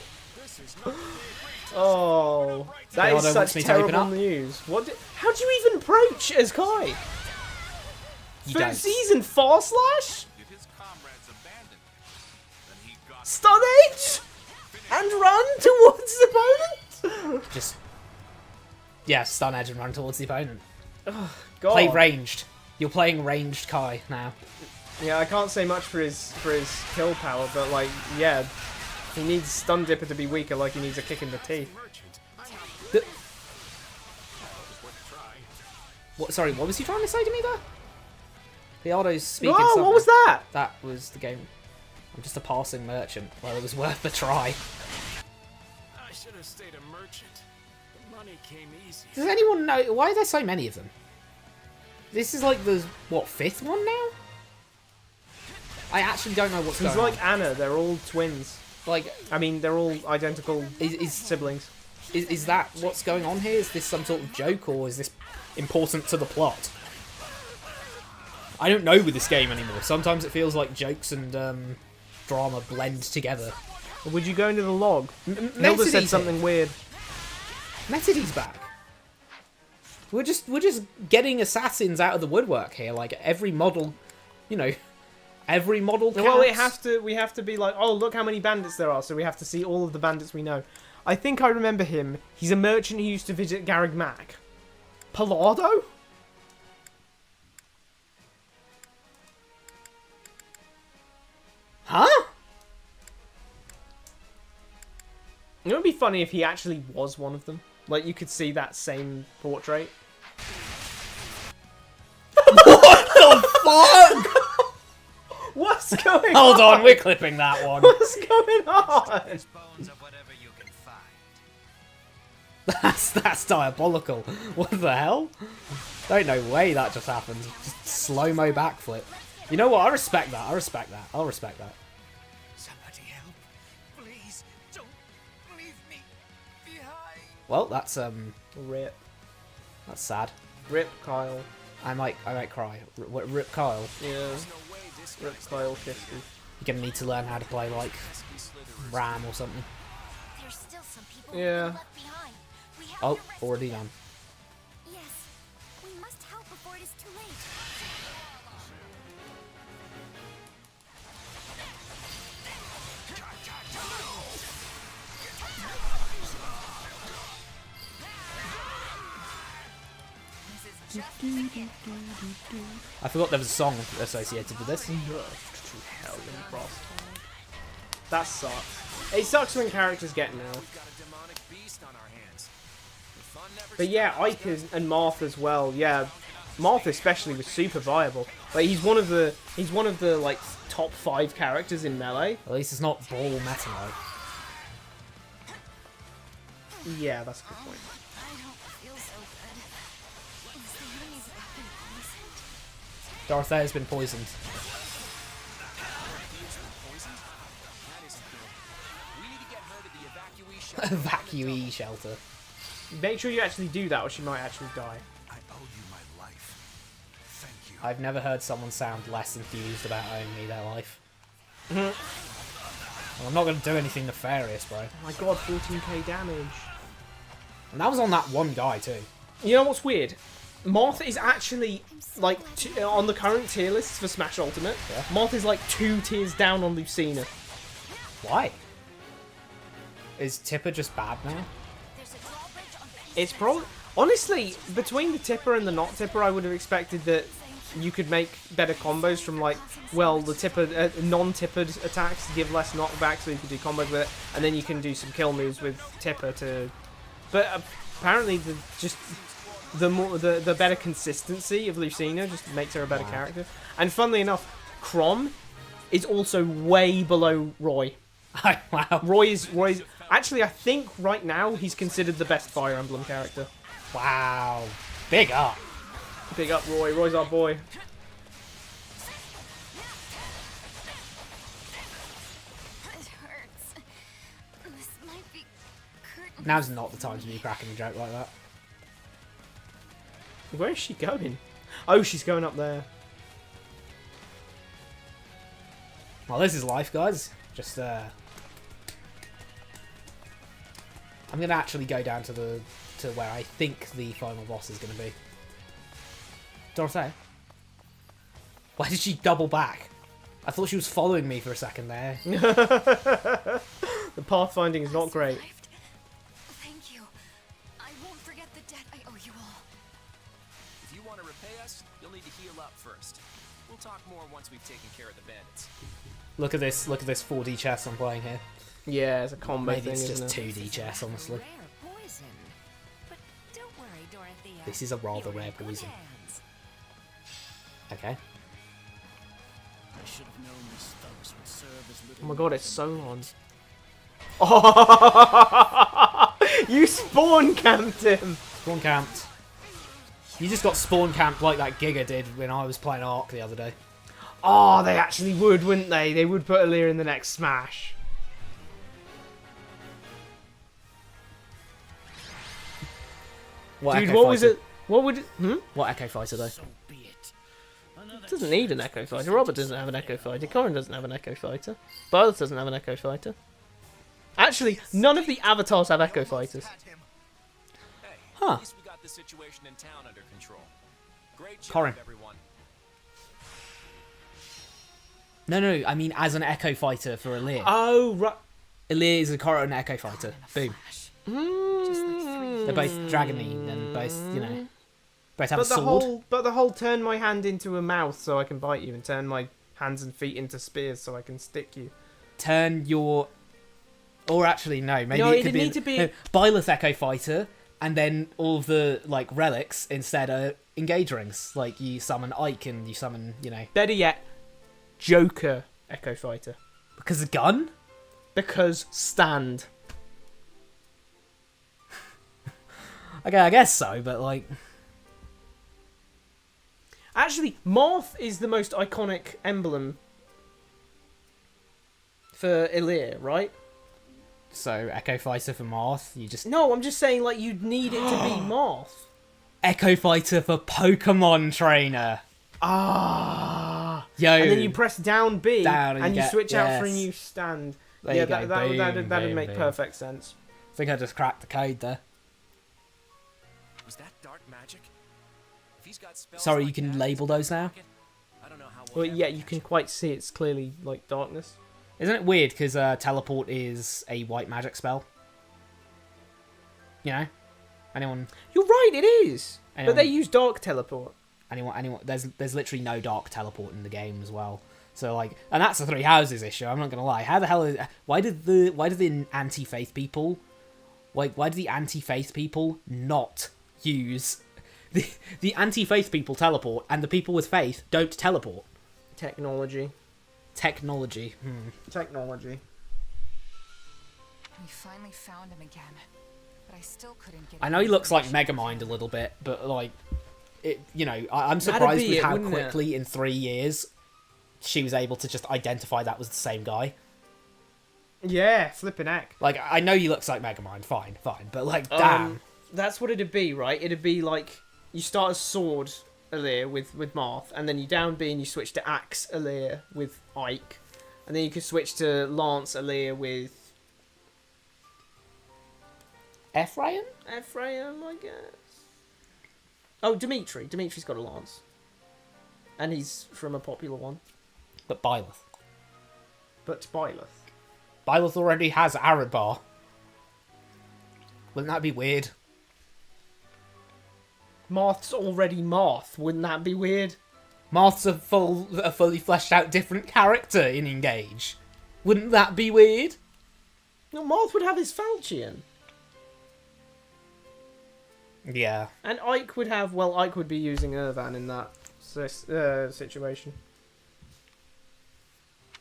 Oh, that Leonardo is wants such me to open terrible up. news. How do you even approach as Kai? You First don't. season, Far Slash? If his comrades abandoned him, then he got Stun Edge? And run towards the opponent? Just... Yeah, stun edge and run towards the opponent. God. Play ranged. You're playing ranged Kai now. Yeah, I can't say much for his kill power, but like, yeah, he needs Stun Dipper to be weaker, like he needs a kick in the teeth. What? Sorry, what was he trying to say to me there? Leonardo's speaking Oh, something. what was that? That was the game. I'm just a passing merchant. Well, it was worth the try. I should have stayed a merchant. The money came easy. Does anyone know why are there so many of them? This is like the what 5th one now? I actually don't know what's He's going like Anna, they're all twins. on. Like, I mean, they're all identical is siblings. is that what's going on here? Is this some sort of joke or is this important to the plot? I don't know with this game anymore. Sometimes it feels like jokes and drama blend together. Would you go into the log? Hilda Metady's said something weird. Metady's back. We're just getting assassins out of the woodwork here. Like every model, you know, every model counts. Well, we have to be like, oh, look how many bandits there are, so we have to see all of the bandits we know. I think I remember him. He's a merchant who used to visit Garreg Mac. Pallardo? Huh? It would be funny if he actually was one of them. Like, you could see that same portrait. Fuck! What's going Hold on? on, we're clipping that one. What's going on? bones of whatever you can find. That's diabolical. What the hell? Don't no way that just happened. Just slow-mo backflip. You know what? I respect that. I respect that. I'll respect that. Somebody help. Please, don't leave me behind. Well, that's Rip. that's sad. Rip Kyle. I might cry. Rip Kyle. Yeah. Rip Kyle 50. You're gonna need to learn how to play like Ram or something. There's still some people Yeah. left behind. We have Oh, to rescue already them. done. Yes, we must help before it is too late. I forgot there was a song associated with this. Hell in Frost. That sucks. It sucks when characters get nerfed. Got a demonic beast on our hands. The fun never But yeah, Ike and Marth as well. Yeah, Marth especially was super viable. Like he's one of the like top 5 characters in Melee. At least it's not Brawl Meta Knight. Yeah, that's a good point. I don't feel so good. Is the enemy's weapon poisoned? Dorothea's been poisoned. That isn't good. We need to get her to the evacuation. Evacuee shelter. Make sure you actually do that, or she might actually die. I owe you my life. Thank you. I've never heard someone sound less enthused about owing me their life. Well, I'm not going to do anything nefarious, bro. Oh my god, 14k damage. And that was on that one guy, too. You know what's weird? Marth is actually like on the current tier lists for Smash Ultimate. Yeah. Marth is like 2 tiers down on Lucina. Why? Is Tipper just bad now? There's a drawbridge on It's probably honestly between the tipper and the not tipper, I would have expected that you could make better combos from like, well, the tipper non-tippered attacks give less knockback, so you could do combos with it, and then you can do some kill moves with tipper to. But apparently, the better consistency of Lucina just makes her a better character. And funnily enough, Chrom is also way below Roy. Wow. Roy's actually, I think right now he's considered the best Fire Emblem character. Wow. Big up. Big up Roy. Roy's our boy. It hurts. This might be curtain. Now's not the time to be cracking a joke like that. Where is she going? Oh, she's going up there. Well, this is life, guys. Just, I'm gonna actually go down to where I think the final boss is gonna be. Dorothea? Why did she double back? I thought she was following me for a second there. The pathfinding is not great. Thank you. I won't forget the debt I owe you all. If you want to repay us, you'll need to heal up first. We'll talk more once we've taken care of the bandits. Look at this 4D chess I'm playing here. Yeah, it's a combo Maybe thing, it's just isn't it? 2D chess, honestly. Rare poison. But don't worry, Dorothea. This is a rather You're in rare good poison. hands. Okay. I should have known these thugs would serve as little. Oh my god, it's Solon. Oh, you spawn camped him. Spawn camped. You just got spawn camped like that Giga did when I was playing Ark the other day. Oh, they actually would, wouldn't they? They would put Aaliyah in the next Smash. What Dude, Echo what was Fighter? it? What would it... What Echo Fighter though? So be it. Another It doesn't need an Echo Fighter. Robert doesn't have an Echo Fighter. Corin doesn't have an Echo Fighter. Violet doesn't have an Echo Fighter. Actually, none of the avatars have Echo Fighters. Hey, Huh. at least we got the situation in town under control. Great job, Corin. everyone. No, I mean as an Echo Fighter for Aaliyah. Oh, right. Aaliyah is a Corin Echo Fighter. Boom. Mm. They're both dragony and both, you know, both have a But the sword. whole turn my hand into a mouth so I can bite you, and turn my hands and feet into spears so I can stick you. Turn your... Or actually, no, maybe No, it it'd could be... need to be- No, Byleth Echo Fighter, and then all of the, like, relics instead are engage rings. Like, you summon Ike and you summon, you know... Better yet, Joker Echo Fighter. Because a gun? Because stand. Okay, I guess so, but, like... Actually, Marth is the most iconic emblem for Aaliyah, right? So, Echo Fighter for Marth, you just... No, I'm just saying, like, you'd need it to be Marth. Echo Fighter for Pokemon Trainer. Ah. Yo. And then you press down B, Down and and you you get- switch out for a yes. new stand. There yeah, you go. that'd Boom, make boom. perfect sense. I think I just cracked the code there. Was that dark magic? If he's got spells Sorry, like you can that, label those now? I don't know how Well, we'll yeah, ever you catch can him. quite see it's clearly, like, darkness. Isn't it weird because teleport is a white magic spell? You know? Anyone? You're right, it is! Anyone, But they use dark teleport. anyone? There's literally no dark teleport in the game as well. So like, and that's the Three Houses issue. I'm not gonna lie. How the hell is? Why did the anti-faith people, like, why did the anti-faith people not use the anti-faith people teleport and the people with faith don't teleport? Technology. Technology. Technology. We finally found him again, but I still couldn't get. I know he looks like Megamind a little bit, but like, it. You know, I'm That'd surprised be with it, how wouldn't it? quickly in 3 years she was able to just identify that was the same guy. Yeah, flipping heck. Like, I know he looks like Megamind, fine, but like, damn. That's what it'd be, right? It'd be like, you start as Sword Aaliyah with Marth, and then you down B and you switch to Axe Aaliyah with Ike, and then you could switch to Lance Aaliyah with Ephraim? Ephraim, I guess. Oh, Dimitri. Dimitri's got a Lance. And he's from a popular one. But Byleth. But Byleth. Byleth already has Aradbar. Wouldn't that be weird? Marth's already Marth. Wouldn't that be weird? Marth's a fully fleshed out different character in Engage. Wouldn't that be weird? No, Marth would have his Falchion. Yeah. And Ike would have... Well, Ike would be using Irvan in that situation.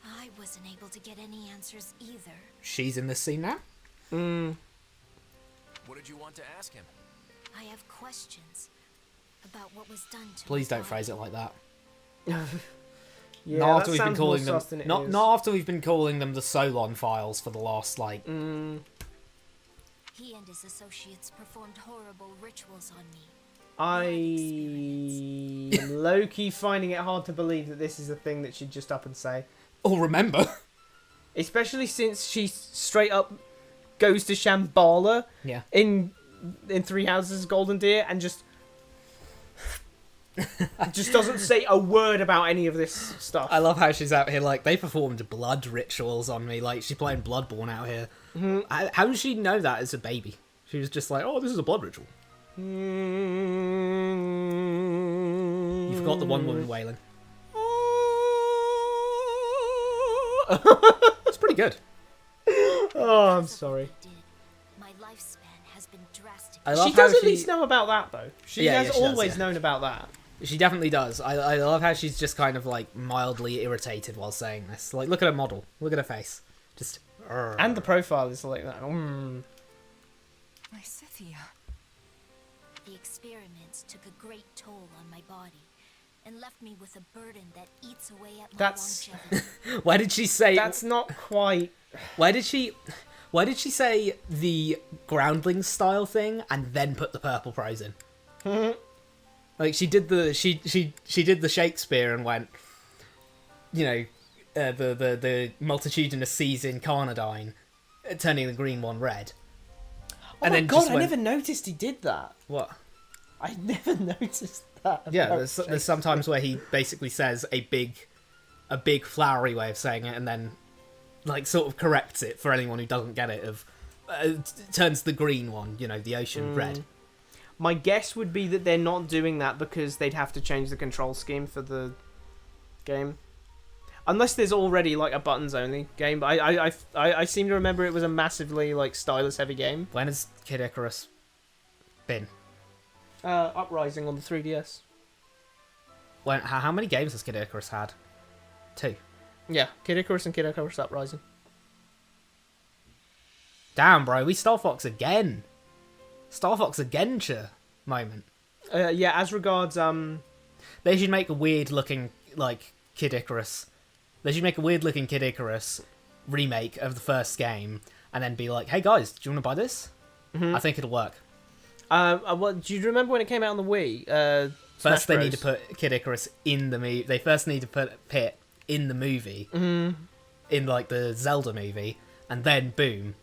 I wasn't able to get any answers either. She's in this scene now? What did you want to ask him? I have questions about what was done to Please my don't phrase it like that. Yeah, Not that after we've been sounds more calling them. sus than it Not is. not after we've been calling them the Solon files for the last like. He and his associates performed horrible rituals on me. I'm low-key finding it hard to believe that this is a thing that she'd just up and say. Oh, remember? Especially since she straight up goes to Shambhala Yeah. in Three Houses of Golden Deer and just doesn't say a word about any of this stuff. I love how she's out here like they performed blood rituals on me. Like she's playing Bloodborne out here. How did she know that as a baby? She was just like, oh, this is a blood ritual. You forgot the one woman wailing. It's pretty good. Oh, I'm sorry. My lifespan has been drastic. I love She how does at least know about that, though. She Yeah, has yeah, she does, always yeah. known about that. She definitely does. I love how she's just kind of like mildly irritated while saying this. Like, look at her model. Look at her face. Just. And the profile is like that. My Scythia. The experiments took a great toll on my body and left me with a burden that eats away at my That's- longevity. Why did she say? That's not quite... Why did she say the groundling style thing and then put the purple prose in? Like she did the she did the Shakespeare and went, you know, the multitudinous seas in Carnadine, turning the green one red. Oh And my then god, just I went- never noticed he did that. What? I never noticed that. Yeah, about there's sometimes where he basically says a big flowery way of saying it and then like sort of corrects it for anyone who doesn't get it of turns the green one, you know, the ocean red. My guess would be that they're not doing that because they'd have to change the control scheme for the game. Unless there's already like a buttons only game, but I seem to remember it was a massively like stylus heavy game. When has Kid Icarus been? Uprising on the 3DS. When how many games has Kid Icarus had? 2. Yeah, Kid Icarus and Kid Icarus Uprising. Damn, bro, we Star Fox again. Star Fox again, moment. Yeah, as regards They should make a weird looking like Kid Icarus. They should make a weird looking Kid Icarus remake of the first game, and then be like, "Hey guys, do you want to buy this?" I think it'll work. what do you remember when it came out on the Wii? First, Smash they Bros. need to put Kid Icarus in the movie. They first need to put Pit in the movie, in like the Zelda movie, and then boom,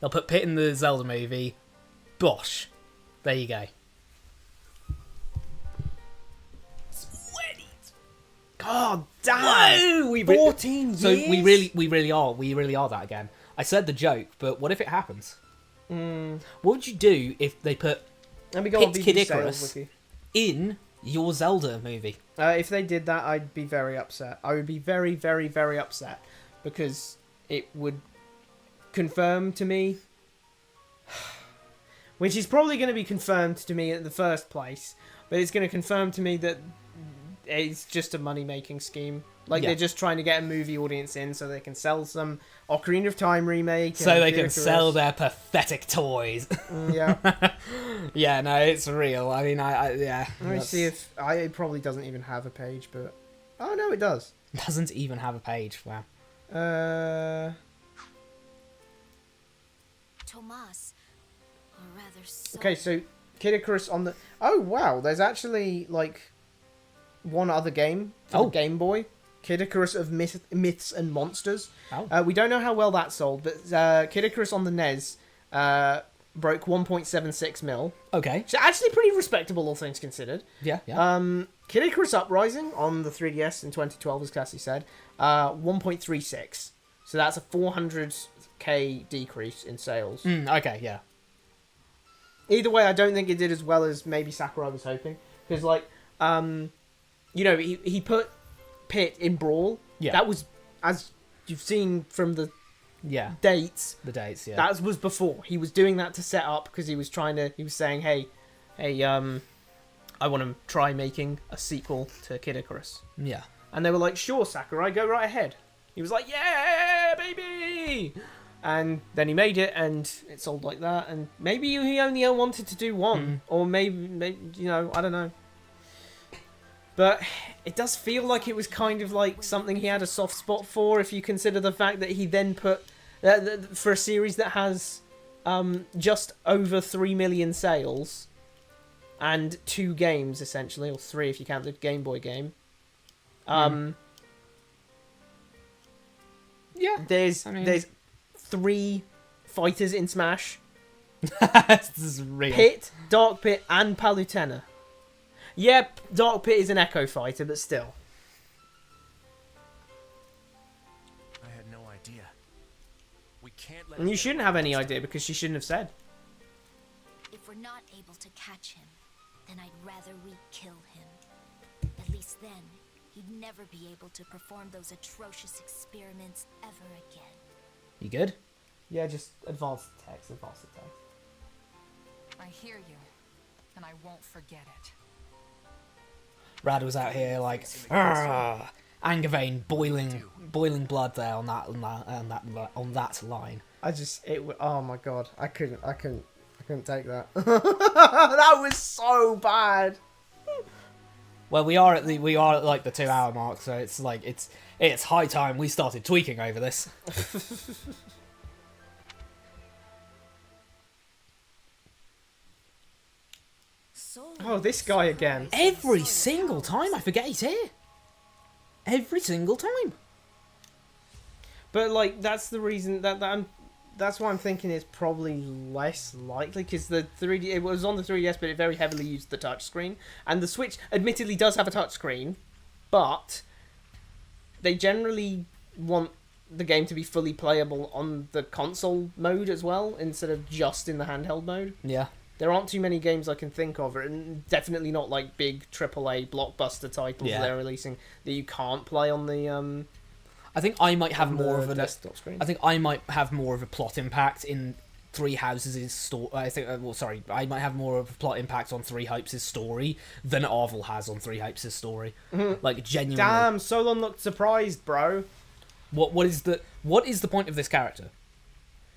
they'll put Pit in the Zelda movie. Bosh, there you go. God damn! Whoa, 14 years. So we really are that again. I said the joke, but what if it happens? What would you do if they put Let me go on Pit's BBC Kid Sales Icarus Wiki. in your Zelda movie? If they did that, I'd be very upset. I would be very, very, very upset because it would confirm to me, which is probably going to be confirmed to me in the first place, but it's going to confirm to me that it's just a money-making scheme. Like, Yeah. they're just trying to get a movie audience in so they can sell some Ocarina of Time remake. So and they Kid can Icarus. sell their pathetic toys. Yeah. Yeah, no, it's real. I mean, yeah. Let me see if... it probably doesn't even have a page, but... Oh, no, it does. Doesn't even have a page. Wow. Tomas, or rather, son. Okay, so Kid Icarus on the... Oh, wow, there's actually, like, one other game for the Game Boy. Kid Icarus of Myths and Monsters. Oh. We don't know how well that sold, but Kid Icarus on the NES broke 1.76 mil. Okay. So actually pretty respectable, all things considered. Yeah, yeah. Kid Icarus Uprising on the 3DS in 2012, as Cassie said, 1.36. So that's a 400k decrease in sales. Okay, yeah. Either way, I don't think it did as well as maybe Sakurai was hoping. Because, like, you know, he put Pit in Brawl. Yeah. That was, as you've seen from the Yeah. dates, The dates, yeah. that was before. He was doing that to set up because he was saying, hey, I want to try making a sequel to Kid Icarus. Yeah. And they were like, sure, Sakurai, go right ahead. He was like, yeah, baby! And then he made it, and it sold like that. And maybe he only wanted to do one. Or maybe, you know, I don't know. But it does feel like it was kind of like something he had a soft spot for, if you consider the fact that he then put... for a series that has just over 3 million sales and 2 games, essentially, or 3 if you count the Game Boy game. Yeah. There's 3 fighters in Smash. This is real. Pit, Dark Pit, and Palutena. Yep, Dark Pit is an Echo Fighter, but still. I had no idea. We can't let And you shouldn't have any idea, because she shouldn't have said. If we're not able to catch him, then I'd rather we kill him. At least then, he'd never be able to perform those atrocious experiments ever again. You good? Yeah, just advance the text. I hear you, and I won't forget it. Rad was out here like, anger vein, boiling blood there on that line. Oh my god, I couldn't take that. That was so bad. Well, we are at like the 2-hour mark, so it's like it's high time we started tweaking over this. Oh, this guy again. Every single time I forget he's here. Every single time. But like that's the reason that's why I'm thinking it's probably less likely, because the 3D, it was on the 3DS, but it very heavily used the touchscreen, and the Switch admittedly does have a touchscreen, but they generally want the game to be fully playable on the console mode as well, instead of just in the handheld mode. Yeah. There aren't too many games I can think of, and definitely not like big AAA blockbuster titles they're releasing that you can't play on the I think I might have more of a desktop screen. I think I might have more of a plot impact in Three Houses' story. I might have more of a plot impact on Three Hopes' story than Arvel has on Three Hopes' story. Like genuinely. Damn, Solon looked surprised, bro. What is the point of this character?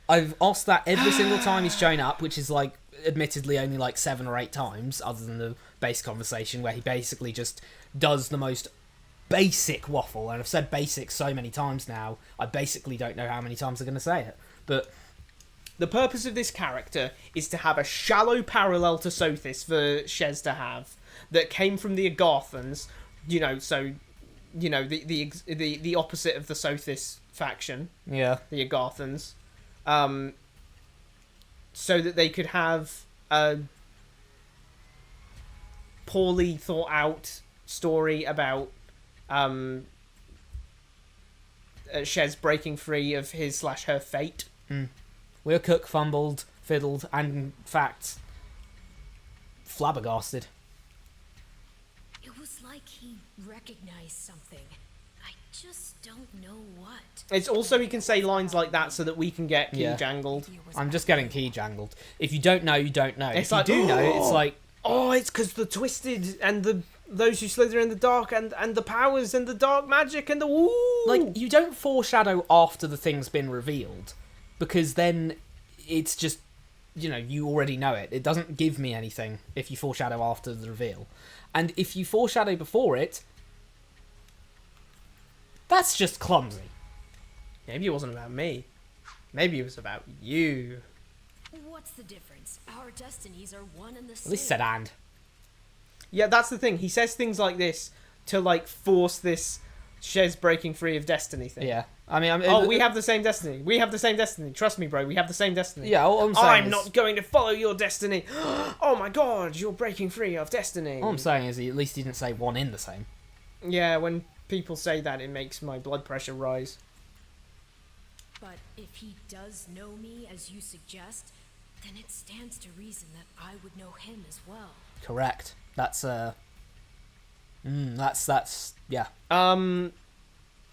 I've asked that every single time he's shown up, which is like admittedly only like 7 or 8 times, other than the base conversation where he basically just does the most basic waffle, and I've said basic so many times now, I basically don't know how many times I'm going to say it. But the purpose of this character is to have a shallow parallel to Sothis for Shez to have, that came from the Agarthans, you know, so, you know, the opposite of the Sothis faction. Yeah. The Agarthans. So that they could have a poorly thought out story about Shez breaking free of his/her fate. Where Cook fumbled, fiddled, and in fact flabbergasted. It was like he recognized something. I just don't know what. It's also he can say lines like that so that we can get key jangled. I'm just getting key jangled. If you don't know, you don't know. It's if like, you do know, it's like... Oh, it's because the twisted and those who slither in the dark and the powers and the dark magic and the woo. Like, you don't foreshadow after the thing's been revealed, because then it's just, you know, you already know it. It doesn't give me anything if you foreshadow after the reveal. And if you foreshadow before it, that's just clumsy. Maybe it wasn't about me. Maybe it was about you. What's the difference? Our destinies are one and the same. At least said and. Yeah, that's the thing. He says things like this to, like, force this Shez breaking free of destiny thing. Yeah. I mean, we have the same destiny. We have the same destiny. Trust me, bro. We have the same destiny. Yeah, all I'm saying I'm is... not going to follow your destiny. Oh my god, you're breaking free of destiny. All I'm saying is at least he didn't say one in the same. Yeah, when people say that, it makes my blood pressure rise. But if he does know me as you suggest, then it stands to reason that I would know him as well. Correct. That's yeah.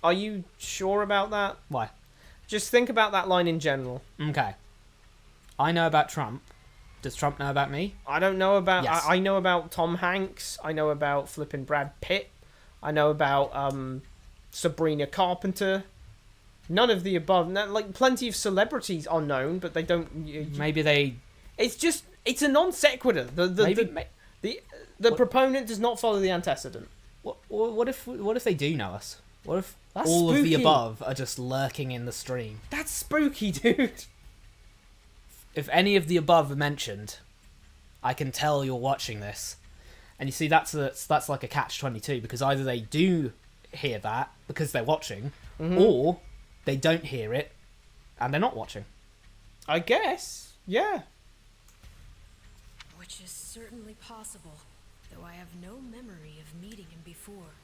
Are you sure about that? Why? Just think about that line in general. Okay. I know about Trump. Does Trump know about me? I don't know about... Yes. I know about Tom Hanks. I know about flipping Brad Pitt. I know about Sabrina Carpenter. None of the above. Like, plenty of celebrities are known, but they don't. Maybe they. It's a non sequitur. The proponent does not follow the antecedent. What if they do know us? What if That's all of the spooky. above are just lurking in the stream? That's spooky, dude. If any of the above are mentioned, I can tell you're watching this. And you see, that's like a catch-22, because either they do hear that because they're watching, or they don't hear it and they're not watching. I guess, yeah. Which is certainly possible, though I have no memory of meeting him before.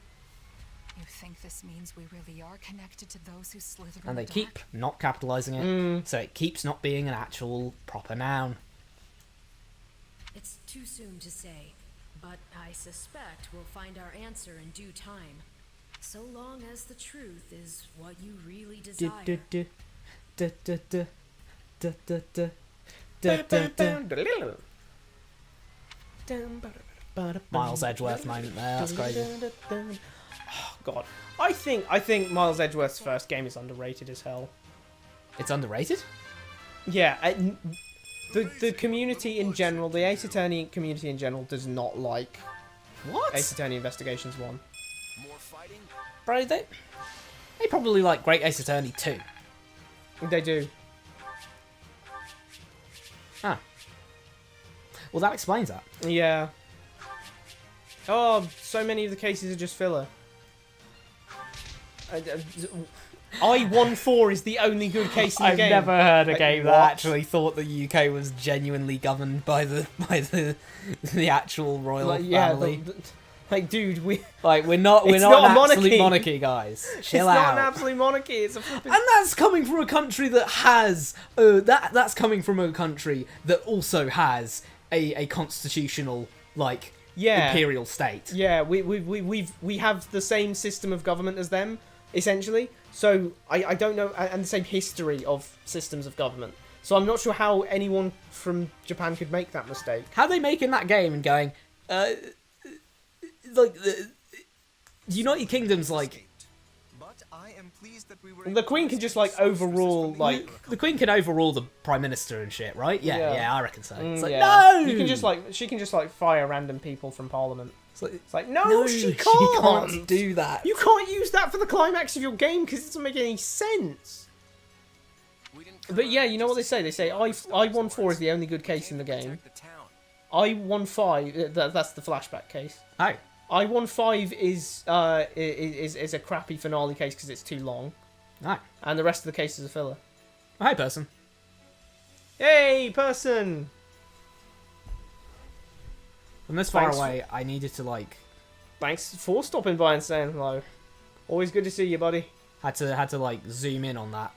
You think this means we really are connected to those who slither in And the they dark? keep not capitalizing it, so it keeps not being an actual proper noun. It's too soon to say, but I suspect we'll find our answer in due time. So long as the truth is what you really desire. Miles Edgeworth moment there. That's crazy. Oh, God. I think Miles Edgeworth's first game is underrated as hell. It's underrated? Yeah, the community in general, the Ace Attorney community in general, does not like What? Ace Attorney Investigations 1. More fighting? Bro, they probably like Great Ace Attorney 2. They do. Ah. Well, that explains that. Yeah. Oh, so many of the cases are just filler. I-1-4 is the only good case in the I've game. never heard a Like, game what? that actually thought the UK was genuinely governed by the actual royal family. Like, dude, We're not It's an not a absolute monarchy. monarchy, guys. Chill it's out. not an absolute monarchy. It's a flipping... And that's coming from a country that has that's coming from a country that also has a constitutional imperial state. Yeah, we have the same system of government as them, essentially. So I don't know, and the same history of systems of government. So I'm not sure how anyone from Japan could make that mistake. How are they making that game and going, the United Kingdom's like. But I am pleased that we were The Queen can just overrule The Queen can overrule the Prime Minister and shit, right? Yeah. Yeah, I reckon so. It's like, yeah. no! She can just fire random people from Parliament. It's like, no, she can't do that. You can't use that for the climax of your game because it doesn't make any sense. But yeah, you know what they say? They say I-1-4 is the only good case in the game. I-1-5, that's the flashback case. Oh. I-1-5 is a crappy finale case because it's too long. Oh. And the rest of the cases are filler. Hi, person. Hey, person! From this far away, I needed to Thanks for stopping by and saying hello. Always good to see you, buddy. Had to zoom in on that.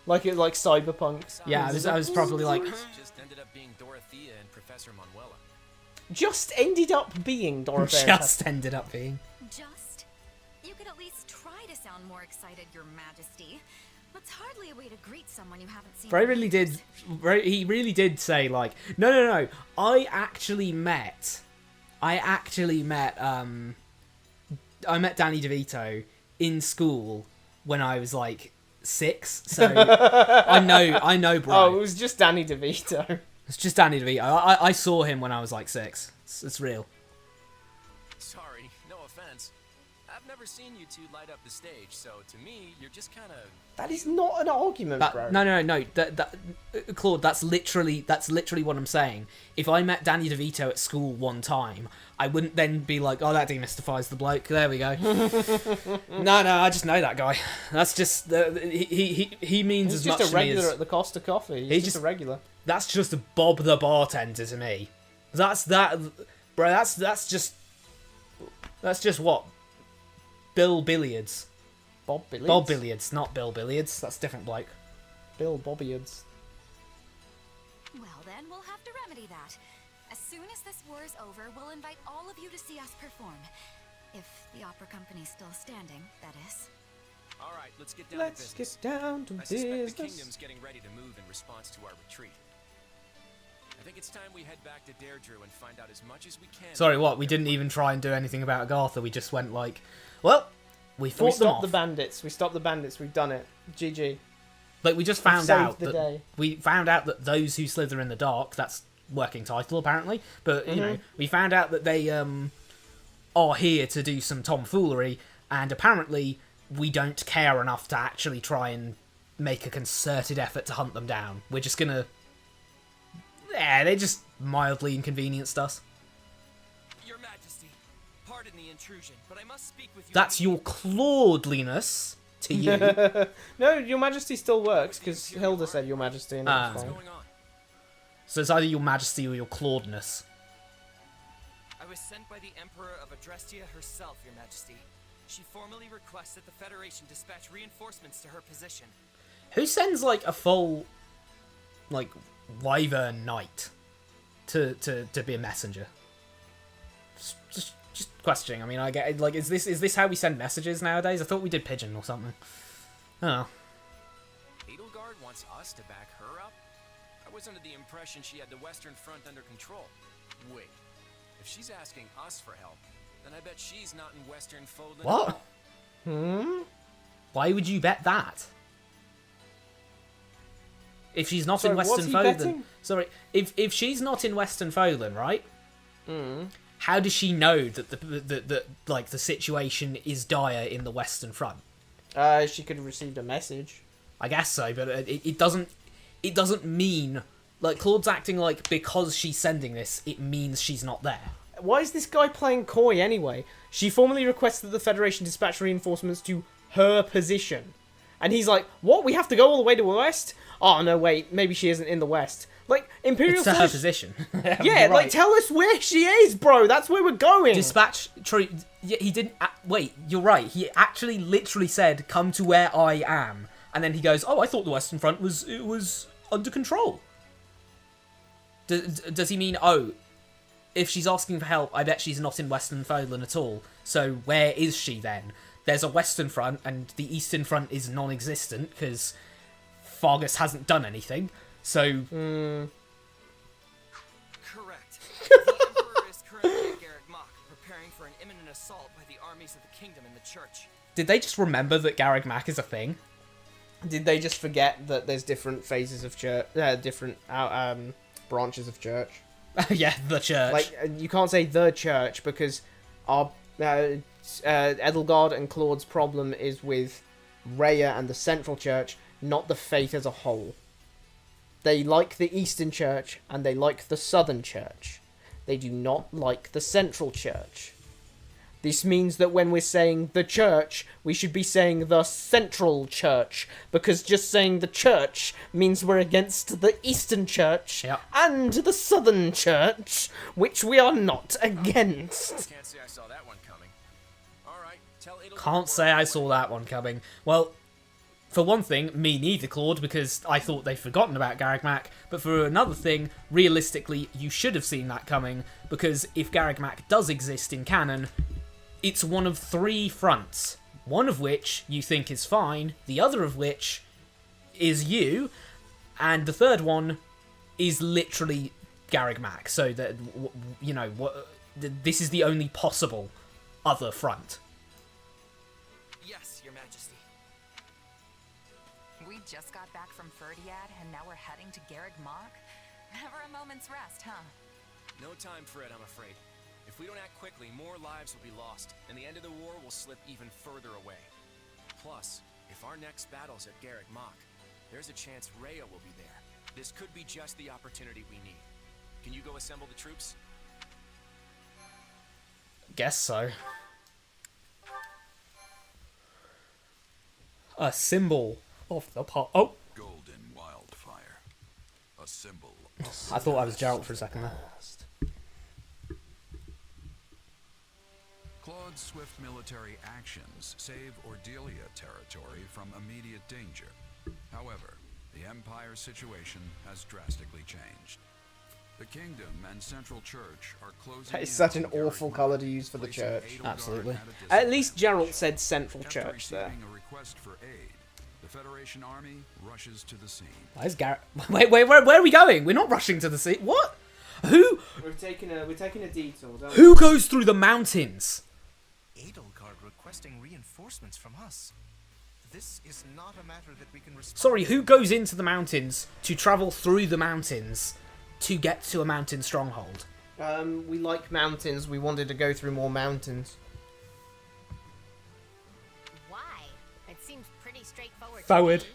like Cyberpunk. Yeah, I was probably like. Just ended up being Dorothea and Professor Manuela. Just ended up being Dorothea. Just ended up being. Just? You could at least try to sound more excited, Your Majesty. That's hardly a way to greet someone you haven't seen. Bro he really did say no. I met Danny DeVito in school when I was 6, so I know, bro. Oh, it was just Danny DeVito. It's just Danny DeVito. I saw him when I was 6. It's real. Sorry, no offense. I've never seen you two light up the stage, so to me, you're just kind of... That is not an argument, bro. No. Claude, that's literally what I'm saying. If I met Danny DeVito at school one time, I wouldn't then be like, oh, that demystifies the bloke. There we go. No, I just know that guy. That's just he means He's as much just a to me regular as at the Costa Coffee. He's just a regular. That's just Bob the bartender to me. That's just what? Bill Billiards. Bob Billiards? Bob Billiards, not Bill Billiards. That's a different bloke. Bill Bobbiards. Well, then we'll have to remedy that. As soon as this war is over, we'll invite all of you to see us perform. If the opera company's still standing, that is. All right, let's get down to business. Get down to I suspect the business. kingdom's getting ready to move in response to our retreat. I think it's time we head back to Deirdre and find out as much as we can. Sorry, what? We didn't even try and do anything about Agartha. We just went like, well, we fought We them stopped off. the bandits. We stopped the bandits. We've done it. GG. Like we just We've found saved out the that day. we found out that those who slither in the dark. That's working title apparently. But you know, we found out that they are here to do some tomfoolery, and apparently we don't care enough to actually try and make a concerted effort to hunt them down. We're just gonna... Yeah, they just mildly inconvenienced us. Your Majesty, pardon the intrusion, but I must speak with you. That's your Claudeliness to you. No, Your Majesty still works, because Hilda said Your Majesty, and it was What's fine. going on? So it's either your Majesty or your Claudeness. I was sent by the Emperor of Adrestia herself, Your Majesty. She formally requests that the Federation dispatch reinforcements to her position. Who sends like a full, like, wyvern knight to be a messenger? Just questioning. I mean, I get like, is this how we send messages nowadays? I thought we did pigeon or something. Oh. Edelgard wants us to back her up? I was under the impression she had the Western Front under control. Wait, if she's asking us for help, then I bet she's not in Western Foldland. What? Why would you bet that? If she's not Sorry, in what's Western he Foldland, betting? sorry, if she's not in Western Foldland, right? How does she know that the situation is dire in the Western Front? She could have received a message. I guess so, but it doesn't mean like Claude's acting like because she's sending this, it means she's not there. Why is this guy playing coy anyway? She formally requests that the Federation dispatch reinforcements to her position. And he's like, what? We have to go all the way to the west? Oh, no, wait. Maybe she isn't in the west. Like, Imperial It's to her Soldiers... position. Yeah, You're like, right. tell us where she is, bro. That's where we're going. Dispatch. True. Yeah, he didn't. Wait, you're right. He actually literally said, "Come to where I am," and then he goes, "Oh, I thought the Western Front was under control." Does he mean, oh, if she's asking for help, I bet she's not in Western Foldland at all. So where is she then? There's a Western Front, and the Eastern Front is non-existent because Fargus hasn't done anything. So. Correct. The Emperor is currently at Garreg Mach, preparing for an imminent assault by the armies of the kingdom and the church. Did they just remember that Garreg Mach is a thing? Did they just forget that there's different phases of church, different branches of church? Yeah, the church. Like, you can't say the church because our Edelgard and Claude's problem is with Rhea and the Central Church, not the faith as a whole. They like the Eastern Church and they like the Southern Church. They do not like the Central Church. This means that when we're saying the church, we should be saying the Central Church, because just saying the church means we're against the Eastern Church and the Southern Church, which we are not against. Can't say I saw that one coming. All right, tell Edelgard. Can't say I saw that one coming. Well, for one thing, me neither, Claude, because I thought they'd forgotten about Garreg Mach. But for another thing, realistically, you should have seen that coming, because if Garreg Mach does exist in canon, it's one of 3 fronts. One of which you think is fine, the other of which is you, and the third one is literally Garreg Mach. So that, you know, this is the only possible other front. Yes, Your Majesty. We just got back from Ferdiad, and now we're heading to Garreg Mach? Never a moment's rest, huh? No time for it, I'm afraid. If we don't act quickly, more lives will be lost, and the end of the war will slip even further away. Plus, if our next battle's at Garreg Mach, there's a chance Rhea will be there. This could be just the opportunity we need. Can you go assemble the troops? Guess so. A symbol of the pot. Oh! Golden Wildfire. A symbol. I thought I was Geralt for a second there. Claude's swift military actions save Ordelia territory from immediate danger. However, the Empire's situation has drastically changed. The Kingdom and Central Church are closing. That is such an awful colour to use for the church. Absolutely. At least Geralt said Central Church there. A request for aid. The Federation army rushes to the scene. Why is Garrett... Wait, where are we going? We're not rushing to the sea. What? Who? We're taking a detour. Who goes through the mountains? Edelgard requesting reinforcements from us. This is not a matter that we can respond. Sorry, who goes into the mountains to travel through the mountains to get to a mountain stronghold? We like mountains. We wanted to go through more mountains. Why? It seems pretty straightforward. Forward. To me.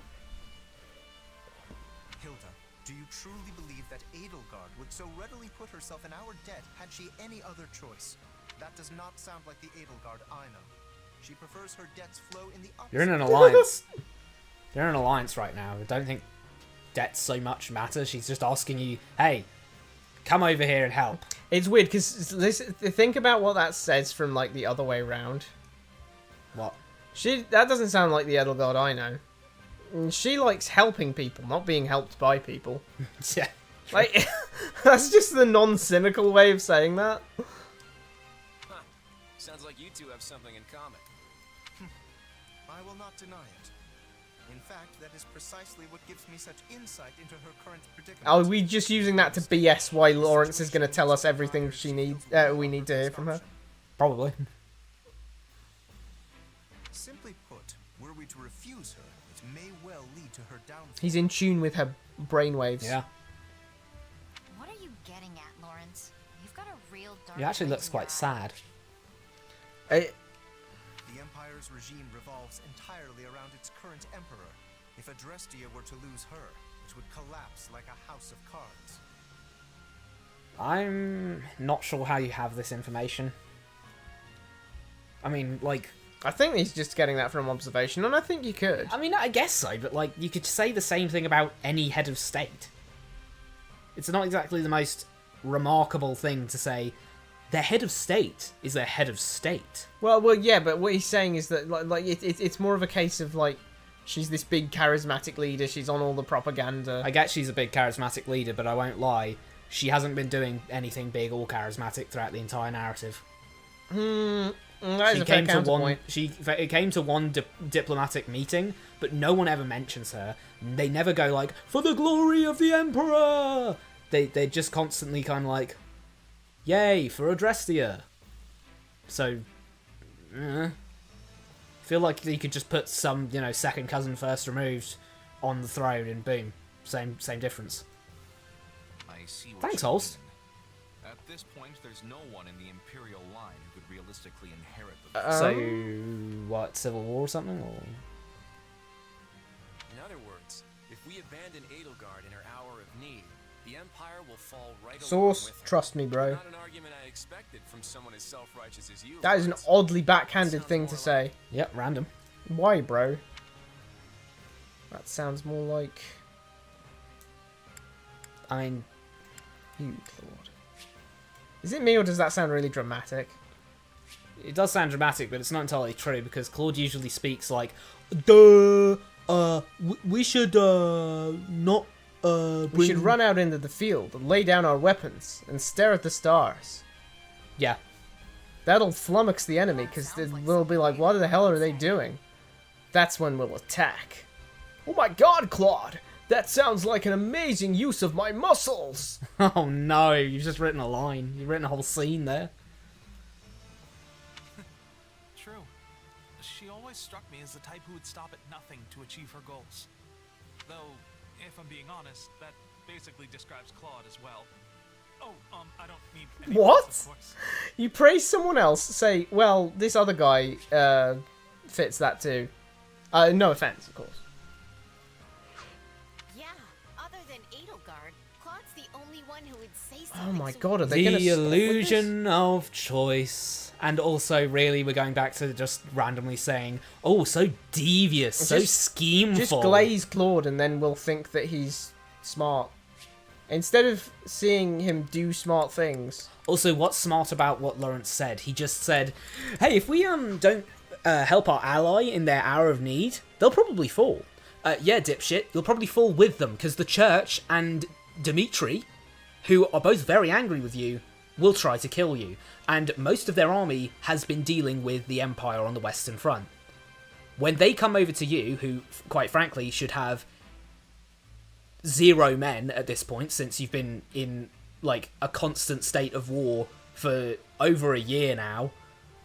Hilda, do you truly believe that Edelgard would so readily put herself in our debt had she any other choice? That does not sound like the Edelgard I know. She prefers her debts flow in the opposite. You're in an alliance. You're in an alliance right now. I don't think debts so much matter. She's just asking you, hey, come over here and help. It's weird because think about what that says from like the other way around. What? That doesn't sound like the Edelgard I know. She likes helping people, not being helped by people. Yeah. Like that's just the non-cynical way of saying that. Huh. Sounds like you two have something in common. I will not deny it. In fact, that is precisely what gives me such insight into her current predicament. Are we just using that to BS why Lawrence is going to tell us everything we need to hear from her? Probably. Simply put, were we to refuse her, it may well lead to her downfall. He's in tune with her brainwaves. Yeah. What are you getting at, Lawrence? You've got a real dark. He actually looks in quite your eye. sad. The Empire's regime revolves entirely around its current emperor. If Adrestia were to lose her, it would collapse like a house of cards. I'm not sure how you have this information. I mean, like... I think he's just getting that from observation, and I think you could. I mean, I guess so, but, like, you could say the same thing about any head of state. It's not exactly the most remarkable thing to say. Their head of state is their head of state. Well, yeah, but what he's saying is that like it's more of a case of like she's this big charismatic leader. She's on all the propaganda. I get she's a big charismatic leader, but I won't lie. She hasn't been doing anything big or charismatic throughout the entire narrative. That is a fair counterpoint. It came to one diplomatic meeting, but no one ever mentions her. They never go like, for the glory of the Emperor! They're just constantly kind of like, yay, for Adrestia. So, feel like you could just put some, second cousin first removed on the throne and boom, same difference. I see what Thanks, you Holst. mean. At this point, there's no one in the Imperial line who could realistically inherit the So, what, Civil War or something? Or? In other words, if we abandon Edelgard in her hour of need, the Empire will fall right along Source, with her. trust me, bro. Not an argument I expected from someone as self-righteous as you. That is an Lawrence. oddly backhanded thing to say. Yep, random. Why, bro? That sounds more like I mean, you, Claude. Is it me, or does that sound really dramatic? it does sound dramatic, but it's not entirely true, because Claude usually speaks like, we should, not, We should run out into the field and lay down our weapons and stare at the stars. Yeah. That'll flummox the enemy, because we'll be like, what the hell are they doing? That's when we'll attack. Oh my god, Claude! That sounds like an amazing use of my muscles! Oh no, you've just written a line. You've written a whole scene there. True. She always struck me as the type who would stop at nothing to achieve her goals. Though, if I'm being honest, that basically describes Claude as well. Oh, I don't mean any What? offense, of course. You praise someone else, say, well, this other guy fits that too. No offense, of course. Yeah, other than Edelgard, Claude's the only one who would say something. Oh my so god, are they gonna The stop with this? illusion of choice. And also, really, we're going back to just randomly saying, oh, so devious, so schemeful. Just glaze Claude and then we'll think that he's smart. Instead of seeing him do smart things. Also, what's smart about what Lawrence said? He just said, hey, if we don't help our ally in their hour of need, they'll probably fall. Yeah, dipshit, you'll probably fall with them, because the church and Dimitri, who are both very angry with you, will try to kill you. And most of their army has been dealing with the Empire on the Western Front. When they come over to you, who, quite frankly, should have 0 men at this point, since you've been in, like, a constant state of war for over a year now,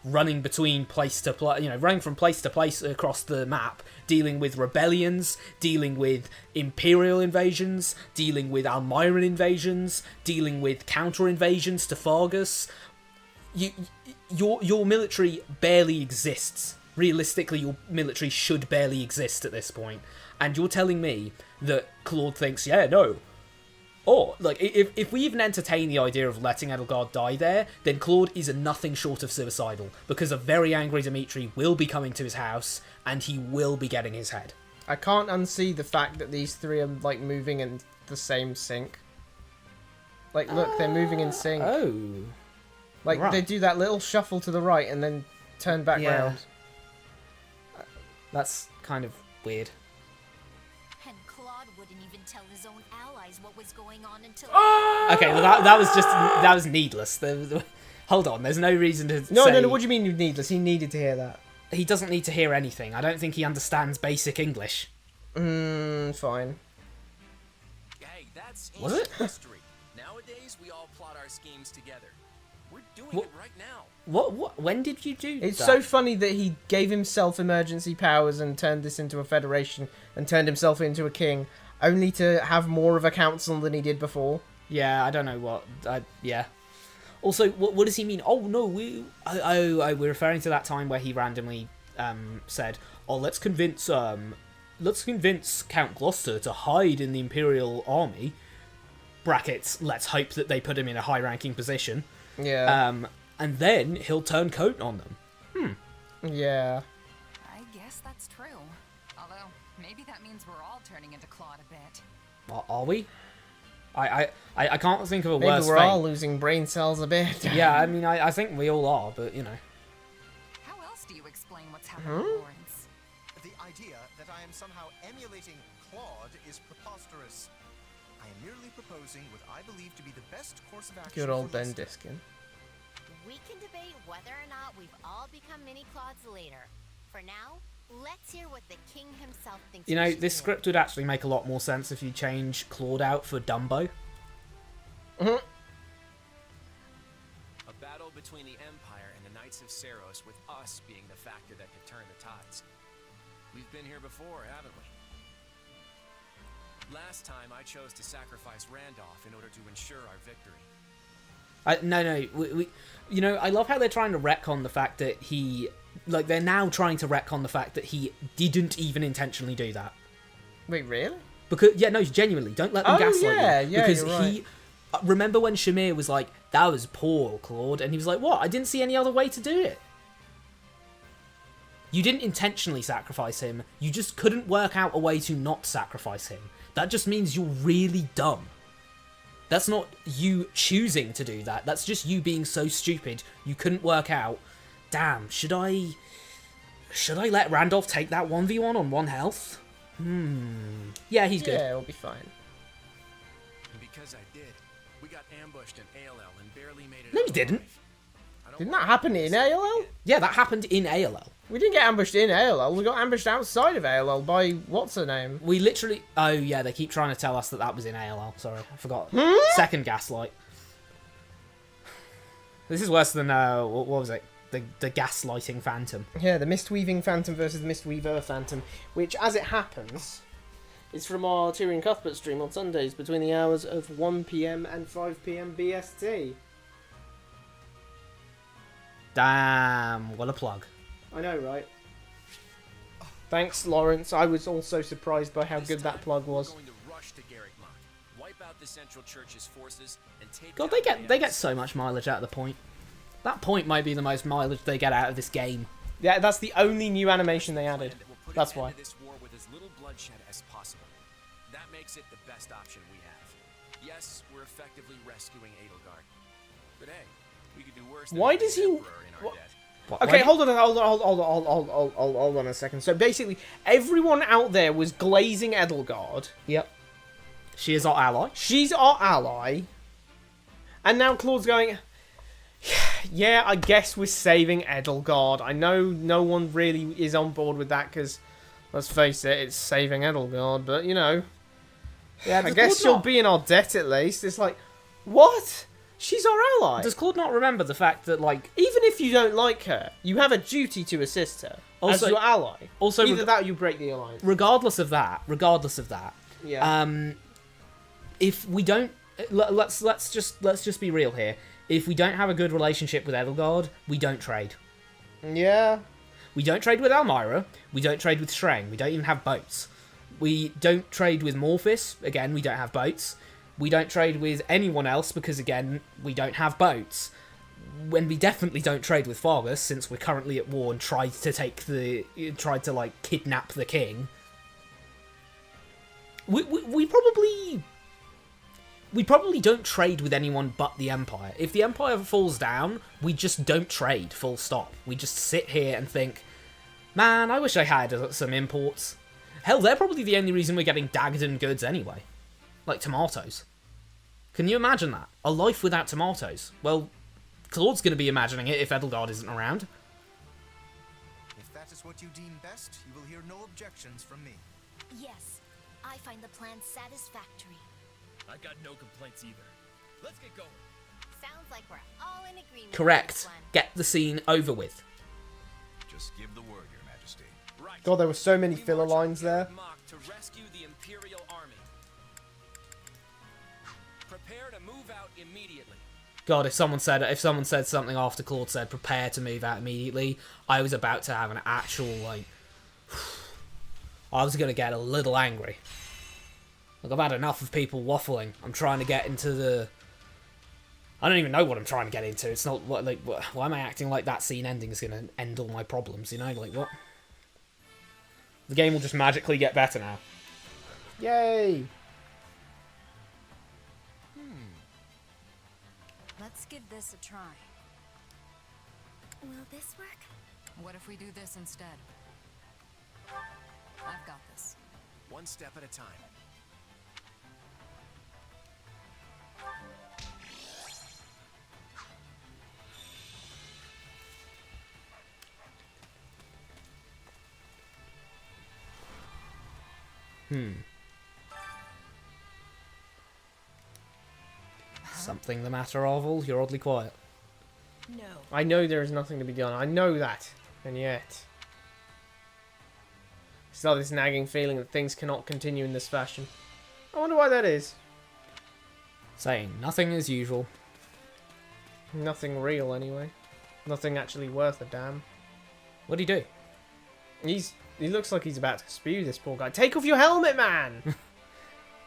running between place to place, running from place to place across the map, dealing with rebellions, dealing with Imperial invasions, dealing with Almiran invasions, dealing with counter invasions to Fargus. Your military barely exists. Realistically, your military should barely exist at this point. And you're telling me that Claude thinks, yeah, no. Or, like, if we even entertain the idea of letting Edelgard die there, then Claude is nothing short of suicidal, because a very angry Dimitri will be coming to his house, and he will be getting his head. I can't unsee the fact that these three are, like, moving in the same sync. Like, look, they're moving in sync. Oh. Like, right. they do that little shuffle to the right and then turn back round. That's kind of weird. And Claude wouldn't even tell his own allies what was going on until... Okay, well that was needless. Hold on, there's no reason to say... No, what do you mean needless? He needed to hear that. He doesn't need to hear anything. I don't think he understands basic English. Fine. Hey, that's Was it? history. Nowadays, we all plot our schemes together. We're doing it right now. What? When did you do It's that? so funny that he gave himself emergency powers and turned this into a federation and turned himself into a king, only to have more of a council than he did before. Yeah, I don't know what... yeah. Also, what does he mean? Oh, no, we're referring to that time where he randomly said, oh, let's convince Count Gloucester to hide in the Imperial army. Brackets, let's hope that they put him in a high-ranking position. Yeah. And then he'll turn coat on them. Yeah. I guess that's true. Although, maybe that means we're all turning into Claude a bit. Are we? I can't think of a Maybe worse we're fate. all losing brain cells a bit. Yeah, I mean, I think we all are, but, How else do you explain what's happening to Lawrence? The idea that I am somehow emulating Claude is preposterous. I am merely proposing what I believe to be the best course of action. Good old for Ben Lystra. Diskin. We can debate whether or not we've all become mini Claudes later. For now, let's hear what the king himself thinks. we should this do. script would actually make a lot more sense if you change Claude out for Dumbo. A battle between the Empire and the Knights of Saros, with us being the factor that could turn the tides. We've been here before, haven't we? Last time I chose to sacrifice Randolph in order to ensure our victory. No, I love how they're trying to retcon the fact that they're now trying to retcon the fact that he didn't even intentionally do that. Wait, really? Because, genuinely, don't let them gaslight you. Yeah, Because you're right. remember when Shamir was like, that was poor, Claude, and he was like, what? I didn't see any other way to do it. You didn't intentionally sacrifice him, you just couldn't work out a way to not sacrifice him. That just means you're really dumb. That's not you choosing to do that. That's just you being so stupid you couldn't work out, damn, should I let Randolph take that 1v1 on 1 health? Yeah, he's good. Yeah, it'll be fine. And because I did, we got ambushed in ALL and barely made it. No, out you didn't. alive. I don't Didn't want that happen in ALL? Yeah, that happened in ALL. We didn't get ambushed in ALL. We got ambushed outside of ALL by what's her name? We literally... Oh, yeah, they keep trying to tell us that was in ALL. Sorry, I forgot. Second gaslight. This is worse than, what was it? The gaslighting phantom. Yeah, the Mistweaving Phantom versus the Mistweaver Phantom, which, as it happens, is from our Tyrion Cuthbert stream on Sundays between the hours of 1 PM and 5 PM BST. Damn, what a plug. I know, right? Thanks, Lawrence. I was also surprised by how This good that time, plug we're was. going to rush to Garrickmont, wipe out the Central Church's forces, and take God, down they get AS. so much mileage out of the point. That point might be the most mileage they get out of this game. Yeah, that's the only new animation they added. That will put That's an end why. to this war with as little bloodshed as possible. That makes it the best option we have. Yes, we're effectively rescuing Edelgard. But hey, we could do worse than Why putting does the he- Emperor in our what- debt. Okay, hold on a second. So basically, everyone out there was glazing Edelgard. Yep. She is our ally. She's our ally. And now Claude's going, yeah, I guess we're saving Edelgard. I know no one really is on board with that because, let's face it, it's saving Edelgard. But, you know, Yeah, I guess she'll be in our debt at least. It's like, what? She's our ally. Does Claude not remember the fact that, like... Even if you don't like her, you have a duty to assist her Also- as your ally. also Either that or you break the alliance. Regardless of that, Yeah. if we don't... Let's just be real here. If we don't have a good relationship with Edelgard, we don't trade. Yeah. We don't trade with Elmira. We don't trade with Shreng. We don't even have boats. We don't trade with Morphis. Again, we don't have boats. We don't trade with anyone else because, again, we don't have boats. When we definitely don't trade with Fargus, since we're currently at war and tried to like kidnap the king. We probably don't trade with anyone but the Empire. If the Empire falls down, we just don't trade, full stop. We just sit here and think, man, I wish I had some imports. Hell, they're probably the only reason we're getting Dagden goods anyway. Like tomatoes. Can you imagine that? A life without tomatoes. Well, Claude's going to be imagining it if Edelgard isn't around. If that is what you deem best, you will hear no objections from me. Yes, I find the plan satisfactory. I got no complaints either. Let's get going. Sounds like we're all in agreement. Correct. Get the scene over with. Just give the word, Your Majesty. Right. God, there were so many filler lines there. Mock to rescue the Imperial Army. Prepare to move out immediately. God, if someone said something after Claude said prepare to move out immediately, I was about to have an actual, like... I was going to get a little angry. Like, I've had enough of people waffling. I'm trying to get into the... I don't even know what I'm trying to get into. It's not, like, why am I acting like that scene ending is going to end all my problems, you know? Like, what? The game will just magically get better now. Yay! Let's give this a try. Will this work? What if we do this instead? I've got this. One step at a time. Something the matter, Arvel? You're oddly quiet. No. I know there is nothing to be done. I know that. And yet... still have this nagging feeling that things cannot continue in this fashion. I wonder why that is. Saying nothing as usual. Nothing real, anyway. Nothing actually worth a damn. What'd he do? He looks like he's about to spew, this poor guy. Take off your helmet, man!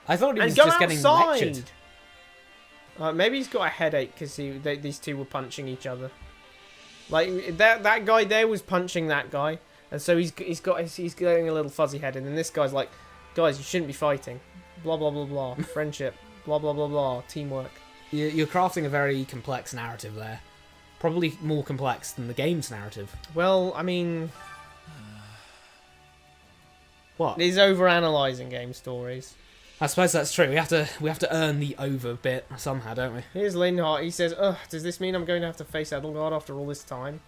I thought he And was go just getting outside! lectured. Maybe he's got a headache because these two were punching each other. Like that guy there was punching that guy, and so he's getting a little fuzzy head, and then this guy's like, guys, you shouldn't be fighting. Blah blah blah blah. Friendship. Blah blah blah blah. Teamwork. You're crafting a very complex narrative there. Probably more complex than the game's narrative. Well, I mean, What? he's overanalyzing game stories. I suppose that's true. We have to earn the over bit somehow, don't we? Here's Linhardt. He says, "Ugh, does this mean I'm going to have to face Edelgard after all this time?"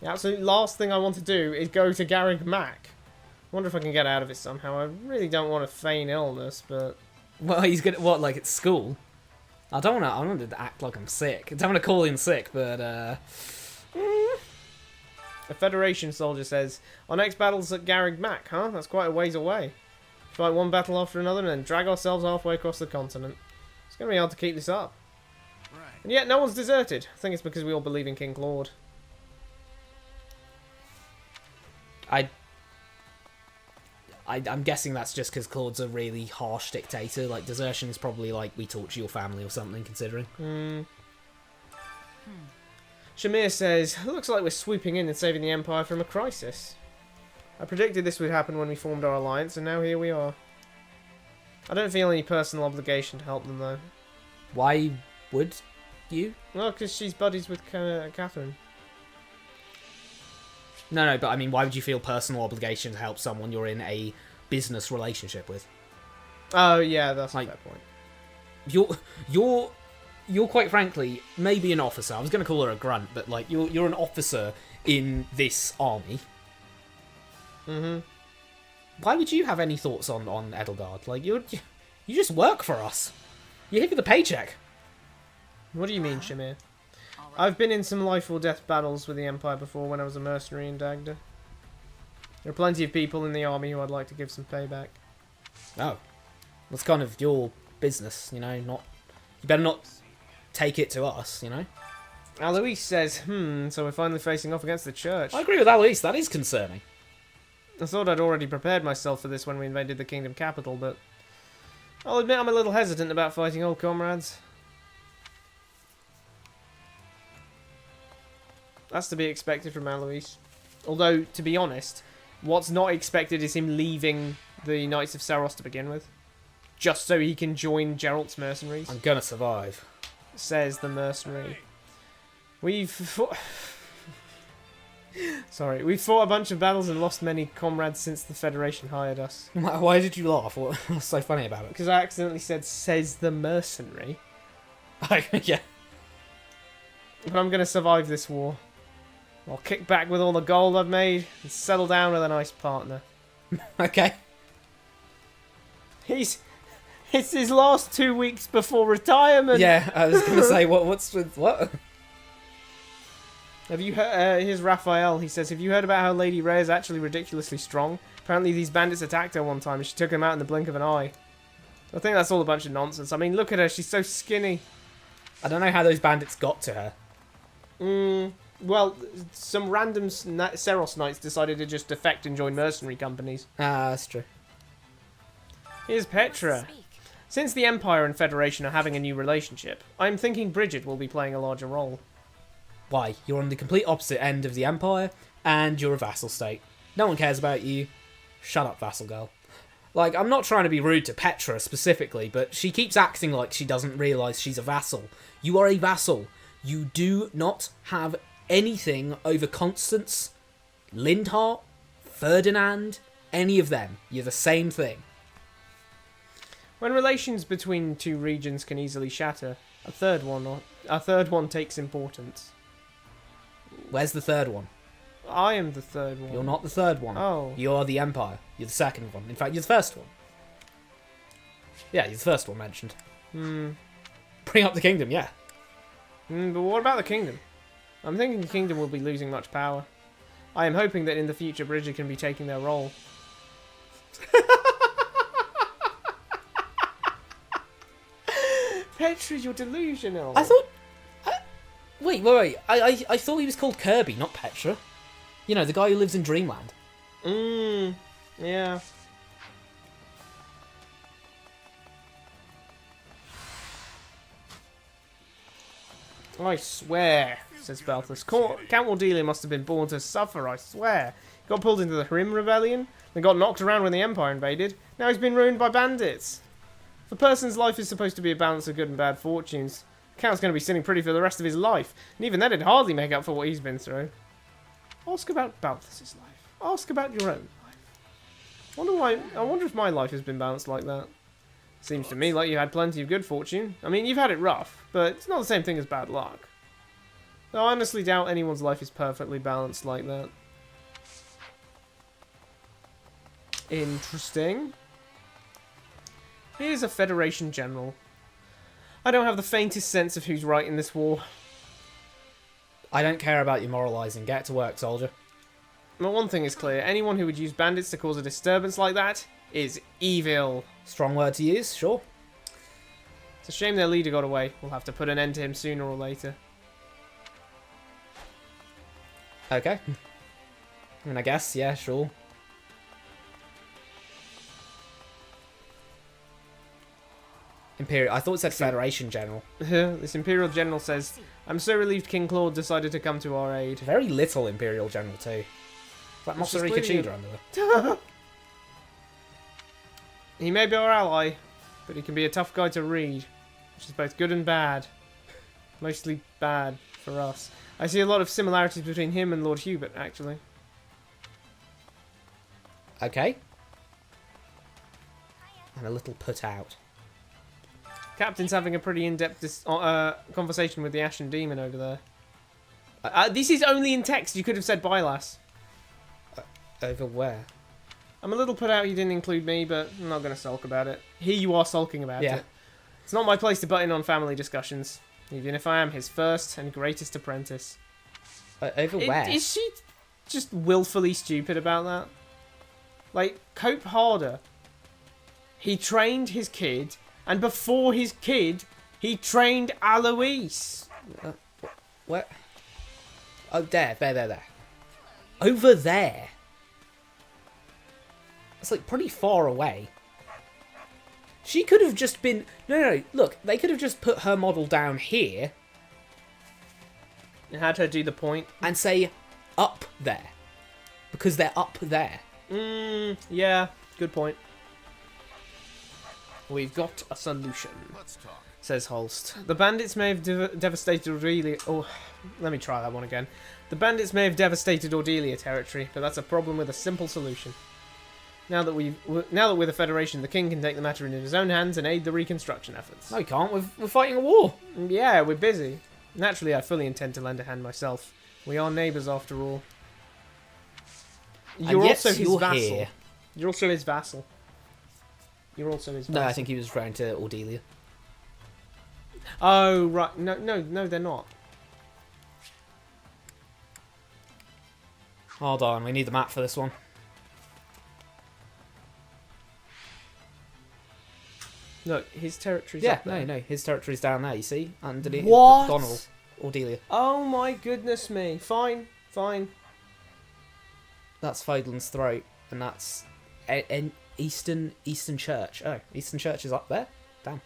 The absolute last thing I want to do is go to Garrig Mac. Wonder if I can get out of it somehow. I really don't want to feign illness, but Well, he's gonna like at school. I don't want to act like I'm sick. I don't want to call in sick, but A Federation soldier says, "Our next battle's at Garrig Mac, huh? That's quite a ways away. Fight one battle after another and then drag ourselves halfway across the continent. It's going to be hard to keep this up." Right. And yet no one's deserted. I think it's because we all believe in King Claude. I'm guessing that's just because Claude's a really harsh dictator. Like, desertion is probably like, we torture your family or something, considering. Shamir says, "Looks like we're swooping in and saving the Empire from a crisis. I predicted this would happen when we formed our alliance, and now here we are. I don't feel any personal obligation to help them, though." Why would you? Well, because she's buddies with Catherine. No, but I mean, why would you feel personal obligation to help someone you're in a business relationship with? Oh, yeah, that's Like, a fair point. you're quite frankly maybe an officer. I was going to call her a grunt, but like you're an officer in this army. Mm-hmm. Why would you have any thoughts on Edelgard? Like you just work for us. You're here for the paycheck. What do you mean, Shamir? I've been in some life or death battles with the Empire before when I was a mercenary in Dagda. There are plenty of people in the army who I'd like to give some payback. Oh. That's kind of your business, you know, not... You better not take it to us, you know? Alois says, so we're finally facing off against the church. I agree with Alois, that is concerning. I thought I'd already prepared myself for this when we invaded the kingdom capital, but... I'll admit I'm a little hesitant about fighting old comrades. That's to be expected from Alois. Although, to be honest, what's not expected is him leaving the Knights of Saros to begin with. Just so he can join Geralt's mercenaries. I'm gonna survive. Says the mercenary. We've fought... Sorry, we've fought a bunch of battles and lost many comrades since the Federation hired us. Why did you laugh? What's so funny about it? Because I accidentally said, says the mercenary. Yeah. But I'm gonna survive this war. I'll kick back with all the gold I've made and settle down with a nice partner. Okay. It's his last 2 weeks before retirement. Yeah, I was gonna say, what's with what? Have you heard? Here's Raphael. He says, "Have you heard about how Lady Rhea is actually ridiculously strong? Apparently, these bandits attacked her one time and she took them out in the blink of an eye. I think that's all a bunch of nonsense. I mean, look at her. She's so skinny." I don't know how those bandits got to her. Well, some random Saros knights decided to just defect and join mercenary companies. Ah, that's true. Here's Petra. Since the Empire and Federation are having a new relationship, I'm thinking Bridget will be playing a larger role. Why? You're on the complete opposite end of the Empire, and you're a vassal state. No one cares about you. Shut up, vassal girl. Like, I'm not trying to be rude to Petra specifically, but she keeps acting like she doesn't realise she's a vassal. You are a vassal. You do not have anything over Constance, Lindhart, Ferdinand, any of them. You're the same thing. When relations between two regions can easily shatter, a third one takes importance. Where's the third one? I am the third one. You're not the third one. Oh. You're the Empire. You're the second one. In fact, you're the first one. Yeah, you're the first one mentioned. Bring up the kingdom, yeah. But what about the kingdom? I'm thinking the kingdom will be losing much power. I am hoping that in the future Bridget can be taking their role. Petra, you're delusional. I thought... Wait. I thought he was called Kirby, not Petra. You know, the guy who lives in Dreamland. Yeah. I swear, says Balthus. Count Cordelia must have been born to suffer, I swear. He got pulled into the Hrim Rebellion, then got knocked around when the Empire invaded. Now he's been ruined by bandits. If a person's life is supposed to be a balance of good and bad fortunes, Count's going to be sitting pretty for the rest of his life. And even then, it'd hardly make up for what he's been through. Ask about Balthus's life. Ask about your own life. I wonder if my life has been balanced like that. Seems to me like you had plenty of good fortune. I mean, you've had it rough, but it's not the same thing as bad luck. Though I honestly doubt anyone's life is perfectly balanced like that. Interesting. Here's a Federation General. I don't have the faintest sense of who's right in this war. I don't care about your moralising. Get to work, soldier. But one thing is clear. Anyone who would use bandits to cause a disturbance like that is evil. Strong word to use, sure. It's a shame their leader got away. We'll have to put an end to him sooner or later. Okay. I mean, I guess, yeah, sure. Imperial. I thought it said Federation General. This Imperial General says, "I'm so relieved King Claude decided to come to our aid." Very little Imperial General too. Like Mosserica Cheetah under there. He may be our ally, but he can be a tough guy to read, which is both good and bad. Mostly bad for us. I see a lot of similarities between him and Lord Hubert, actually. Okay. And a little put out. Captain's having a pretty in-depth conversation with the Ashen Demon over there. This is only in text. You could have said bye, lass. Over where? I'm a little put out you didn't include me, but I'm not going to sulk about it. Here you are sulking about Yeah. it. It's not my place to butt in on family discussions, even if I am his first and greatest apprentice. Over where? Is she just willfully stupid about that? Like, cope harder. He trained his kid, and before his kid, he trained Alois. Where? Oh, there. Over there. It's like pretty far away. She could have just been... No, look, they could have just put her model down here. And had her do the point. And say, up there. Because they're up there. Yeah, good point. We've got a solution. Let's talk. Says Holst. The bandits may have devastated Ordelia... Oh, let me try that one again. The bandits may have devastated Ordelia territory, but that's a problem with a simple solution. Now that we're the Federation, the King can take the matter into his own hands and aid the reconstruction efforts. No, he can't. We're fighting a war. Yeah, we're busy. Naturally, I fully intend to lend a hand myself. We are neighbours after all. You're also his vassal. Here. You're also his vassal. You're also his vassal. No, I think he was referring to Ordelia. Oh, right. No, they're not. Hold on, we need the map for this one. Look, his territory's Yeah, up there. no, his territory's down there, you see? Underneath What? Donald, Ordelia. Oh my goodness me. Fine. That's Feidlin's throat, and that's an Eastern Church. Oh, Eastern Church is up there? Damn.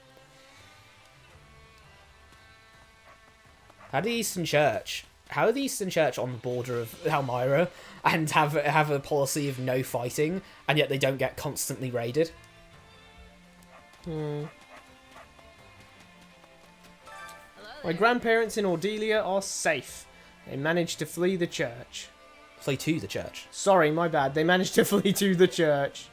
How are the Eastern Church on the border of Elmira and have a policy of no fighting, and yet they don't get constantly raided? My grandparents in Ordelia are safe. They managed to flee the church. Flee to the church. Sorry, my bad. They managed to flee to the church.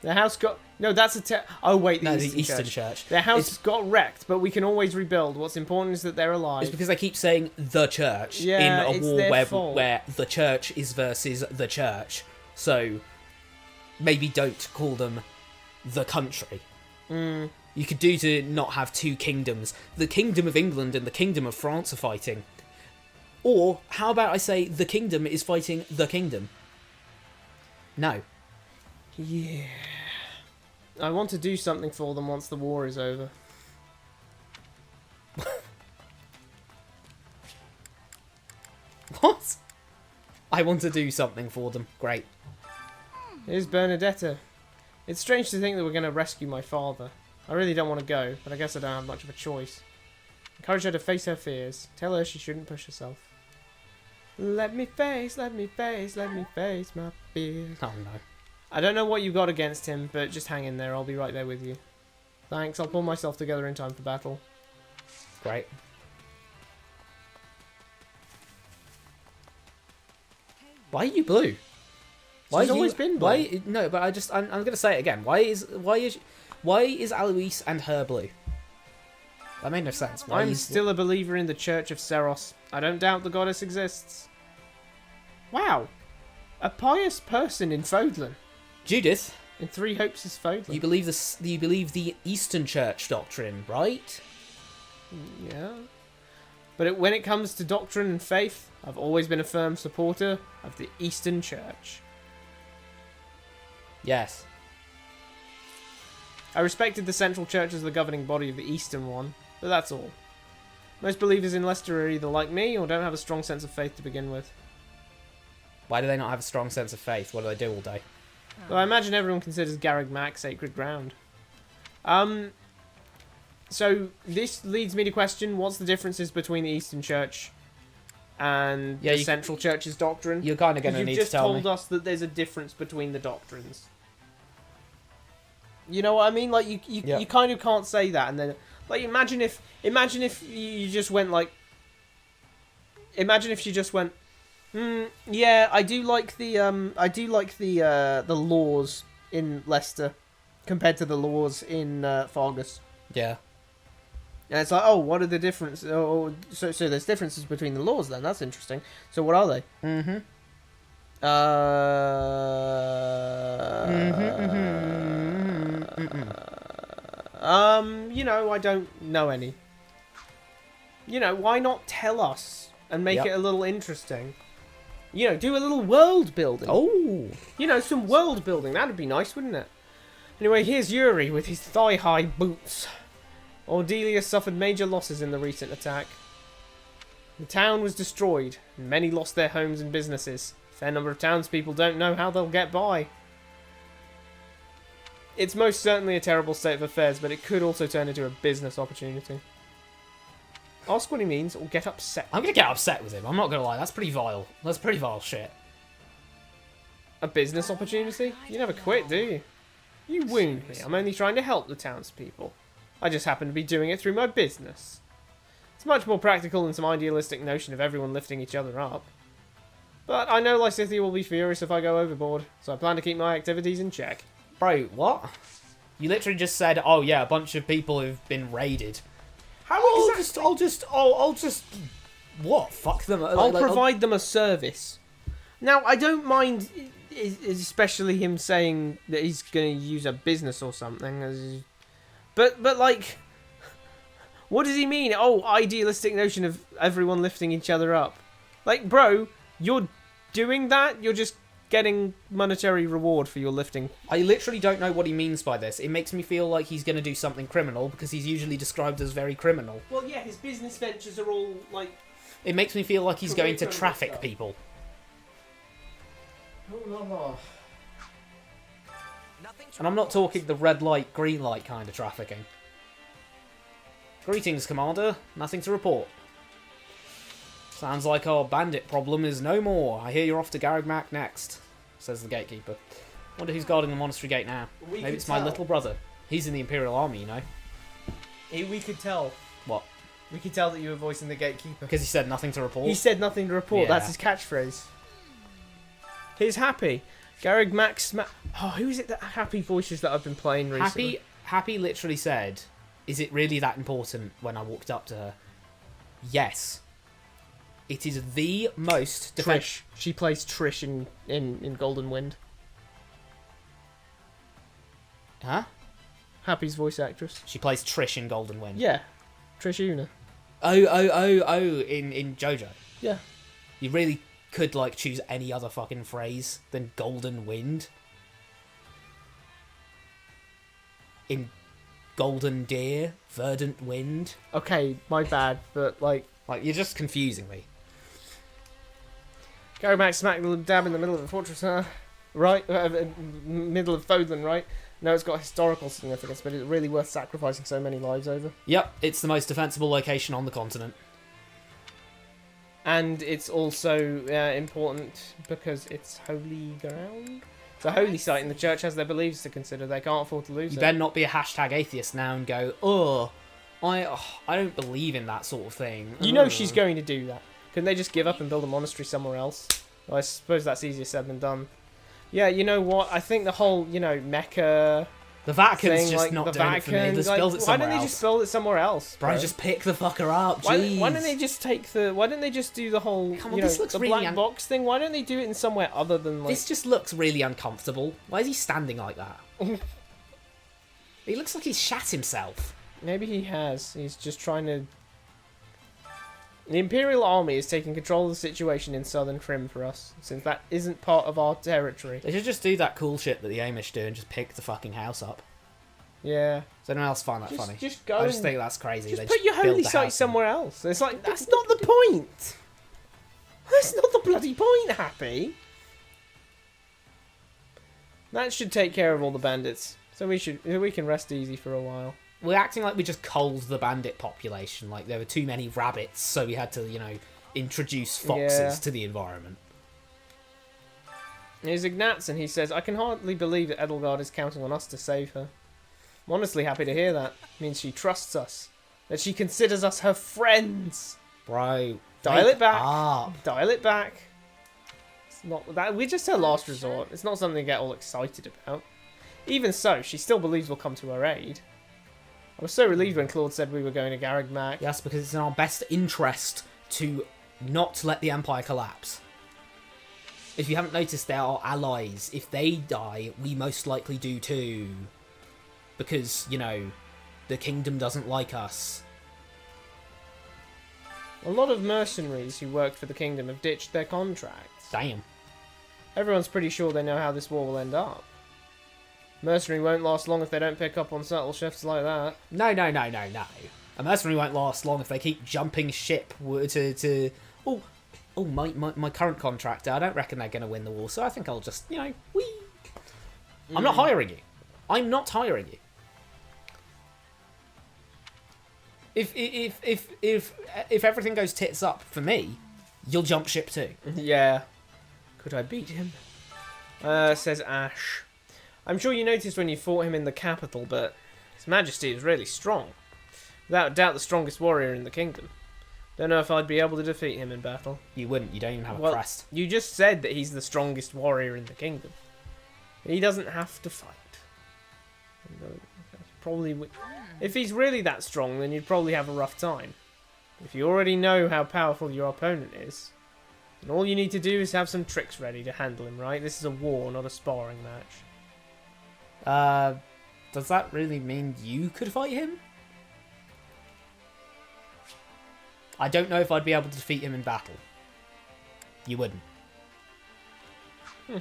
Their house got... No, that's a... Oh, wait, the Eastern Church. Their house got wrecked, but we can always rebuild. What's important is that they're alive. It's because they keep saying the church in a war where the church is versus the church. So, maybe don't call them the country. You could do to not have two kingdoms. The Kingdom of England and the Kingdom of France are fighting. Or, how about I say the kingdom is fighting the kingdom? No. Yeah. I want to do something for them once the war is over. What? I want to do something for them. Great. Here's Bernadetta. It's strange to think that we're going to rescue my father. I really don't want to go, but I guess I don't have much of a choice. Encourage her to face her fears. Tell her she shouldn't push herself. Let me face my fears. Oh no. I don't know what you've got against him, but just hang in there. I'll be right there with you. Thanks, I'll pull myself together in time for battle. Great. Why are you blue? She's always been blue. No, but I'm gonna say it again. Why is Alois and her blue? That made no sense. I'm still a believer in the Church of Seros. I don't doubt the goddess exists. Wow. A pious person in Fodlan. Judith. In Three Hopes is Fodlan. You believe this? You believe the Eastern Church doctrine, right? Yeah. But when it comes to doctrine and faith, I've always been a firm supporter of the Eastern Church. Yes. I respected the Central Church as the governing body of the Eastern one, but that's all. Most believers in Leicester are either like me or don't have a strong sense of faith to begin with. Why do they not have a strong sense of faith? What do they do all day? Well, I imagine everyone considers Garreg Mach sacred ground. So this leads me to question, what's the differences between the Eastern Church and the Central Church's doctrine? You're kind of going to need to tell me. You just told us that there's a difference between the doctrines. You know what I mean? Like, you kind of can't say that, and then... Like, imagine if you just went, like... Imagine if you just went... yeah, I do like the laws in Leicester compared to the laws in Fargus. Yeah. And it's like, oh, what are the differences? Oh, so there's differences between the laws then. That's interesting. So what are they? Mm-hmm. You know, I don't know any. You know, why not tell us and make it a little interesting? You know, do a little world building. Oh! You know, some world building. That'd be nice, wouldn't it? Anyway, here's Yuri with his thigh-high boots. Ordelia suffered major losses in the recent attack. The town was destroyed, and many lost their homes and businesses. A fair number of townspeople don't know how they'll get by. It's most certainly a terrible state of affairs, but it could also turn into a business opportunity. Ask what he means, or get upset. I'm gonna get upset with him. I'm not gonna lie. That's pretty vile. That's pretty vile shit. A business opportunity? You never quit, do you? You wound me. I'm only trying to help the townspeople. I just happen to be doing it through my business. It's much more practical than some idealistic notion of everyone lifting each other up. But I know Lysithea will be furious if I go overboard, so I plan to keep my activities in check. Bro, what? You literally just said, oh yeah, a bunch of people have been raided. How exactly? I'll just... What? Fuck them. I'll provide them a service. Now, I don't mind, especially him saying that he's going to use a business or something. But like, what does he mean? Oh, idealistic notion of everyone lifting each other up. Like, bro, you're doing that? You're just getting monetary reward for your lifting. I literally don't know what he means by this. It makes me feel like he's going to do something criminal, because he's usually described as very criminal. Well, yeah, his business ventures are all, like... It makes me feel like he's going to traffic people. And I'm not talking the red light, green light kind of trafficking. Greetings, Commander. Nothing to report. Sounds like our bandit problem is no more. I hear you're off to Garagmak next, says the gatekeeper. Wonder who's guarding the monastery gate now. Maybe it's my little brother. He's in the Imperial Army, you know. We could tell. What? We could tell that you were voicing the gatekeeper. Because he said nothing to report? He said nothing to report. Yeah. That's his catchphrase. He's happy. Garagmak Oh, who is it that happy voices that I've been playing recently? Happy literally said, is it really that important when I walked up to her? Yes. It is the most... Trish. She plays Trish in Golden Wind. Huh? Happy's voice actress. She plays Trish in Golden Wind. Yeah. Trish Una. Oh, in JoJo. Yeah. You really could, like, choose any other fucking phrase than Golden Wind. In Golden Deer, Verdant Wind. Okay, my bad, but, like... Like, you're just confusing me. Garagmak smack dab in the middle of the fortress, right? Middle of Fodlan, right? No, it's got historical significance, but it's really worth sacrificing so many lives over. Yep, it's the most defensible location on the continent. And it's also important because it's holy ground. It's a holy site, and the church has their beliefs to consider. They can't afford to lose it. You better not be a hashtag atheist now and go, I don't believe in that sort of thing. You know she's going to do that. Couldn't they just give up and build a monastery somewhere else? Well, I suppose that's easier said than done. Yeah, you know what? I think the whole, Mecca... The Vatican's thing, just like, not the doing Vatican, it for me. Just build it somewhere else. Why don't they just build it somewhere else? Bro, just pick the fucker up, jeez. Why don't they just take the... Why don't they just do the whole, Come on, this looks the really black box thing? Why don't they do it in somewhere other than, like... This just looks really uncomfortable. Why is he standing like that? He looks like he's shat himself. Maybe he has. He's just trying to... The Imperial Army is taking control of the situation in southern Crim for us, since that isn't part of our territory. They should just do that cool shit that the Amish do and just pick the fucking house up. Yeah. Does anyone else find that funny? Just go. I just think that's crazy. Just put your holy site somewhere else. It's like, that's not the point. That's not the bloody point, Happy. That should take care of all the bandits. So we can rest easy for a while. We're acting like we just culled the bandit population. Like there were too many rabbits, so we had to, introduce foxes to the environment. Here's Ignatz, and he says, I can hardly believe that Edelgard is counting on us to save her. I'm honestly happy to hear that. It means she trusts us. That she considers us her friends. Bro. Dial it back. Dial it back. It's not that. We're just her last resort. It's not something to get all excited about. Even so, she still believes we'll come to her aid. I was so relieved when Claude said we were going to Garreg Mach. Yes, because it's in our best interest to not let the Empire collapse. If you haven't noticed, they're our allies. If they die, we most likely do too. Because, you know, the kingdom doesn't like us. A lot of mercenaries who worked for the kingdom have ditched their contracts. Damn. Everyone's pretty sure they know how this war will end up. Mercenary won't last long if they don't pick up on subtle shifts like that. No. A mercenary won't last long if they keep jumping ship to... Oh, my current contractor, I don't reckon they're going to win the war, so I think I'll just, you know, whee! I'm not hiring you. I'm not hiring you. If everything goes tits up for me, you'll jump ship too. Yeah. Could I beat him? Says Ash. I'm sure you noticed when you fought him in the capital, but His Majesty is really strong. Without doubt the strongest warrior in the kingdom. Don't know if I'd be able to defeat him in battle. You wouldn't. You don't even have a crest. You just said that he's the strongest warrior in the kingdom. He doesn't have to fight. Probably, if he's really that strong, then you'd probably have a rough time. If you already know how powerful your opponent is, then all you need to do is have some tricks ready to handle him, right? This is a war, not a sparring match. Does that really mean you could fight him? I don't know if I'd be able to defeat him in battle. You wouldn't.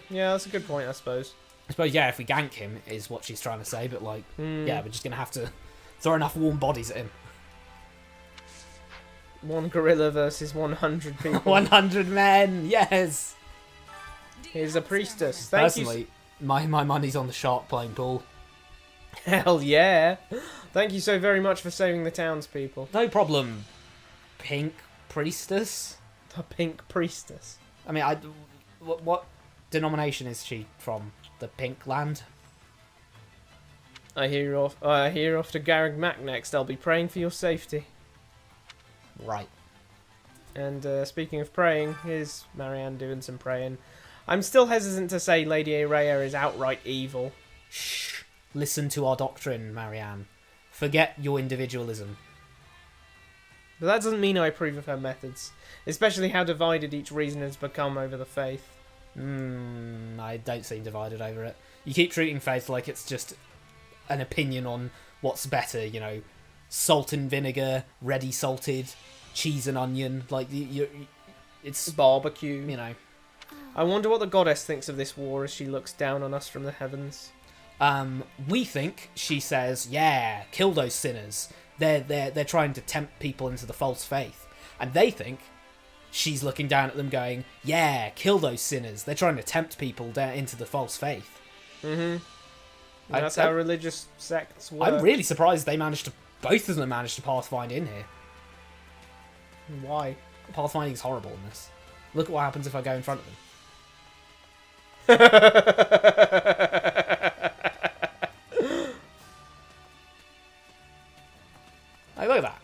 Yeah, that's a good point, I suppose. I suppose, yeah, if we gank him, is what she's trying to say, but, like, yeah, we're just going to have to throw enough warm bodies at him. One gorilla versus 100 people. 100 men, yes! Here's a priestess. Personally, my money's on the shark playing pool. Hell yeah! Thank you so very much for saving the townspeople. No problem, Pink Priestess. The Pink Priestess. I mean, what denomination is she from? The Pink Land? I hear you're off to Garreg Mach next. I'll be praying for your safety. Right. And speaking of praying, here's Marianne doing some praying. I'm still hesitant to say Lady Araya is outright evil. Shh. Listen to our doctrine, Marianne. Forget your individualism. But that doesn't mean I approve of her methods, especially how divided each reason has become over the faith. I don't seem divided over it. You keep treating faith like it's just an opinion on what's better, you know, salt and vinegar, ready salted, cheese and onion, like, it's barbecue, you know. I wonder what the goddess thinks of this war as she looks down on us from the heavens. We think she says, yeah, kill those sinners. They're trying to tempt people into the false faith. And they think she's looking down at them going, yeah, kill those sinners. They're trying to tempt people down into the false faith. Mm-hmm. That's how religious sects work. I'm really surprised both of them managed to pathfind in here. Why? Pathfinding's horrible in this. Look at what happens if I go in front of them. Hey, look at that.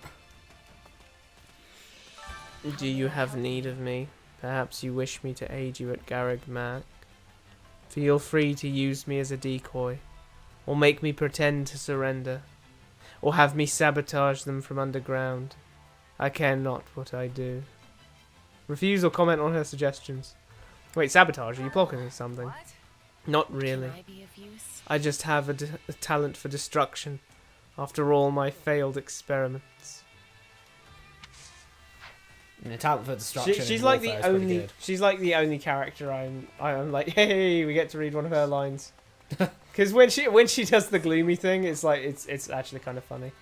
Do you have need of me? Perhaps you wish me to aid you at Garreg Mach. Feel free to use me as a decoy, or make me pretend to surrender, or have me sabotage them from underground. I care not what I do. Refuse or comment on her suggestions. Wait, sabotage? Are you blocking something? What? Not really. Can I be of use? I just have a talent for destruction, after all my failed experiments. And a talent for destruction. She's like the only. She's like the only character I'm like, hey, we get to read one of her lines. Because when she does the gloomy thing, it's like it's actually kind of funny.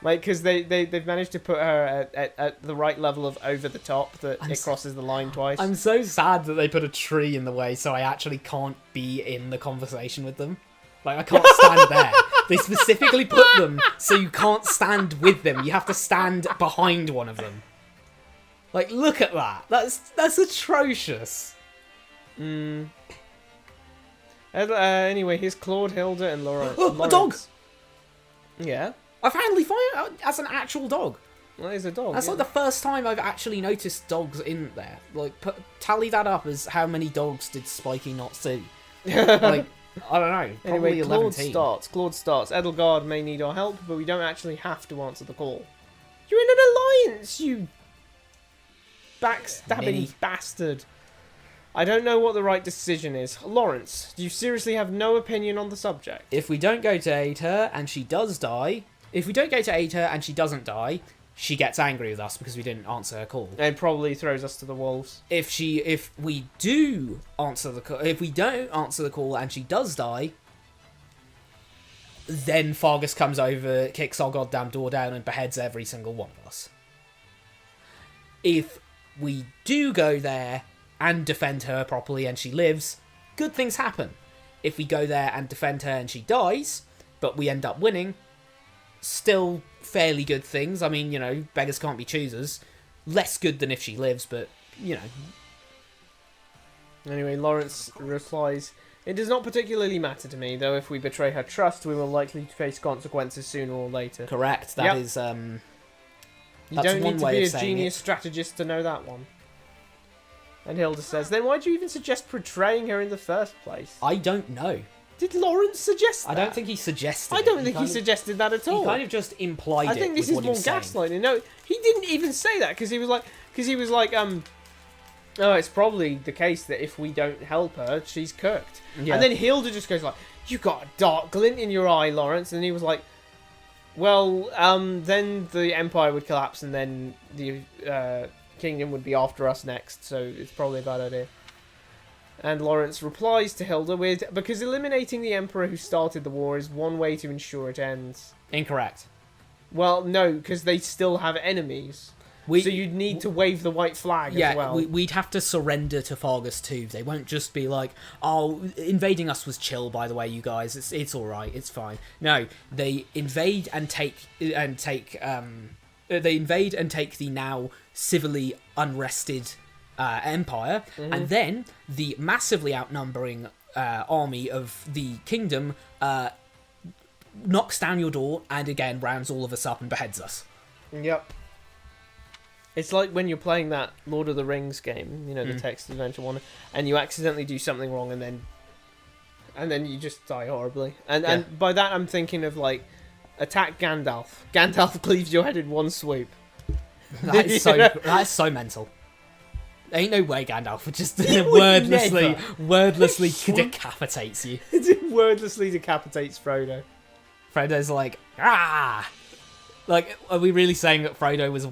Like, because they've managed to put her at the right level of over the top that it crosses the line twice. I'm so sad that they put a tree in the way, so I actually can't be in the conversation with them. Like, I can't stand there. They specifically put them so you can't stand with them. You have to stand behind one of them. Like, look at that. That's atrocious. Anyway, here's Claude, Hilda, and Laura. Oh, a dog! Yeah? I finally found out as an actual dog. Well, it's a dog. That's like the first time I've actually noticed dogs in there. Like, tally that up as how many dogs did Spiky not see. Like, I don't know. Probably Anyway, 11 Claude team. starts. Edelgard may need our help, but we don't actually have to answer the call. You're in an alliance, you backstabbing Mini. bastard. I don't know what the right decision is. Lawrence, do you seriously have no opinion on the subject? If we don't go to aid her and she does die, if we don't go to aid her and she doesn't die, she gets angry with us because we didn't answer her call. It probably throws us to the wolves. If we do answer the call, if we don't answer the call and she does die, then Fargus comes over, kicks our goddamn door down and beheads every single one of us. If we do go there and defend her properly and she lives, good things happen. If we go there and defend her and she dies, but we end up winning, still fairly good things. I mean, you know, beggars can't be choosers. Less good than if she lives, but, you know. Anyway, Lawrence replies, "It does not particularly matter to me, though if we betray her trust, we will likely face consequences sooner or later." Correct. That is, You that's don't one need to way be a of saying genius it. strategist to know that one. And Hilda says, "Then why'd you even suggest betraying her in the first place?" I don't know. Did Lawrence suggest that? I don't think he suggested I it. don't think he suggested that at all. He kind of just implied I think it this with is what he more was saying. gaslighting. No, he didn't even say that because he was like, oh, it's probably the case that if we don't help her, she's cooked. Yeah. And then Hilda just goes like, "You got a dark glint in your eye, Lawrence," and he was like, "Well, then the Empire would collapse, and then the kingdom would be after us next, so it's probably a bad idea." And Lawrence replies to Hilda with, "Because eliminating the Emperor who started the war is one way to ensure it ends." Incorrect. Well, no, because they still have enemies. So you'd need to wave the white flag as well. We'd have to surrender to Fargus too. They won't just be like, "Oh, invading us was chill, by the way, you guys. It's all right. It's fine." No, they invade and take the now civilly unrested empire, and then the massively outnumbering army of the kingdom knocks down your door and again rounds all of us up and beheads us. Yep. It's like when you're playing that Lord of the Rings game, you know, the text adventure one, and you accidentally do something wrong, and then you just die horribly. And by that I'm thinking of like, attack Gandalf. Gandalf cleaves your head in one swoop. That is so mental. There ain't no way Gandalf would just wordlessly decapitates you. It wordlessly decapitates Frodo. Frodo's like, ah! Like, are we really saying that Frodo was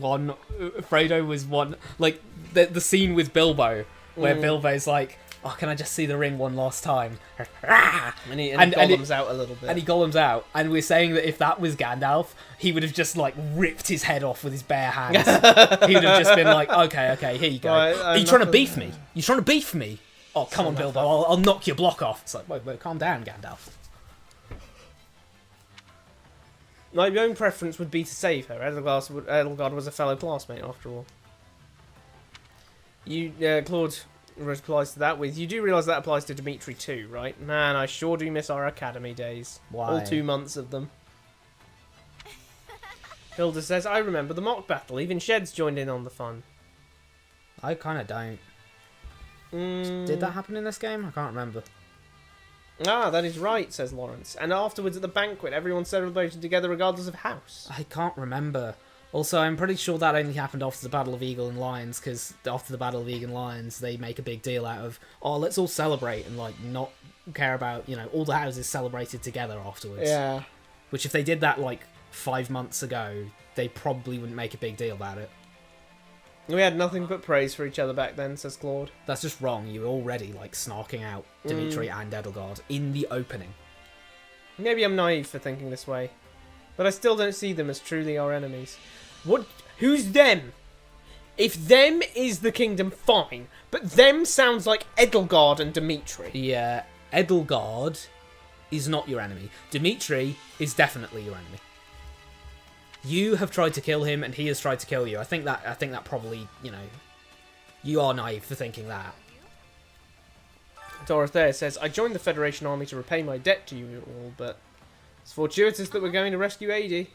one? Like, the scene with Bilbo, where Bilbo's like, "Oh, can I just see the ring one last time?" And he Gollum's out a little bit. And he Gollum's out. And we're saying that if that was Gandalf, he would have just, like, ripped his head off with his bare hands. He would have just been like, okay, here you go. Are you trying to beef me? You trying to beef me? Oh, come on, Bilbo, I'll knock your block off. It's like, wait, calm down, Gandalf. My own preference would be to save her. Edelgard was a fellow classmate, after all. Claude replies to that with, "You do realise that applies to Dimitri too, right? Man, I sure do miss our academy days. Why? All 2 months of them." Hilda says, "I remember the mock battle. Even Sheds joined in on the fun." I kind of don't. Did that happen in this game? I can't remember. "Ah, that is right," says Lawrence. "And afterwards at the banquet, everyone celebrated together regardless of house." I can't remember. Also, I'm pretty sure that only happened after the Battle of Eagle and Lions, because after the Battle of Eagle and Lions, they make a big deal out of, "Oh, let's all celebrate," and, like, not care about, you know, all the houses celebrated together afterwards. Yeah. Which, if they did that, like, 5 months ago, they probably wouldn't make a big deal about it. "We had nothing but praise for each other back then," says Claude. That's just wrong. You were already, like, snarking out Dimitri and Edelgard in the opening. Maybe I'm naive for thinking this way, but I still don't see them as truly our enemies. What? Who's them? If them is the kingdom, fine, but them sounds like Edelgard and Dimitri. Yeah, Edelgard is not your enemy. Dimitri is definitely your enemy. You have tried to kill him, and he has tried to kill you. I think that probably, you know, you are naive for thinking that. Dorothea says, "I joined the Federation army to repay my debt to you all, but it's fortuitous that we're going to rescue Adie.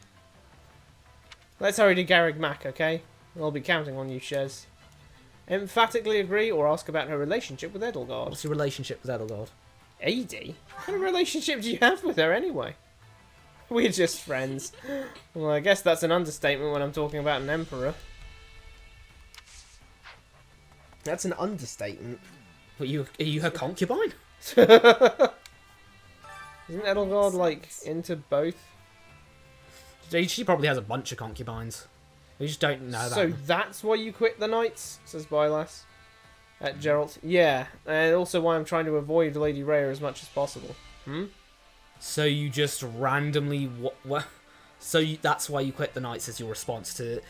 Let's hurry to Garreg Mac, okay? I'll be counting on you, Shez." Emphatically agree or ask about her relationship with Edelgard. What's your relationship with Edelgard? AD? What kind of relationship do you have with her anyway? We're just friends. Well, I guess that's an understatement when I'm talking about an emperor. That's an understatement. But are you her concubine? Isn't Edelgard, like, into both? She probably has a bunch of concubines. We just don't know that. So that's why you quit the Knights, says Bylas. At Geralt. Yeah, and also why I'm trying to avoid Lady Rhea as much as possible. So you just randomly... that's why you quit the Knights as your response to it.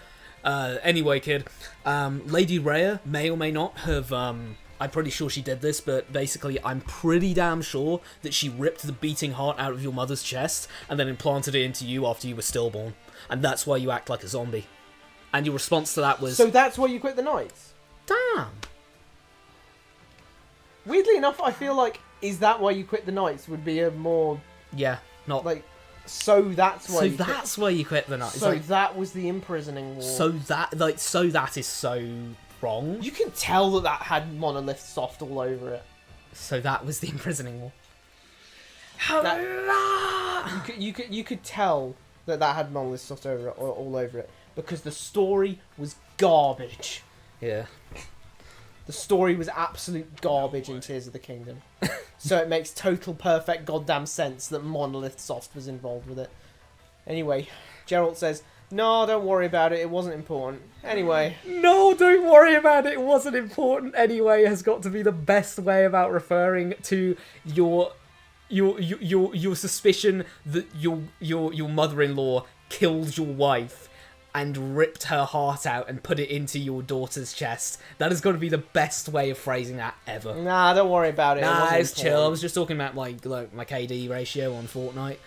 Anyway, kid. Lady Rhea may or may not have... I'm pretty sure she did this, but basically I'm pretty damn sure that she ripped the beating heart out of your mother's chest and then implanted it into you after you were stillborn. And that's why you act like a zombie. And your response to that was... So that's why you quit the Knights? Damn! Weirdly enough, I feel like, is that why you quit the Knights would be a more... Yeah, not... Like, so that's why you that's why you quit the Knights. So like, that was the imprisoning war. So that is so wrong. You can tell that had Monolith Soft all over it. So that was the imprisoning war. You could tell that had Monolith Soft all over it. Because the story was garbage. Yeah. The story was absolute garbage in Tears of the Kingdom. So it makes total perfect goddamn sense that Monolith Soft was involved with it. Anyway, Geralt says, no, don't worry about it, it wasn't important. Anyway. No, don't worry about it, it wasn't important anyway has got to be the best way about referring to your suspicion that your mother-in-law killed your wife and ripped her heart out and put it into your daughter's chest. That has got to be the best way of phrasing that ever. Nah, don't worry about it. Nah, it's chill. I was just talking about my KD ratio on Fortnite.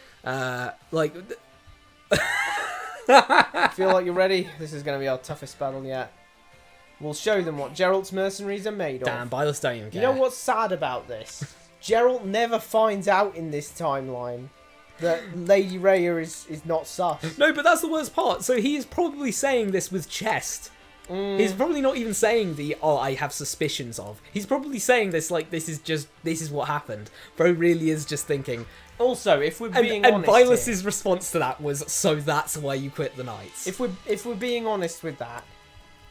Feel like you're ready? This is going to be our toughest battle yet. We'll show them what Geralt's mercenaries are made of. Damn, Bylas don't even care. You know what's sad about this? Geralt never finds out in this timeline that Lady Rhea is not sus. No, but that's the worst part. So he is probably saying this with chest. He's probably not even saying I have suspicions of. He's probably saying this like this is what happened. Bro really is just thinking. Also, if we're being honest, and Bylas's response to that was, so that's why you quit the Knights. If we're being honest with that,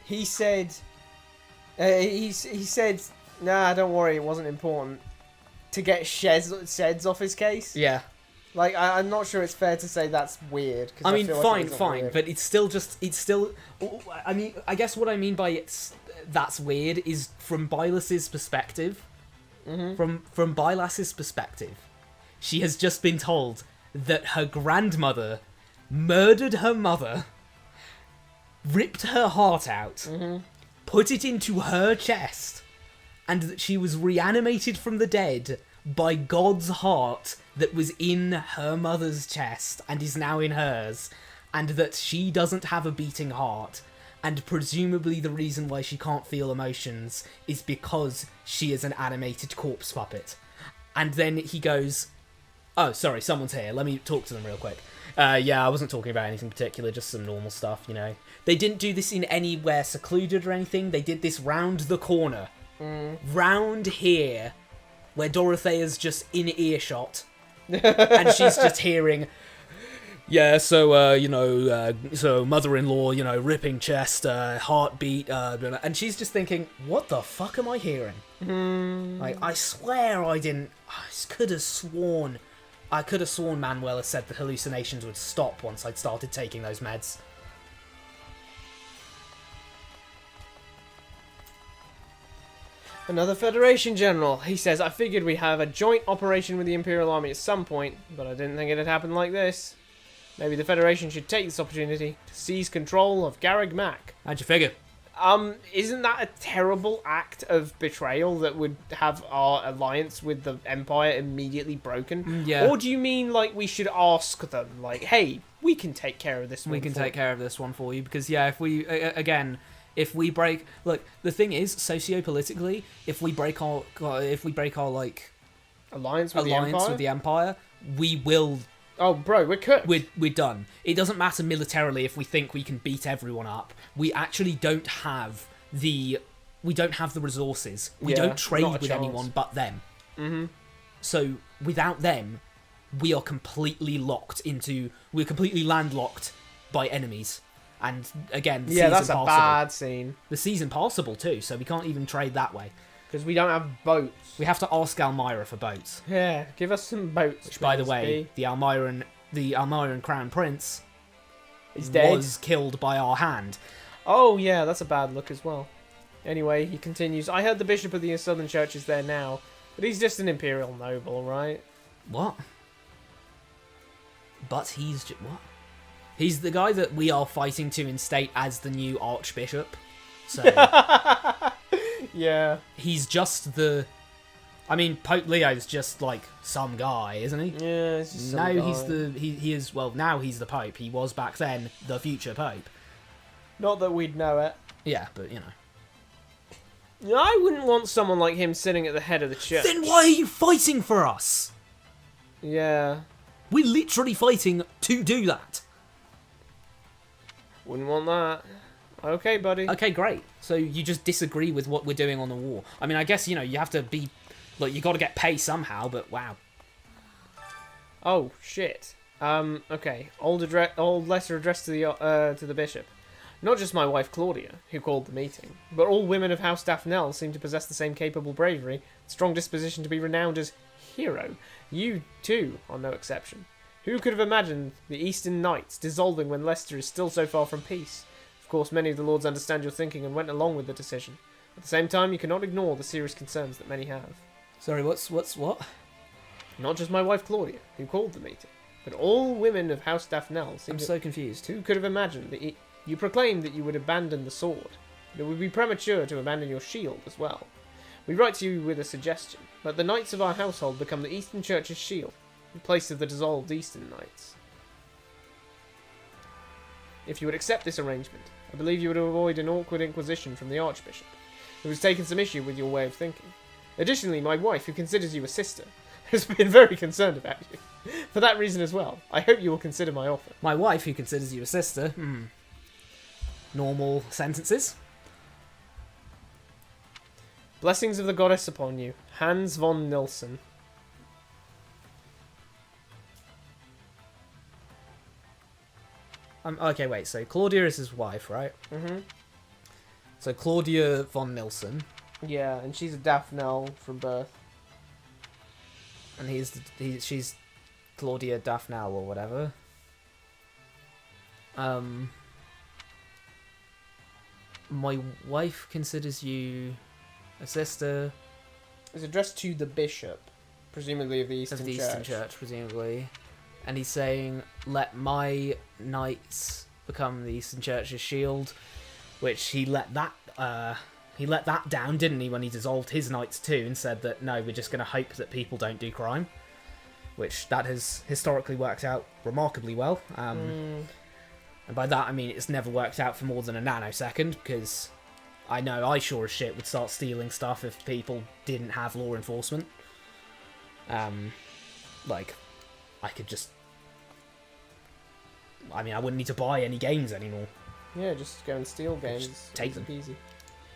he said, he said, nah, don't worry, it wasn't important, to get Sheds off his case. Yeah. Like, I'm not sure it's fair to say that's weird. I mean, fine, weird. but it's still... I mean, I guess what I mean by that's weird is from Bylas's perspective. From Bylas's perspective, she has just been told that her grandmother murdered her mother, ripped her heart out, put it into her chest, and that she was reanimated from the dead by God's heart that was in her mother's chest and is now in hers, and that she doesn't have a beating heart, and presumably the reason why she can't feel emotions is because she is an animated corpse puppet. And then he goes, oh, sorry, someone's here, let me talk to them real quick. Yeah, I wasn't talking about anything particular, just some normal stuff, you know. They didn't do this in anywhere secluded or anything, they did this round the corner. Round here, where Dorothea's just in earshot, and she's just hearing, yeah, so, so mother-in-law, ripping chest, heartbeat, and she's just thinking, what the fuck am I hearing? Like, I swear I could have sworn Manuela said the hallucinations would stop once I'd started taking those meds. Another Federation general. He says, I figured we'd have a joint operation with the Imperial Army at some point, but I didn't think it'd happen like this. Maybe the Federation should take this opportunity to seize control of Garreg Mach. How'd you figure? Isn't that a terrible act of betrayal that would have our alliance with the Empire immediately broken? Yeah. Or do you mean, like, we should ask them, like, hey, we can take care of this one for you? We can take care of this one for you, because, yeah, if we, again... If we break, look, the thing is, sociopolitically, if we break our like alliance with the Empire, we will. Oh, bro, we're cooked. We're done. It doesn't matter militarily if we think we can beat everyone up. We actually don't have the resources. We don't trade with anyone but them. So without them, we're completely landlocked by enemies. And again, Yeah, that's season a passable. bad scene. The season passable too, so we can't even trade that way. Because we don't have boats. We have to ask Almyra for boats. Yeah, give us some boats. Which, by the please, way, B. the Almyran Crown Prince He's dead. was killed by our hand. Oh, yeah, that's a bad look as well. Anyway, he continues. I heard the Bishop of the Southern Church is there now, but he's just an Imperial noble, right? What? But what? He's the guy that we are fighting to instate as the new Archbishop. So yeah. He's just the... I mean, Pope Leo's just like some guy, isn't he? Yeah, he's just some No, guy. he's the... He is... Well, now he's the Pope. He was back then the future Pope. Not that we'd know it. Yeah, but you know. I wouldn't want someone like him sitting at the head of the church. Then why are you fighting for us? Yeah. We're literally fighting to do that. Wouldn't want that. Okay, buddy. Okay, great. So you just disagree with what we're doing on the war. I mean, I guess, you know, you have to be... Like, you got to get pay somehow, but wow. Oh, shit. Okay. Old letter addressed to the bishop. Not just my wife Claudia, who called the meeting, but all women of House Daphne seem to possess the same capable bravery, strong disposition to be renowned as hero. You, too, are no exception. Who could have imagined the Eastern Knights dissolving when Leicester is still so far from peace? Of course, many of the lords understand your thinking and went along with the decision. At the same time, you cannot ignore the serious concerns that many have. Sorry, what? Not just my wife Claudia, who called the meeting, but all women of House Daphne seem I'm so confused. Who could have imagined that you proclaimed that you would abandon the sword? It would be premature to abandon your shield as well. We write to you with a suggestion. Let the knights of our household become the Eastern Church's shield, in place of the dissolved Eastern Knights. If you would accept this arrangement, I believe you would avoid an awkward inquisition from the Archbishop, who has taken some issue with your way of thinking. Additionally, my wife, who considers you a sister, has been very concerned about you. For that reason as well, I hope you will consider my offer. My wife, who considers you a sister. Normal sentences. Blessings of the goddess upon you. Hans von Nilsson. Okay, wait, so Claudia is his wife, right? Mm-hmm. So Claudia von Nilsson. Yeah, and she's a Daphne from birth. And she's Claudia Daphne or whatever. My wife considers you a sister. It's addressed to the bishop, presumably of the Eastern Church, presumably. And he's saying, let my knights become the Eastern Church's shield, which he let that down, didn't he, when he dissolved his knights too, and said that, no, we're just going to hope that people don't do crime, which that has historically worked out remarkably well. And by that, I mean it's never worked out for more than a nanosecond, because I know I sure as shit would start stealing stuff if people didn't have law enforcement. Like, I could just... I mean, I wouldn't need to buy any games anymore. Yeah, just go and steal games. Just take them. Easy.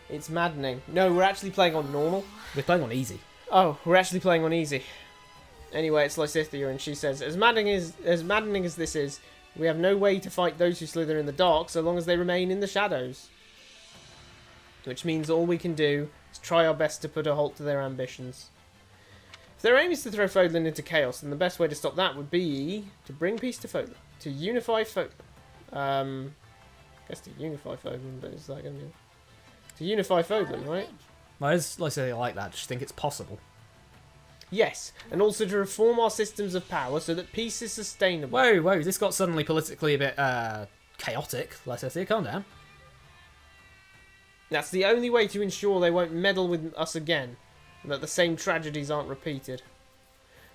It's maddening. No, we're actually playing on normal. We're playing on easy. Oh, we're actually playing on easy. Anyway, it's Lysithia, and she says, as maddening as this is, we have no way to fight those who slither in the dark so long as they remain in the shadows. Which means all we can do is try our best to put a halt to their ambitions. If their aim is to throw Fodlan into chaos, then the best way to stop that would be to bring peace to Fodlan. To unify Fodlan. I guess to unify Fodlan, but is that going to be... To unify Fodlan, right? Well, let's say I like that. Just think it's possible. Yes, and also to reform our systems of power so that peace is sustainable. Whoa, this got suddenly politically a bit chaotic. Let's say, calm down. That's the only way to ensure they won't meddle with us again, and that the same tragedies aren't repeated.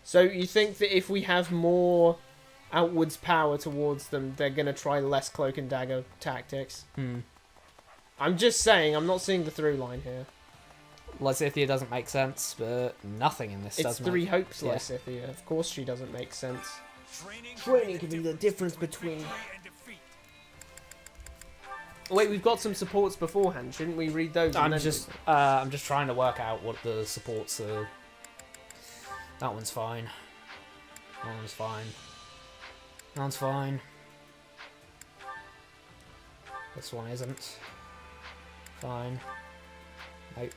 So you think that if we have more outwards power towards them, they're going to try less cloak and dagger tactics? I'm just saying, I'm not seeing the through line here. Lysithia doesn't make sense, but nothing in this does It's three make... hopes, Yeah. Lysithia. Of course she doesn't make sense. Training can be the difference between... Wait, we've got some supports beforehand. Shouldn't we read those? I'm just trying to work out what the supports are. That one's fine. That one's fine. That one's fine. This one isn't. Fine. Nope.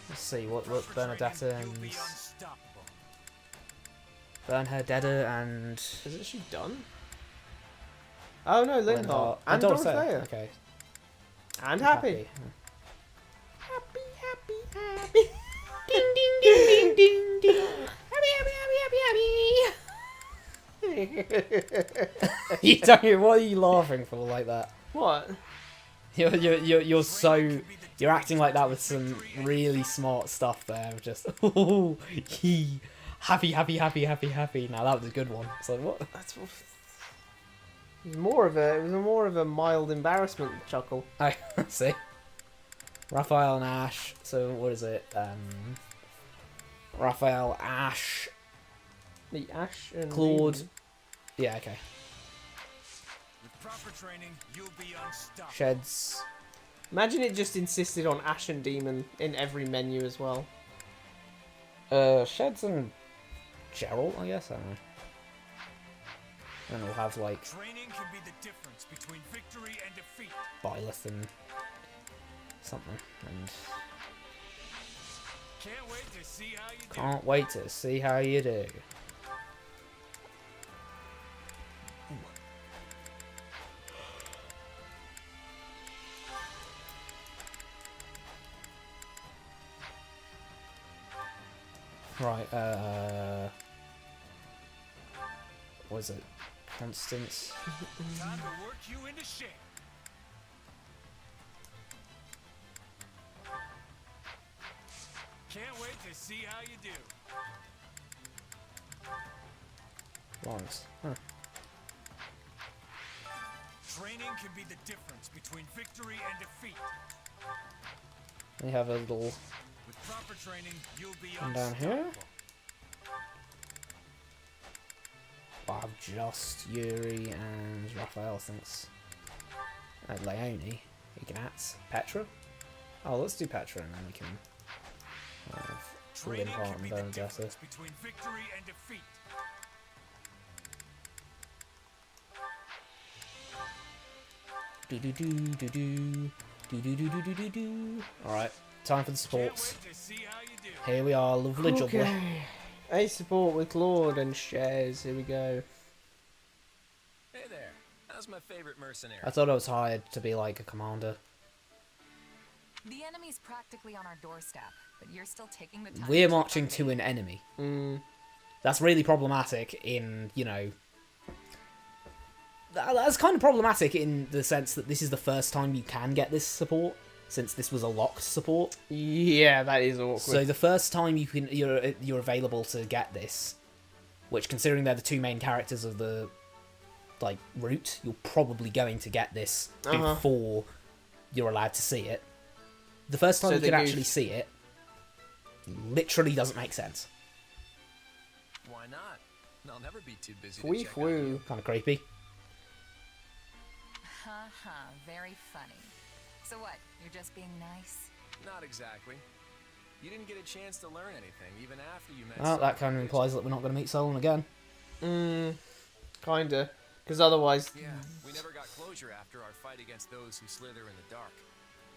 Let's see what Bernadetta and Bernadetta and Isn't she done? Oh no, Linhardt and Dorothea. Okay. And Happy. Happy. Ding ding ding ding ding ding. Happy. You don't. What are you laughing for like that? What? You're so you're acting like that with some really smart stuff there. Just happy. Now that was a good one. It's like what? That's it was more of a mild embarrassment chuckle. I see. Raphael and Ash. So what is it? Raphael, Ash, The Ash and Claude. Raven. Yeah, okay. With proper training, you'll be unstoppable. Sheds. Imagine it just insisted on Ash and Demon in every menu as well. Sheds and Gerald, I guess. I don't know. And we'll have like Training can be the difference between victory and defeat. Byleth and something. And Can't wait to see how you do. can't wait to see how you do. Right, what is it? Constance. Time to work you into shape. Can't wait to see how you do. Lawrence. Huh. Training can be the difference between victory and defeat. We have a little With proper training, you'll be one down here. unstoppable. I have just Yuri and Raphael since Leone, Ignatz, Petra. Oh, let's do Petra and then we can have Training Linhardt can and be the Bernadetta. difference between victory and defeat. Alright, time for the supports. Can't wait to see how you do. Here we are, lovely jubbly. Okay. A support with Claude and Shares. Here we go. Hey there. How's my favorite mercenary? I thought I was hired to be like a commander. The enemy's practically on our doorstep, but you're still taking the time. We're to marching fight. to an enemy. Mm. That's really problematic in, you know... That's kind of problematic in the sense that this is the first time you can get this support, since this was a locked support. Yeah, that is awkward. So the first time you're available to get this, which considering they're the two main characters of the like route, you're probably going to get this before you're allowed to see it. The first time So you they can do- actually see it literally doesn't make sense. Why not? I'll never be too busy Wee to check out woo. you. Kind of creepy. Haha, very funny. So what? You're just being nice? Not exactly. You didn't get a chance to learn anything, even after you met Well, that Solon, kind of did implies that we're not going to meet Solon again. Kinda. Because otherwise... you? Yeah, we never got closure after our fight against those who slither in the dark.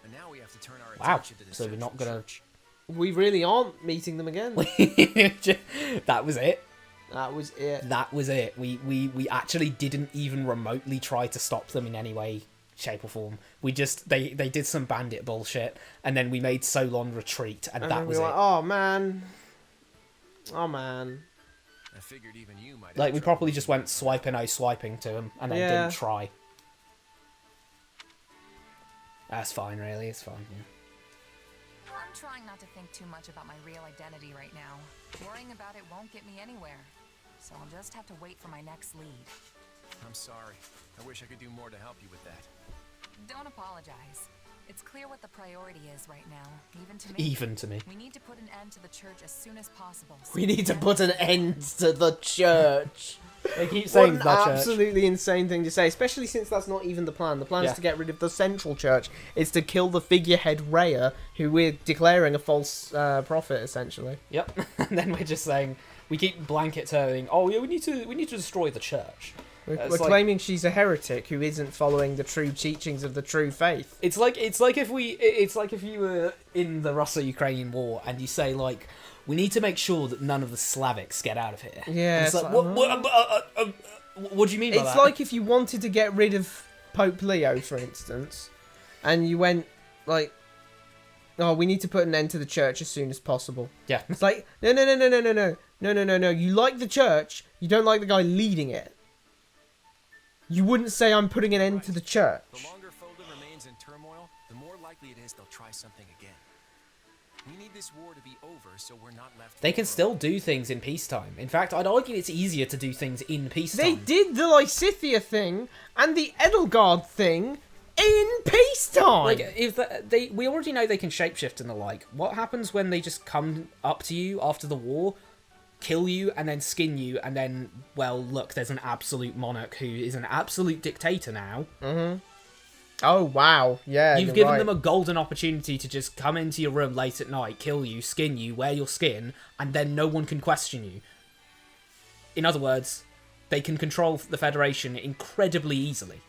And now we have to turn our Wow, attention to the so we're not Central gonna... Church. We really aren't meeting them again. That was it. That was it. That was it. We actually didn't even remotely try to stop them in any way, shape or form. We just they did some bandit bullshit, and then we made Solon retreat, and And that then was we it. were like, oh man. Oh man. I figured even you might have Like we trouble properly just went swiping to him, and then Yeah. didn't try. That's fine, really. It's fine. Yeah. I'm trying not to think too much about my real identity right now. Worrying about it won't get me anywhere. So I'll just have to wait for my next lead. I'm sorry. I wish I could do more to help you with that. Don't apologize. It's clear what the priority is right now, even to me. Even to me. We need to put an end to the church as soon as possible. We need to put an end to the church. They keep saying What the an church. absolutely insane thing to say, especially since that's not even the plan. The plan is to get rid of the central church. It's to kill the figurehead Rhea, who we're declaring a false prophet, essentially. Yep. And then we're just saying, we keep blanket turning. Oh yeah, we need to destroy the church. We're claiming she's a heretic who isn't following the true teachings of the true faith. It's like if you were in the Russo-Ukrainian war and you say like, we need to make sure that none of the Slavics get out of here. Yeah. And it's like, what do you mean by that? It's like if you wanted to get rid of Pope Leo, for instance, and you went like, "Oh, we need to put an end to the church as soon as possible." Yeah. It's like, no. You like the church, you don't like the guy leading it. You wouldn't say I'm putting an end to the church. The longer Foldom remains in turmoil, the more likely it is they'll try something again. We need this war to be over so we're not left. They can still do things in peacetime. In fact, I'd argue it's easier to do things in peacetime. They did the Lysithia thing and the Edelgard thing in peacetime. Like, if we already know they can shapeshift and the like. What happens when they just come up to you after the war, kill you, and then skin you, and then, well, look, there's an absolute monarch who is an absolute dictator now. Mm-hmm. Oh, wow. Yeah, You've given them a golden opportunity to just come into your room late at night, kill you, skin you, wear your skin, and then no one can question you. In other words, they can control the Federation incredibly easily.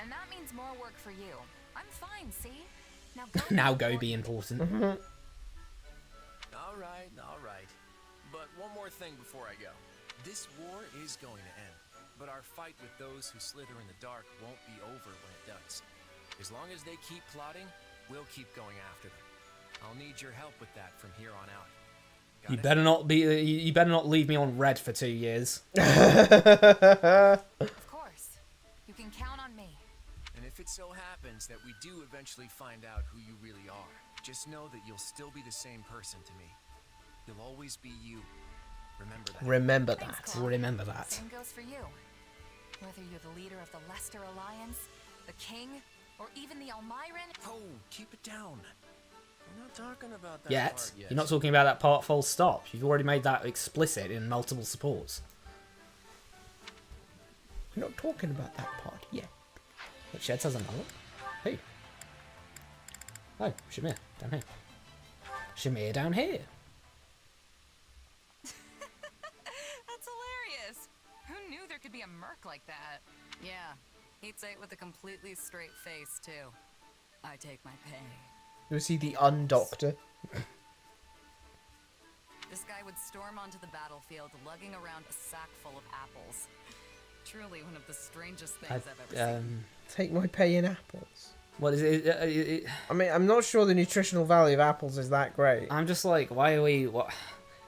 And that means more work for you. I'm fine, see? Now go, Now go be important. Mm-hmm. All right. But one more thing before I go. This war is going to end. But our fight with those who slither in the dark won't be over when it does. As long as they keep plotting, we'll keep going after them. I'll need your help with that from here on out. You better not be. You better not leave me on red for 2 years. Of course. You can count on me. And if it so happens that we do eventually find out who you really are, just know that you'll still be the same person to me. You'll always be you. Remember that. Remember Thanks, that. Claude. Remember that. Same goes for you. Whether you're the leader of the Leicester Alliance, the king, or even the Almiran. Oh, keep it down. We're not talking about that Yet. part yet. You're not talking about that part full stop. You've already made that explicit in multiple supports. We're not talking about that part yet. But Sheds has another. Hey. Oh, Shamir, down here. Shamir down here. That's hilarious. Who knew there could be a merc like that? Yeah, he'd say it with a completely straight face, too. I take my pay. Was he the undoctor? This guy would storm onto the battlefield lugging around a sack full of apples. Truly one of the strangest things I've ever seen. Take my pay in apples. What is it? I mean, I'm not sure the nutritional value of apples is that great. I'm just like, why are we... What?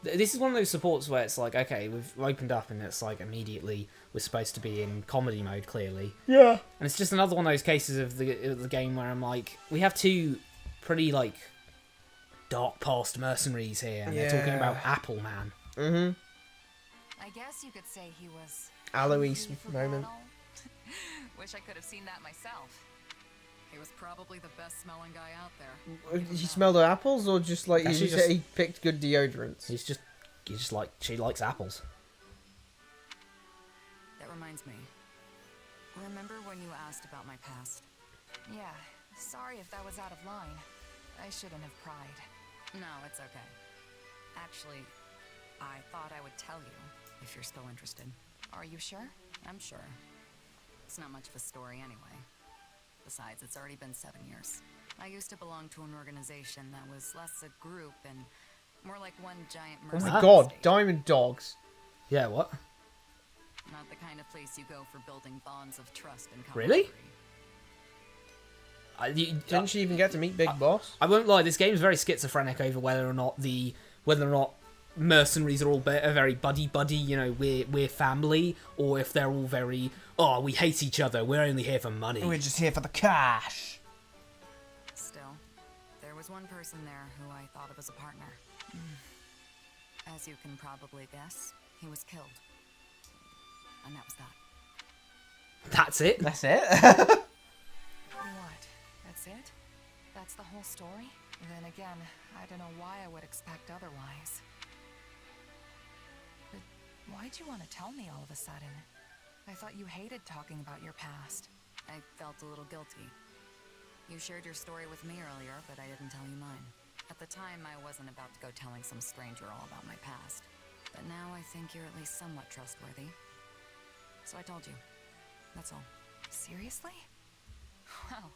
This is one of those supports where it's like, okay, we've opened up and it's like immediately we're supposed to be in comedy mode, clearly. Yeah. And it's just another one of those cases of the game where I'm like, we have two pretty, like, dark past mercenaries here, and they're talking about Apple Man. Mm-hmm. I guess you could say he was... Alois moment. Wish I could have seen that myself. He was probably the best smelling guy out there. Did he smell the apples, or just like Actually, he picked good deodorants? He's just like, she likes apples. That reminds me. Remember when you asked about my past? Yeah, sorry if that was out of line. I shouldn't have pried. No, it's okay. Actually, I thought I would tell you, if you're still interested. Are you sure? I'm sure. It's not much of a story anyway. Besides, it's already been 7 years. I used to belong to an organization that was less a group and more like one giant Oh mercenary my god, state. diamond dogs. Yeah, what? Not the kind of place you go for building bonds of trust and Really? Didn't she even get to meet Big Boss? I won't lie, this game is very schizophrenic over whether or not mercenaries are all very buddy-buddy, you know, we're family, or if they're all very, oh, we hate each other, we're only here for money. We're just here for the cash. Still, there was one person there who I thought of as a partner. As you can probably guess, he was killed. And that was that. That's it? That's it? What? That's it? That's the whole story? Then again, I don't know why I would expect otherwise. But why'd you want to tell me all of a sudden? I thought you hated talking about your past. I felt a little guilty. You shared your story with me earlier, but I didn't tell you mine. At the time, I wasn't about to go telling some stranger all about my past. But now I think you're at least somewhat trustworthy. So I told you. That's all. Seriously? Well,